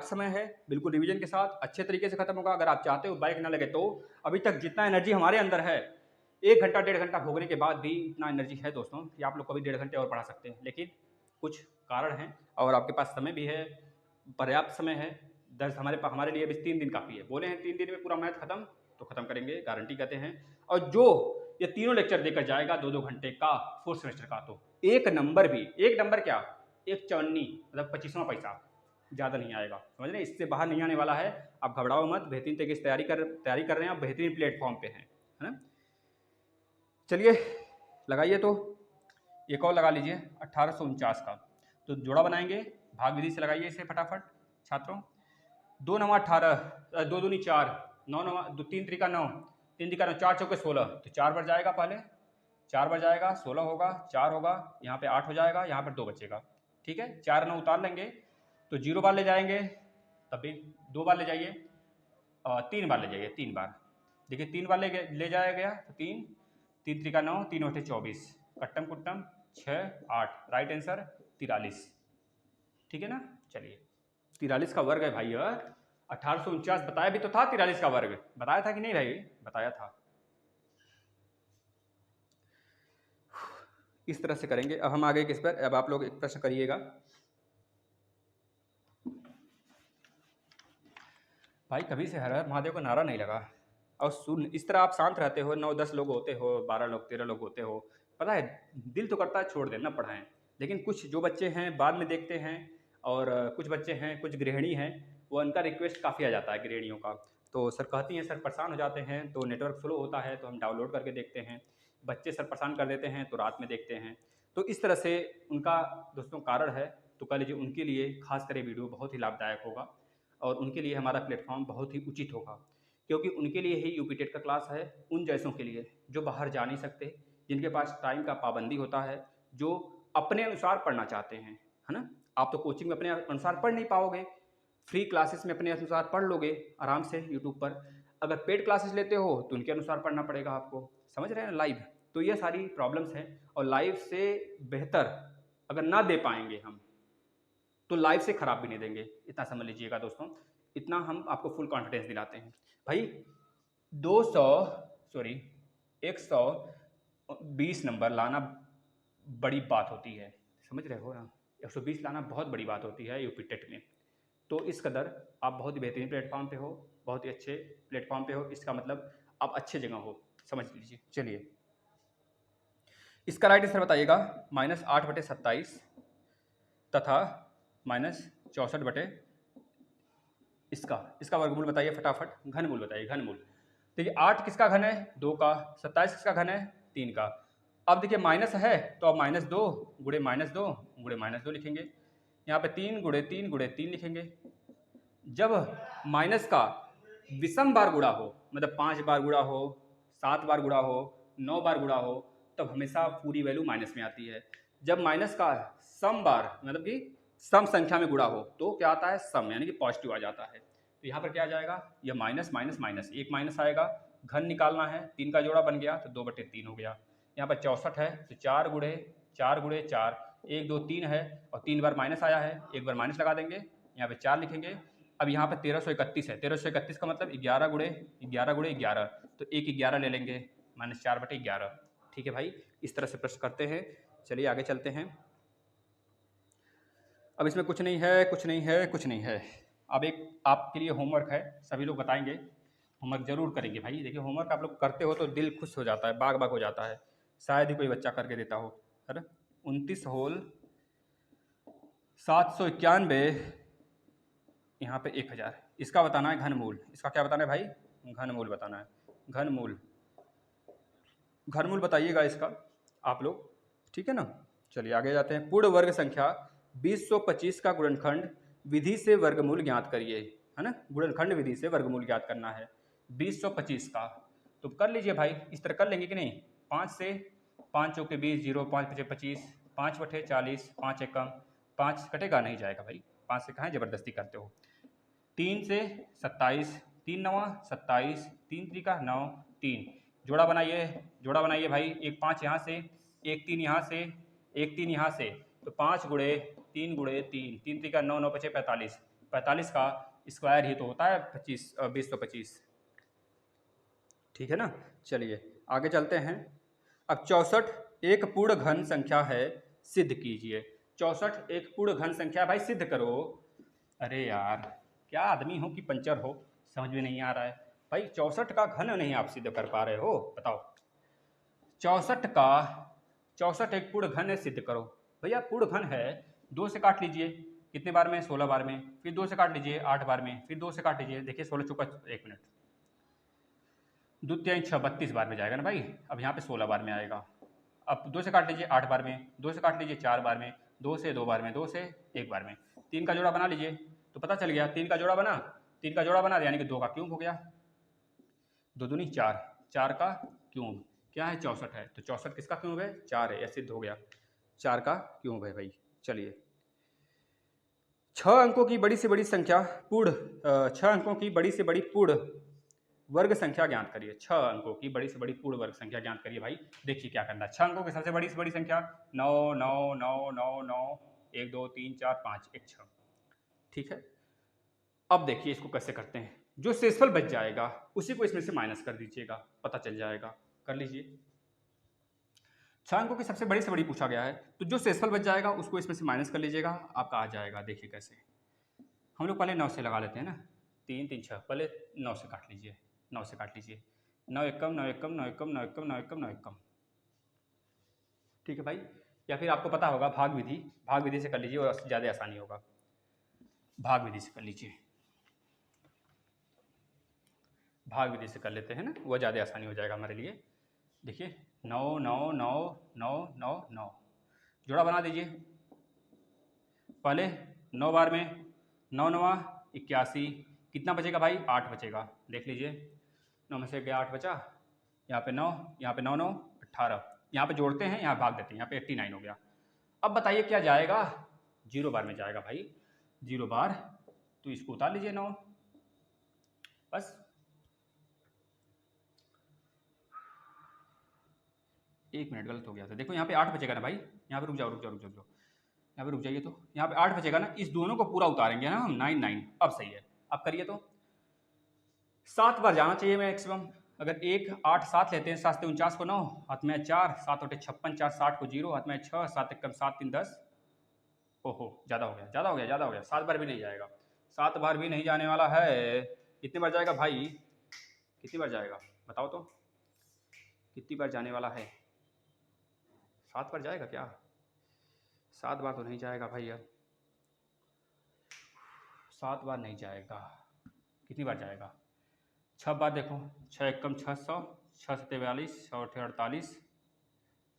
समय है, बिल्कुल रिवीजन के साथ अच्छे तरीके से खत्म होगा। अगर आप चाहते हो बाइक ना लगे तो अभी तक जितना एनर्जी हमारे अंदर है, 1 घंटा 1.5 घंटा भोगने के बाद भी इतना एनर्जी है दोस्तों कि आप लोग कभी 1.5 घंटे और पढ़ा सकते हैं, लेकिन कुछ कारण हैं और आपके पास समय भी है, पर्याप्त समय है। हमारे लिए भी 3 दिन काफ़ी है, बोले हैं 3 दिन में पूरा मैथ खत्म, तो खत्म करेंगे, गारंटी कहते हैं। और जो ये तीनों लेक्चर देकर जाएगा 2-2 घंटे का 4th सेमेस्टर का, तो एक नंबर क्या, एक चवन्नी मतलब 25वां पैसा, ज़्यादा नहीं आएगा, समझ रहे, इससे बाहर नहीं आने वाला है। आप घबराओ मत, बेहतरीन तरीके से तैयारी कर रहे हैं, आप बेहतरीन प्लेटफॉर्म पे हैं, है ना। चलिए लगाइए, तो एक और लगा लीजिए 1849 का, तो जोड़ा बनाएंगे, भाग विधि से लगाइए इसे फटाफट छात्रों। 2 9 18, 2 दूनी 4, 9 9 3 3 9, 3 3 9, 4 चौके 16, तो 4 बार जाएगा, पहले 4 बार जाएगा, 16 होगा, 4 होगा, यहाँ पे 8 हो जाएगा, यहाँ पर 2 बचेगा, ठीक है। 4 9 उतार लेंगे तो 0 बार ले जाएंगे, तब भी 2 बार ले जाइए, 3 बार ले जाइए, 3 बार देखिए, 3 बार ले जाया गया, तो 3 3 3 9, 3 8 24, कट्टम कुट्टम 6 8, राइट आंसर 43, ठीक है ना। चलिए 43 का वर्ग है भाई, 1849 बताया भी तो था, 43 का वर्ग बताया था कि नहीं भाई, बताया था। इस तरह से करेंगे। अब हम आगे किस पर, अब आप लोग एक प्रश्न करिएगा। भाई कभी से हर हर महादेव का नारा नहीं लगा, और सुन, इस तरह आप शांत रहते हो, 9-10 लोग होते हो, 12 लोग 13 लोग होते हो, पता है दिल तो करता है छोड़ देना पढ़ाएं, लेकिन कुछ जो बच्चे हैं बाद में देखते हैं, और कुछ बच्चे हैं, कुछ गृहिणी हैं, वो उनका रिक्वेस्ट काफ़ी आ जाता है गृहिणियों का, तो सर कहती हैं सर परेशान हो जाते हैं, तो नेटवर्क स्लो होता है तो हम डाउनलोड करके देखते हैं, बच्चे सर परेशान कर देते हैं तो रात में देखते हैं, तो इस तरह से उनका दोस्तों कारण है। तो कह लीजिए उनके लिए खास कर वीडियो बहुत ही लाभदायक होगा, और उनके लिए हमारा प्लेटफॉर्म बहुत ही उचित होगा, क्योंकि उनके लिए ही यूपी टेट का क्लास है, उन जैसों के लिए जो बाहर जा नहीं सकते, जिनके पास टाइम का पाबंदी होता है, जो अपने अनुसार पढ़ना चाहते हैं, है ना। आप तो कोचिंग में अपने अनुसार पढ़ नहीं पाओगे, फ्री क्लासेस में अपने अनुसार पढ़ लोगे आराम से यूट्यूब पर। अगर पेड क्लासेस लेते हो तो उनके अनुसार पढ़ना पड़ेगा आपको, समझ रहे हैं ना लाइव। तो ये सारी प्रॉब्लम्स हैं, और लाइव से बेहतर अगर ना दे पाएंगे हम तो लाइव से ख़राब भी नहीं देंगे, इतना समझ लीजिएगा दोस्तों। इतना हम आपको फुल कॉन्फिडेंस दिलाते हैं भाई। 120 नंबर लाना बड़ी बात होती है, समझ रहे हो ना। 120 लाना बहुत बड़ी बात होती है यूपी टेट में। तो इस कदर आप बहुत ही बेहतरीन प्लेटफॉर्म पे हो, बहुत ही अच्छे प्लेटफॉर्म पे हो, इसका मतलब आप अच्छे जगह हो, समझ लीजिए। चलिए इसका राइट आंसर बताइएगा -8/27 तथा -64 इसका वर्गमूल बताइए फटाफट, घनमूल बताइए, घनमूल। देखिए 8 किसका घन है? 2 का। 27 किसका घन है? 3 का। अब देखिए माइनस है तो अब -2 गुणे -2 गुणे -2 लिखेंगे। यहाँ पे 3 गुणे 3 गुणे 3 लिखेंगे। जब माइनस का विषम बार गुणा हो, मतलब 5 बार गुणा हो, 7 बार गुणा हो, 9 बार गुणा हो, तब हमेशा पूरी वैल्यू माइनस में आती है। जब माइनस का सम बार मतलब कि सम संख्या में गुणा हो तो क्या आता है? सम, यानी कि पॉजिटिव आ जाता है। तो यहाँ पर क्या आ जाएगा? यह माइनस माइनस माइनस, एक माइनस आएगा, घन निकालना है, 3 का जोड़ा बन गया तो 2/3 हो गया। यहाँ पर 64 है तो 4 गुणे 4 गुणे 4, 1 2 3 है और 3 बार माइनस आया है, एक बार माइनस लगा देंगे, यहाँ पे 4 लिखेंगे। अब यहाँ पर 1331 है, 1331 का मतलब 11 गुणे 11 गुणे 11, तो एक 11 ले लेंगे, -4/11। ठीक है भाई, इस तरह से प्रश्न करते हैं। चलिए आगे चलते हैं। अब इसमें कुछ नहीं है, कुछ नहीं है, कुछ नहीं है। अब एक आपके लिए होमवर्क है, सभी लोग बताएंगे, होमवर्क जरूर करेंगे भाई। देखिए होमवर्क आप लोग करते हो तो दिल खुश हो जाता है, बाग बाग हो जाता है। शायद ही कोई बच्चा करके देता हो, है ना। 29 होल 791, यहाँ पे 1000, इसका बताना है घनमूल। इसका क्या बताना है भाई? घनमूल बताना है। घनमूल, घनमूल बताइएगा इसका आप लोग, ठीक है ना। चलिए आगे जाते हैं। पूर्ण वर्ग संख्या 2025 का गुणनखंड विधि से वर्गमूल ज्ञात करिए, है ना। गुणनखंड विधि से वर्गमूल ज्ञात करना है 2025 का। तो कर लीजिए भाई, इस तरह कर लेंगे कि नहीं। 5 से 5 चौके 20, 0 5 5 25, 5/40, 5 एकम, 5 कटेगा नहीं जाएगा भाई, 5 से कहाँ जबरदस्ती करते हो। 3 से 27, 3 9 27, 3 3 9, 3 जोड़ा बनाइए, जोड़ा बनाइए भाई। एक 5 यहाँ से, एक 3 यहाँ से, एक 3 यहाँ से, तो 5 गुणे 3 गुणे 3, 3 3 9 9 5 45, 45 का स्क्वायर ही तो होता है 2025, ठीक है ना। चलिए आगे चलते हैं। अब 64 एक पूर्ण घन संख्या है, सिद्ध कीजिए। 64 एक पूर्ण घन संख्या है भाई, सिद्ध करो। अरे यार क्या आदमी हो कि पंचर हो, समझ में नहीं आ रहा है भाई। 64 का घन नहीं आप सिद्ध कर पा रहे हो, बताओ। 64 एक पूर्ण घन है, सिद्ध करो। भैया पूर्ण घन है, 2 से काट लीजिए, कितने बार में? 16 बार में। फिर 2 से काट लीजिए 8 बार में, फिर 2 से काट लीजिए, देखिए 16 चौका 1 मिनट, 2 3 6 32 बार में जाएगा ना भाई। अब यहाँ पे 16 बार में आएगा। अब 2 से काट लीजिए 8 बार में, 2 से काट लीजिए 4 बार में, 2 से 2 बार में, 2 से 1 बार में, 3 का जोड़ा बना लीजिए तो पता चल गया। 3 का जोड़ा बना, 3 का जोड़ा बना यानी कि 2 का क्यूब हो गया, 2 दूनी 4, 4 का क्यूब क्या है? 64 है। तो 64 किसका क्यूब है? 4 है, यह सिद्ध हो गया, 4 का क्यूब है भाई। चलिए 6 अंकों की बड़ी से बड़ी संख्या पूर्ण 6 अंकों की बड़ी से बड़ी पूर्ण वर्ग संख्या ज्ञात करिए। 6 अंकों की बड़ी से बड़ी पूर्ण वर्ग संख्या ज्ञात करिए भाई। देखिए क्या करना है। 6 अंकों की सबसे बड़ी से बड़ी संख्या 9 9 9 9 9, 1 2 3 4 5 1 6, ठीक है। अब देखिए इसको कैसे करते हैं। जो शेषफल बच जाएगा उसी को इसमें से माइनस कर दीजिएगा, पता चल जाएगा। कर लीजिए, 6 अंकों की सबसे बड़ी से बड़ी पूछा गया है, तो जो शेषफल बच जाएगा उसको इसमें से माइनस कर लीजिएगा, आपका आ जाएगा। देखिए कैसे, हम लोग पहले 9 से लगा लेते हैं ना, 3 3 6, पहले 9 से काट लीजिए, 9 से काट लीजिए, 9 एकम 9 एकम 9 एकम 9 एकम 9 एकम 9 एकम, ठीक है भाई। या फिर आपको पता होगा भाग विधि, भाग विधि से कर लीजिए और ज़्यादा आसानी होगा। भाग विधि से कर लीजिए, भाग विधि से कर लेते हैं ना, वो ज़्यादा आसानी हो जाएगा हमारे लिए। देखिए 9 9 9 9 9 9, जोड़ा बना दीजिए। पहले 9 बार में 9 9 81, कितना बचेगा भाई? 8 बचेगा। देख लीजिए 9 में से गया 8 बचा, यहाँ पे 9, यहाँ पे 9 9 18, यहाँ पे जोड़ते हैं, यहाँ भाग देते हैं, यहाँ पे 89 हो गया। अब बताइए क्या जाएगा? 0 बार में जाएगा भाई, 0 बार। तो इसको उतार लीजिए 9, बस। एक मिनट, गलत हो गया था। देखो यहाँ पे 8 बचेगा ना भाई, यहाँ पे रुक जाओ, यहाँ पे रुक जाइए। तो यहाँ पे 8 बचेगा ना, इस दोनों को पूरा उतारेंगे ना हम, 9 9। अब सही है, अब करिए। तो 7 बार जाना चाहिए मैक्सिमम। अगर 1 8 7 लेते हैं, 7 49 को 9, हाथ में 4, 7 8 56, 4 60 को 0, हाथ में 6, 7 1 7 3 10। ओहो, ज़्यादा हो गया। 7 बार भी नहीं जाएगा, 7 बार भी नहीं जाने वाला है। कितनी बार जाएगा भाई, कितनी बार जाएगा बताओ तो, कितनी बार जाने वाला है? 7 बार जाएगा क्या? 7 बार तो नहीं जाएगा भाई यार, 7 बार नहीं जाएगा। कितनी बार जाएगा? 6 बार। देखो 6 1 600, 6 7 42, 6 8 48,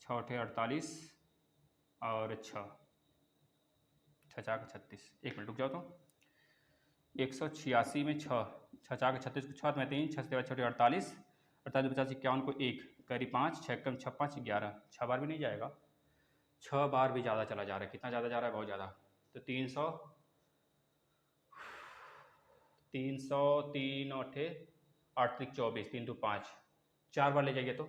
6 8 48 और 6 4 36। 1 मिनट रुक जाओ। तो 186 में 6, 6 4 36 को 6 में 3, 6 7 6 48, 48 50 51 को 1, करी 5, 6 1 6 5 11। 6 बार भी नहीं जाएगा, 6 बार भी ज़्यादा चला जा रहा है। कितना ज़्यादा जा रहा है? बहुत ज़्यादा। तो 300, 300, 3 8 8 24, 3 2 5, 4 बार ले जाइए। तो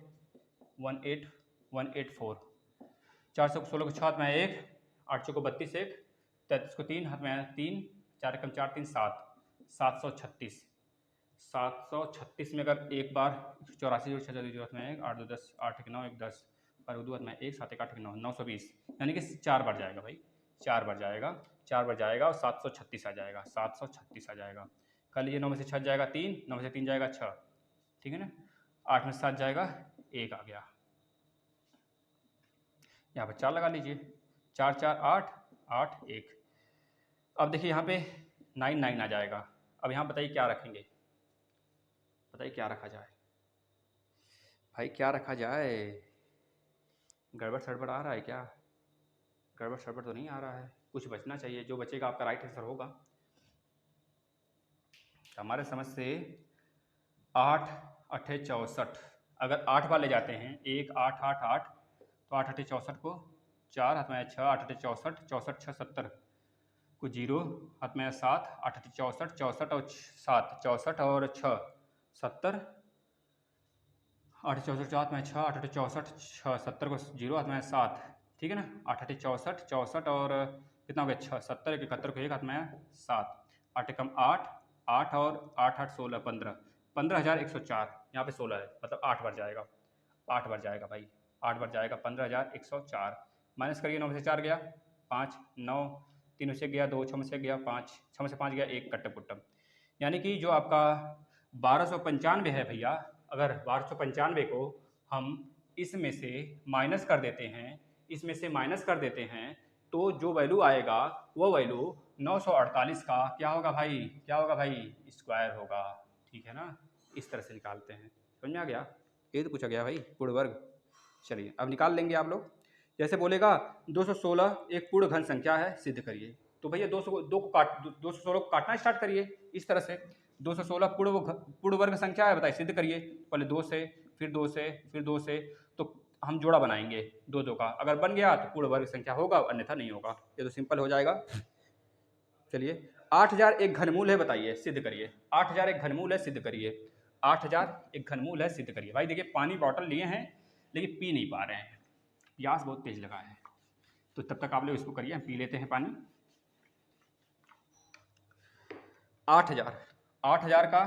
18 184, 416 को 6 हाथ में 1, 800 को 32 1, 33 को 3 हाथ में 3, 4 1 4 3 7, 736। 736 में अगर एक बार 84 और 6 जरूरत में 1 8 2 10, 8 1 9 1 10 और 2 में 1 7 1 8 1 9, 920। यानी कि 4 बार जाएगा भाई, 4 बार जाएगा, 4 बार जाएगा और 736 आ जाएगा, 736 आ जाएगा। कर लीजिए, 9 में से 6 जाएगा 3, 9 में से 3 जाएगा 6, ठीक है ना। 8 में से 7 जाएगा 1 आ गया। यहाँ पर 4 लगा लीजिए, 4 4 8 8 1। अब देखिए यहाँ पे 9 9 आ जाएगा। अब यहाँ बताइए क्या रखेंगे, बताइए क्या रखा जाए भाई, क्या रखा जाए? गड़बड़ सड़बड़ आ रहा है क्या? गड़बड़ सड़बड़ तो नहीं आ रहा है, कुछ बचना चाहिए। जो बचेगा आपका राइट आंसर होगा। हमारे समझ से 8 8 64, अगर 8 बार ले जाते हैं, 1 8 8 8, तो 8 8 64 को 4 हाथ में 6, 8 8 64, 64 6 70 को 0, हाथ में 7, 8 8 64, 64 और 7, 64 और 6 70, 8 64 हाथ में 6, 8 8 64 6 70 को 0, हाथ में 7, ठीक है ना। 8 8 64 64 और कितना हो गया 6 70 71 को 1, हाथ में 7, 8 कम 8 8 और 8 8 16 15, 15,104। यहाँ पे 16 है, मतलब 8 बार जाएगा, 8 बार जाएगा भाई, 8 बार जाएगा। 15,104 माइनस करिए, 9 में से 4 गया 5, 9 3 में से गया 2, 6 में से गया 5, 6 में से 5 गया 1, कट्टम कुट्टम। यानी कि जो आपका 1295 है भैया, अगर 1295 को हम इसमें से माइनस कर देते हैं, इसमें से माइनस कर देते हैं, तो जो वैल्यू आएगा वो वैल्यू 948 का क्या होगा भाई, क्या होगा भाई? स्क्वायर होगा, ठीक है ना। इस तरह से निकालते हैं, समझ में आ गया? ये तो पूछा गया भाई, पूर्ण वर्ग। चलिए अब निकाल लेंगे आप लोग। जैसे बोलेगा 216 एक पूर्ण घन संख्या है, सिद्ध करिए। तो भैया 216 को काटना स्टार्ट करिए इस तरह से। 216 पूर्ण वर्ग संख्या है, बताइए सिद्ध करिए। पहले 2 से, फिर 2 से, फिर 2 से, तो हम जोड़ा बनाएंगे 2 2 का। अगर बन गया तो पूर्ण वर्ग संख्या होगा, अन्यथा नहीं होगा। ये तो सिंपल हो जाएगा। चलिए 8000 एक घनमूल है, बताइए सिद्ध करिए। 8000 एक घनमूल है, सिद्ध करिए। 8000 एक घनमूल है, सिद्ध करिए। भाई देखिए पानी बॉटल लिए हैं लेकिन पी नहीं पा रहे हैं, प्यास बहुत तेज लगा है, तो तब तक आप लोग इसको करिए, हम पी लेते हैं पानी। 8000 का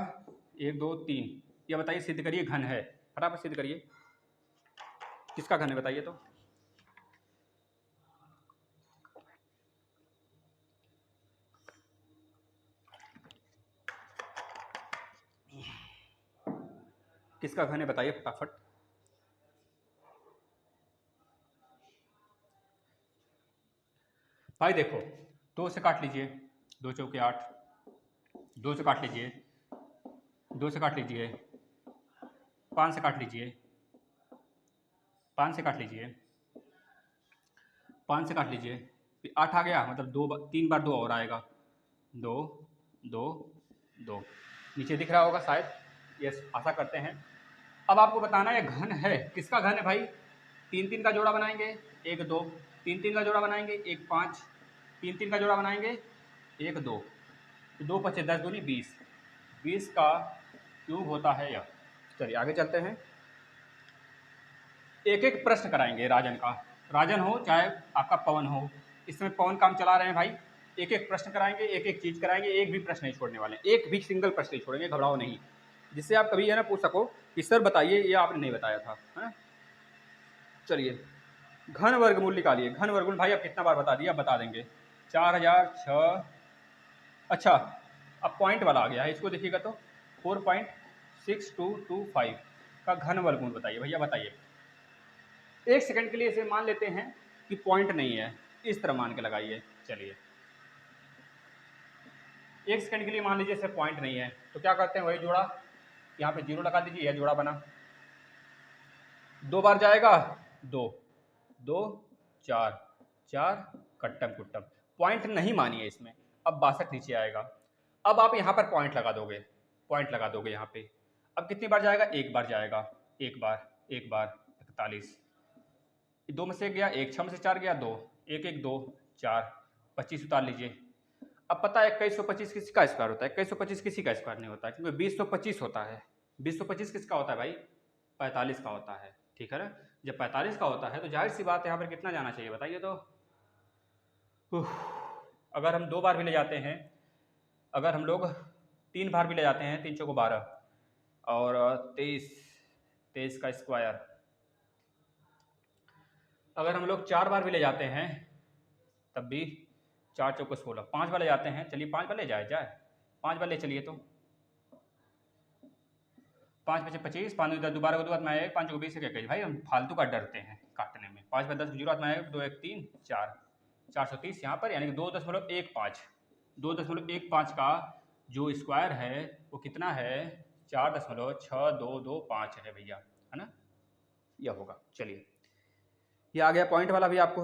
1 2 3, ये बताइए सिद्ध करिए, घन है, फटाफट सिद्ध करिए। किसका घन है बताइए तो? किसका घन है बताइए फटाफट। भाई देखो 2 से काट लीजिए, 2 चौके 8, 2 से काट लीजिए, 2 से काट लीजिए, 5 से काट लीजिए, 5 से काट लीजिए, 5 से काट लीजिए, फिर 8 आ गया, मतलब 3 बार 2 और आएगा, 2 2 2, नीचे दिख रहा होगा शायद, यस आशा करते हैं। अब आपको बताना है घन है, किसका घन है भाई? 3 3 का जोड़ा बनाएंगे, 1 2, 3 3 का जोड़ा बनाएंगे, 1 5, 3 3 का जोड़ा बनाएंगे, 1 2, तो 2 पचे 10 दूनी 20, 20 का क्यूब होता है यह। चलिए आगे चलते हैं। एक एक प्रश्न कराएंगे राजन का, राजन हो चाहे आपका पवन हो, इस समय पवन काम चला रहे हैं भाई। एक एक प्रश्न कराएंगे, एक एक चीज कराएंगे, एक भी प्रश्न नहीं छोड़ने वाले, एक भी सिंगल प्रश्न नहीं छोड़ेंगे, घबराओ नहीं, जिससे आप कभी ये ना पूछ सको कि सर बताइए ये आपने नहीं बताया था, है ना। चलिए घन वर्गमूल निकालिए। घन वर्गमूल भाई अब कितना बार बता दिया, बता देंगे। 4006, अच्छा अब पॉइंट वाला आ गया है, इसको देखिएगा तो 4.6225 का घन वर्गमूल बताइए भैया, बताइए। एक सेकंड के लिए इसे मान लेते हैं कि पॉइंट नहीं है, इस तरह मान के लगाइए। चलिए एक सेकंड के लिए मान लीजिए इसे पॉइंट नहीं है, तो क्या करते हैं, वही जोड़ा, यहाँ पे जीरो लगा दीजिए, यह जोड़ा बना। 2 बार जाएगा 2, 2 4, 4 कट्टम कुट्टम, पॉइंट नहीं मानिए इसमें। अब 62 नीचे आएगा, अब आप यहाँ पर पॉइंट लगा दोगे, पॉइंट लगा दोगे यहाँ पे। अब कितनी बार जाएगा, एक बार जाएगा, एक बार, एक बार 41, 2 में से गया 1, 6 में से 4 गया 2, 1 1 2 4, 25 उतार लीजिए। अब पता है 2125 किसी का स्क्वायर होता है, 2125 किसी का स्क्वायर नहीं होता है, क्योंकि 2025 होता है। 2025 किसका होता है भाई, 45 का होता है, ठीक है ना। जब 45 का होता है तो जाहिर सी बात है यहाँ पर कितना जाना चाहिए बताइए तो। अगर हम 2 बार भी ले जाते हैं, अगर हम लोग 3 बार भी ले जाते हैं, 3 चौको 12 और 23, 23 का स्क्वायर, अगर हम लोग 4 बार भी ले जाते हैं तब भी 4 चौको 16, 5 बार ले जाते हैं, चलिए 5 बार ले जाए 5 बार ले चलिए तो 5 बचे 25, 5 10 दोबारा को 2 हाथ में आएगा, 5 को 20 से क्या कहिए भाई, हम फालतू का डरते हैं काटने में। 5 में 10 जीरो हाथ में आएगा, 2 1 3 4, 430 यहाँ पर, यानी कि 2.15, 2.15 का जो स्क्वायर है वो कितना है, 4.6225 है भैया, है ना, यह होगा। चलिए ये आ गया पॉइंट वाला भी आपको।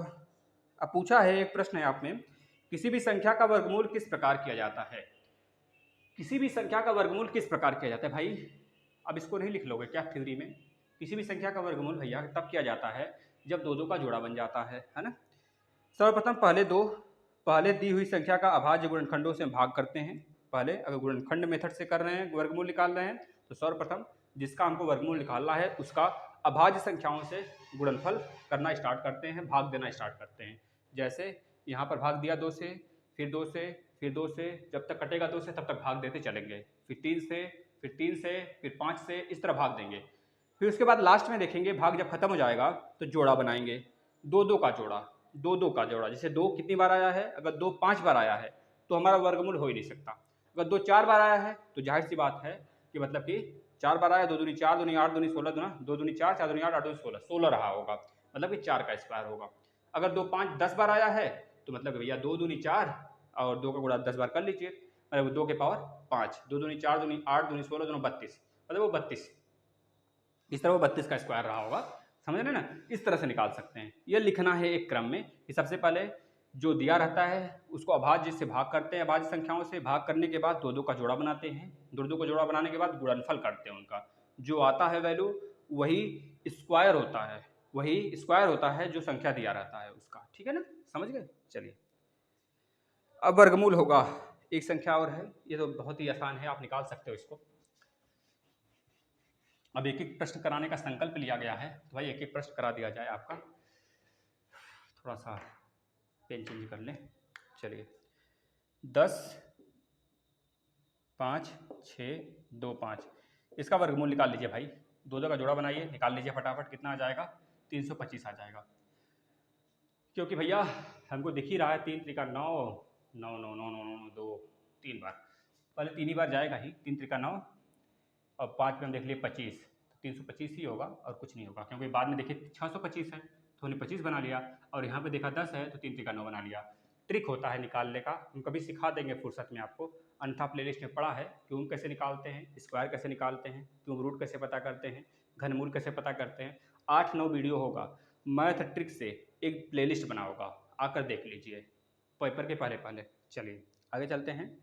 अब पूछा है एक प्रश्न है आप में, किसी भी संख्या का वर्गमूल किस प्रकार किया जाता है, किसी भी संख्या का वर्गमूल किस प्रकार किया जाता है भाई। अब इसको नहीं लिख लोगे क्या थ्योरी में, किसी भी संख्या का वर्गमूल भैया तब किया जाता है जब दो दो का जोड़ा बन जाता है ना। सर्वप्रथम पहले दी हुई संख्या का अभाज्य गुणनखंडों से भाग करते हैं। पहले अगर गुणनखंड मेथड से कर रहे हैं, वर्गमूल निकाल रहे हैं, तो सर्वप्रथम जिसका हमको वर्गमूल निकालना है उसका अभाज्य संख्याओं से गुणनफल करना स्टार्ट करते हैं, भाग देना स्टार्ट करते हैं। जैसे यहाँ पर भाग दिया 2 से, फिर 2 से, फिर 2 से, जब तक कटेगा 2 से तब तक भाग देते चलेंगे, फिर 3 से, फिर 3 से, फिर 5 से, इस तरह भाग देंगे। फिर उसके बाद लास्ट में देखेंगे भाग जब खत्म हो जाएगा तो जोड़ा बनाएंगे, 2 2 का जोड़ा, 2 2 का जोड़ा। जैसे 2 कितनी बार आया है, अगर 2 5 बार आया है तो हमारा वर्गमूल हो ही नहीं सकता। अगर 2 4 बार आया है तो जाहिर सी बात है कि मतलब कि 4 बार आया, 2 दूनी 4, दूनी 8, दूनी 16, दूना 2 दूनी 4, 4 दूनी 8, 8 दूनी 16, 16 रहा होगा, मतलब कि 4 का स्क्वायर होगा। अगर 2 5 10 बार आया है तो मतलब भैया 2 दूनी 4 और 2 का गुणा 10 बार कर लीजिए, मतलब 2 के पावर 5, 2 दूनी 4, दूनी 8, दूनी 16, दूनी 32, मतलब वो 32, इस तरह वो 32 का स्क्वायर रहा होगा, समझ रहे ना। इस तरह से निकाल सकते हैं। ये लिखना है एक क्रम में कि सबसे पहले जो दिया रहता है उसको अभाज्य से भाग करते हैं, अभाज्य संख्याओं से भाग करने के बाद 2 2 का जोड़ा बनाते हैं, 2 2 का जोड़ा बनाने के बाद गुणनफल करते हैं उनका, जो आता है वैल्यू वही स्क्वायर होता है, वही स्क्वायर होता है जो संख्या दिया रहता है उसका, ठीक है ना, समझ गए। चलिए अब वर्गमूल होगा, एक संख्या और है, ये तो बहुत ही आसान है, आप निकाल सकते हो इसको। अब एक एक प्रश्न कराने का संकल्प लिया गया है, तो भाई एक एक प्रश्न करा दिया जाए आपका। थोड़ा सा पेन चेंज कर लें। चलिए 10 5 6 2 5, इसका वर्गमूल निकाल लीजिए भाई, 2 2 का जोड़ा बनाइए, निकाल लीजिए फटाफट, कितना आ जाएगा, 325 आ जाएगा। क्योंकि भैया हमको दिख ही रहा है 3 त्रिका 9 9 9 9 9 9 2, 3 बार, पहले 3 ही बार जाएगा ही, 3 त्रिका 9 और 5 पे हम देख लिए 25, 325 ही होगा और कुछ नहीं होगा, क्योंकि बाद में देखिए 625 है तो हमने 25 बना लिया, और यहाँ पे देखा 10 है तो 3 त्रिका 9 बना लिया। ट्रिक होता है निकालने का, हम कभी सिखा देंगे फुर्सत में आपको, अन्यथा प्लेलिस्ट में पड़ा है क्यूब कैसे निकालते हैं, स्क्वायर कैसे निकालते हैं, क्यूब रूट कैसे पता करते हैं, घनमूल कैसे पता करते हैं, 8 9 वीडियो होगा मैथ ट्रिक से, एक प्लेलिस्ट बना होगा, आकर देख लीजिए पेपर के पहले। चलिए आगे चलते हैं।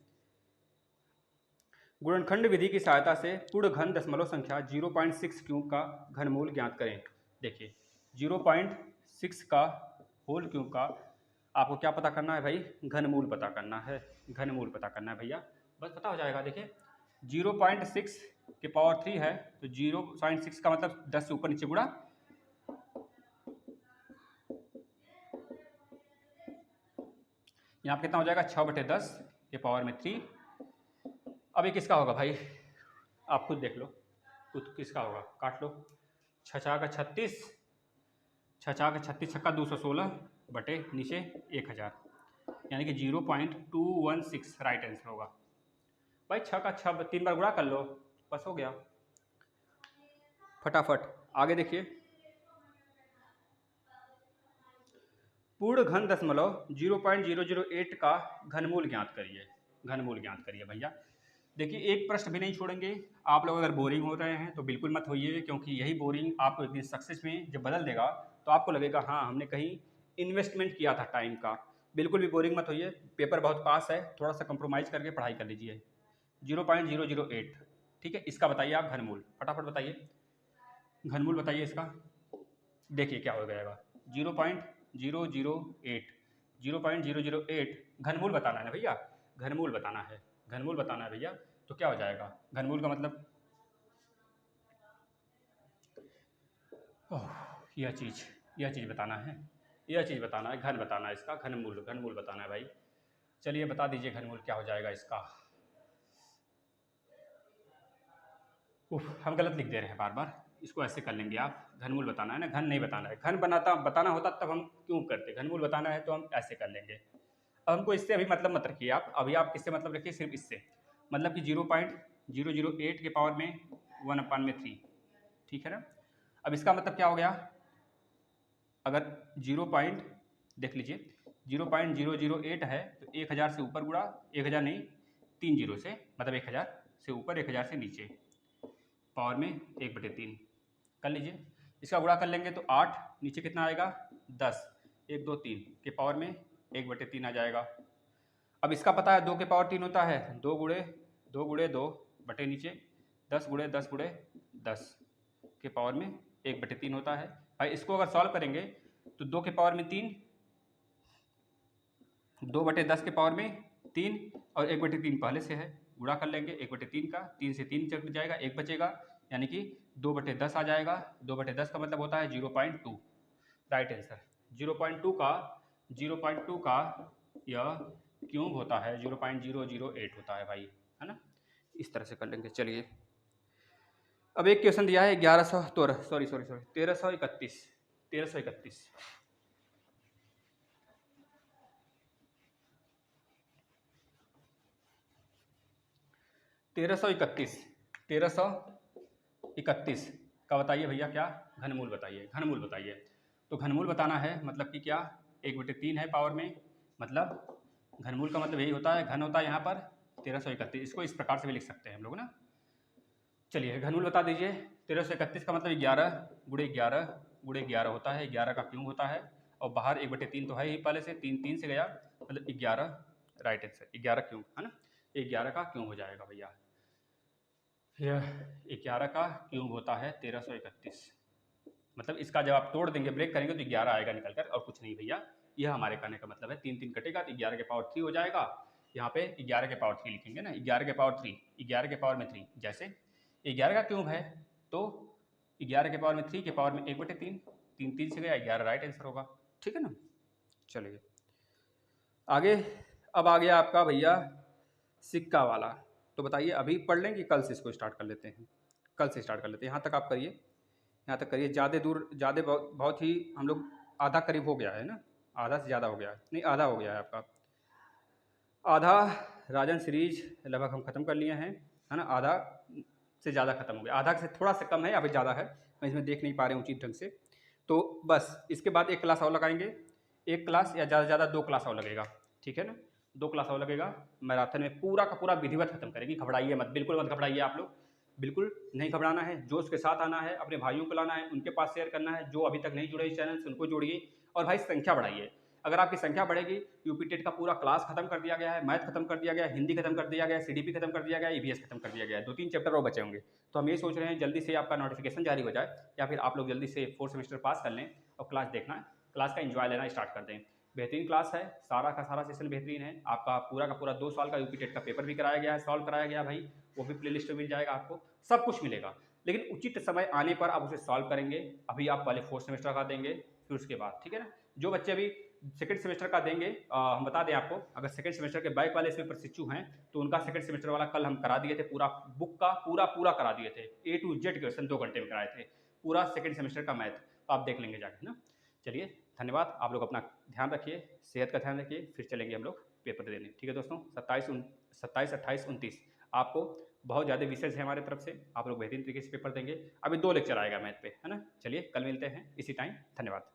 गुणनखंड विधि की सहायता से पूर्ण घन दशमलव संख्या 0.6 क्यूब का घनमूल ज्ञात करें। देखिए 0.6 का होल क्यूब का आपको क्या पता करना है भाई, घनमूल पता करना है, घनमूल पता करना है भैया। बस पता हो जाएगा। देखिए 0.6 के पावर 3 है तो 0.6 का मतलब 10 से ऊपर नीचे गुणा, यहाँ पे कितना हो जाएगा 6/10 के पावर में 3। अब ये किसका होगा भाई, आप खुद देख लो, खुद किसका होगा, काट लो। 6 का 36, 6 का 36, छक्का 216 बटे नीचे 1000, यानी कि 0.216 राइट आंसर होगा भाई। 6 का 6 3 बार गुणा कर लो, बस हो गया फटाफट। आगे देखिए, पूर्ण घन दशमलव 0.008 का घनमूल ज्ञात करिए। घनमूल ज्ञात करिए भैया। देखिए एक प्रश्न भी नहीं छोड़ेंगे। आप लोग अगर बोरिंग हो रहे हैं तो बिल्कुल मत होइए, क्योंकि यही बोरिंग आपको एक दिन सक्सेस में जब बदल देगा तो आपको लगेगा हाँ हमने कहीं इन्वेस्टमेंट किया था टाइम का। बिल्कुल भी बोरिंग मत होइए, पेपर बहुत पास है, थोड़ा सा कंप्रोमाइज़ करके पढ़ाई कर लीजिए। 0.008 ठीक है, इसका बताइए आप घनमूल, फटाफट बताइए घनमूल बताइए इसका। देखिए क्या हो जाएगा 0.008, 0.008 घनमूल बताना है ना भैया, घनमूल बताना है, घनमूल बताना है भैया। तो क्या हो जाएगा घनमूल का मतलब, यह चीज़ बताना है, यह चीज़ बताना है, घन बताना है इसका, घनमूल, घनमूल बताना है भाई। चलिए बता दीजिए घनमूल क्या हो जाएगा इसका। हम गलत लिख दे रहे हैं बार बार, इसको ऐसे कर लेंगे आप। घनमूल बताना है ना, घन नहीं बताना है। घन बताना होता तब हम क्यों करते, घनमूल बताना है तो हम ऐसे कर लेंगे। अब हमको इससे अभी मतलब मत रखिए आप, अभी आप किससे मतलब रखिए, सिर्फ इससे, मतलब कि 0.008 के पावर में 1/3, ठीक है ना। अब इसका मतलब क्या हो गया, अगर 0 पॉइंट देख लीजिए 0.008 है तो 1000 से ऊपर गुणा, 1000 नहीं 3 जीरो से, मतलब 1000 से ऊपर 1000 से नीचे, पावर में 1/3 कर लीजिए। इसका गुणा कर लेंगे तो 8, नीचे कितना आएगा 10, 1 2 3 के पावर में 1/3 आ जाएगा। अब इसका पता है 2 के पावर 3 होता है 2 गुणे 2 बटे नीचे 10 गुणे 10 गुणे 10 के पावर में 1/3 होता है भाई। इसको अगर सॉल्व करेंगे तो 2 के पावर में 3, 2/10 के पावर में 3 और 1/3 पहले से है, गुणा कर लेंगे 1/3 का, 3 से 3 चट जाएगा, 1 बचेगा, यानी कि 2/10 आ जाएगा। 2/10 का मतलब होता है 0.2 राइट आंसर। 0.2 का यह क्यूब होता है, 0.008 होता है भाई, है ना। इस तरह से कर लेंगे। चलिए अब एक क्वेश्चन दिया है 1331, 1331 का बताइए भैया, क्या घनमूल बताइए, घनमूल बताइए। तो घनमूल बताना है मतलब कि क्या 1/3 है पावर में, मतलब घनमूल का मतलब यही होता है, घन होता है यहाँ पर 1331। इसको इस प्रकार से भी लिख सकते हैं हम लोग ना। चलिए घनमूल बता दीजिए। 1331 का मतलब 11 होता है, 11 का क्यूब होता है, और बाहर 1/3 तो है ही पहले से, 3 3 से गया, मतलब 11 राइट आंसर, 11 क्यूब है ना, 11 का क्यूब हो जाएगा भैया। यह 11 का क्यूब होता है 1331, मतलब इसका जब आप तोड़ देंगे ब्रेक करेंगे तो 11 आएगा निकल कर, और कुछ नहीं भैया। यह हमारे कहने का मतलब है, 3 3 कटेगा तो 11 के पावर 3 हो जाएगा। यहाँ पे 11 के पावर 3 लिखेंगे ना, 11 के पावर 3, 11 के पावर में 3, जैसे 11 का क्यूब है तो 11 के पावर में 3 के पावर में 1/3, 3 3 से गया 11 राइट आंसर होगा, ठीक है ना। चलिए आगे, अब आ गया आपका भैया सिक्का वाला। तो बताइए अभी पढ़ लें कि कल से इसको स्टार्ट कर लेते हैं, कल से स्टार्ट कर लेते हैं। यहाँ तक आप करिए, यहाँ तक करिए, ज़्यादा दूर, ज़्यादा बहुत ही हम लोग आधा करीब हो गया है ना, आधा से ज़्यादा हो गया है, नहीं आधा हो गया है आपका, आधा राजन सीरीज लगभग हम ख़त्म कर लिए हैं, है ना। आधा से ज़्यादा ख़त्म हो गया, आधा से थोड़ा सा कम है, अभी ज़्यादा है, मैं इसमें देख नहीं पा रहे हूँ उचित ढंग से। तो बस इसके बाद एक क्लास और लगाएंगे, एक क्लास या ज़्यादा से ज़्यादा 2 क्लास और लगेगा, ठीक है ना। 2 क्लास और लगेगा, मैराथन में पूरा का पूरा विधिवत खत्म करेंगे। घबराइए मत, बिल्कुल मत घबराइए आप लोग, बिल्कुल नहीं घबराना है, जोश के साथ आना है, अपने भाइयों को लाना है, उनके पास शेयर करना है, जो अभी तक नहीं जुड़े इस चैनल से उनको जोड़िए, और भाई संख्या बढ़ाइए। अगर आपकी संख्या बढ़ेगी, यूपी टेट का पूरा क्लास खत्म कर दिया गया है, मैथ खत्म कर दिया गया है, हिंदी खत्म कर दिया गया है, सीडीपी खत्म कर दिया गया है, ईवीएस खत्म कर दिया गया है, 2-3 चैप्टर और बचे होंगे। तो हम ये सोच रहे हैं जल्दी से आपका नोटिफिकेशन जारी हो जाए, या फिर आप लोग जल्दी से 4th सेमेस्टर पास कर लें और क्लास देखना, क्लास का एंजॉय लेना स्टार्ट कर दें। बेहतरीन क्लास है, सारा का सारा सेशन बेहतरीन है। आपका पूरा का पूरा 2 साल का यूपी टेट का पेपर भी कराया गया है, सॉल्व कराया गया भाई, वो भी प्ले लिस्ट में मिल जाएगा आपको, सब कुछ मिलेगा। लेकिन उचित समय आने पर आप उसे सॉल्व करेंगे। अभी आप पहले 4th सेमेस्टर का देंगे, फिर उसके बाद, ठीक है ना। जो बच्चे अभी 2nd सेमेस्टर का देंगे, हम बता दें आपको, अगर 2nd सेमेस्टर के बैक वाले इसमें प्रशिक्षु हैं तो उनका 2nd सेमेस्टर वाला कल हम करा दिए थे, पूरा बुक का पूरा करा दिए थे, A to Z क्वेश्चन 2 घंटे में कराए थे, पूरा 2nd सेमेस्टर का मैथ, तो आप देख लेंगे जाके, है ना। चलिए धन्यवाद, आप लोग अपना ध्यान रखिए, सेहत का ध्यान रखिए, फिर चलेंगे हम लोग पेपर देने, ठीक है दोस्तों। 27, 28, 29 आपको बहुत ज़्यादा विशेष है हमारे तरफ से, आप लोग बेहतरीन तरीके से पेपर देंगे। अभी 2 लेक्चर आएगा मैथ पे, है ना। चलिए कल मिलते हैं इसी टाइम, धन्यवाद।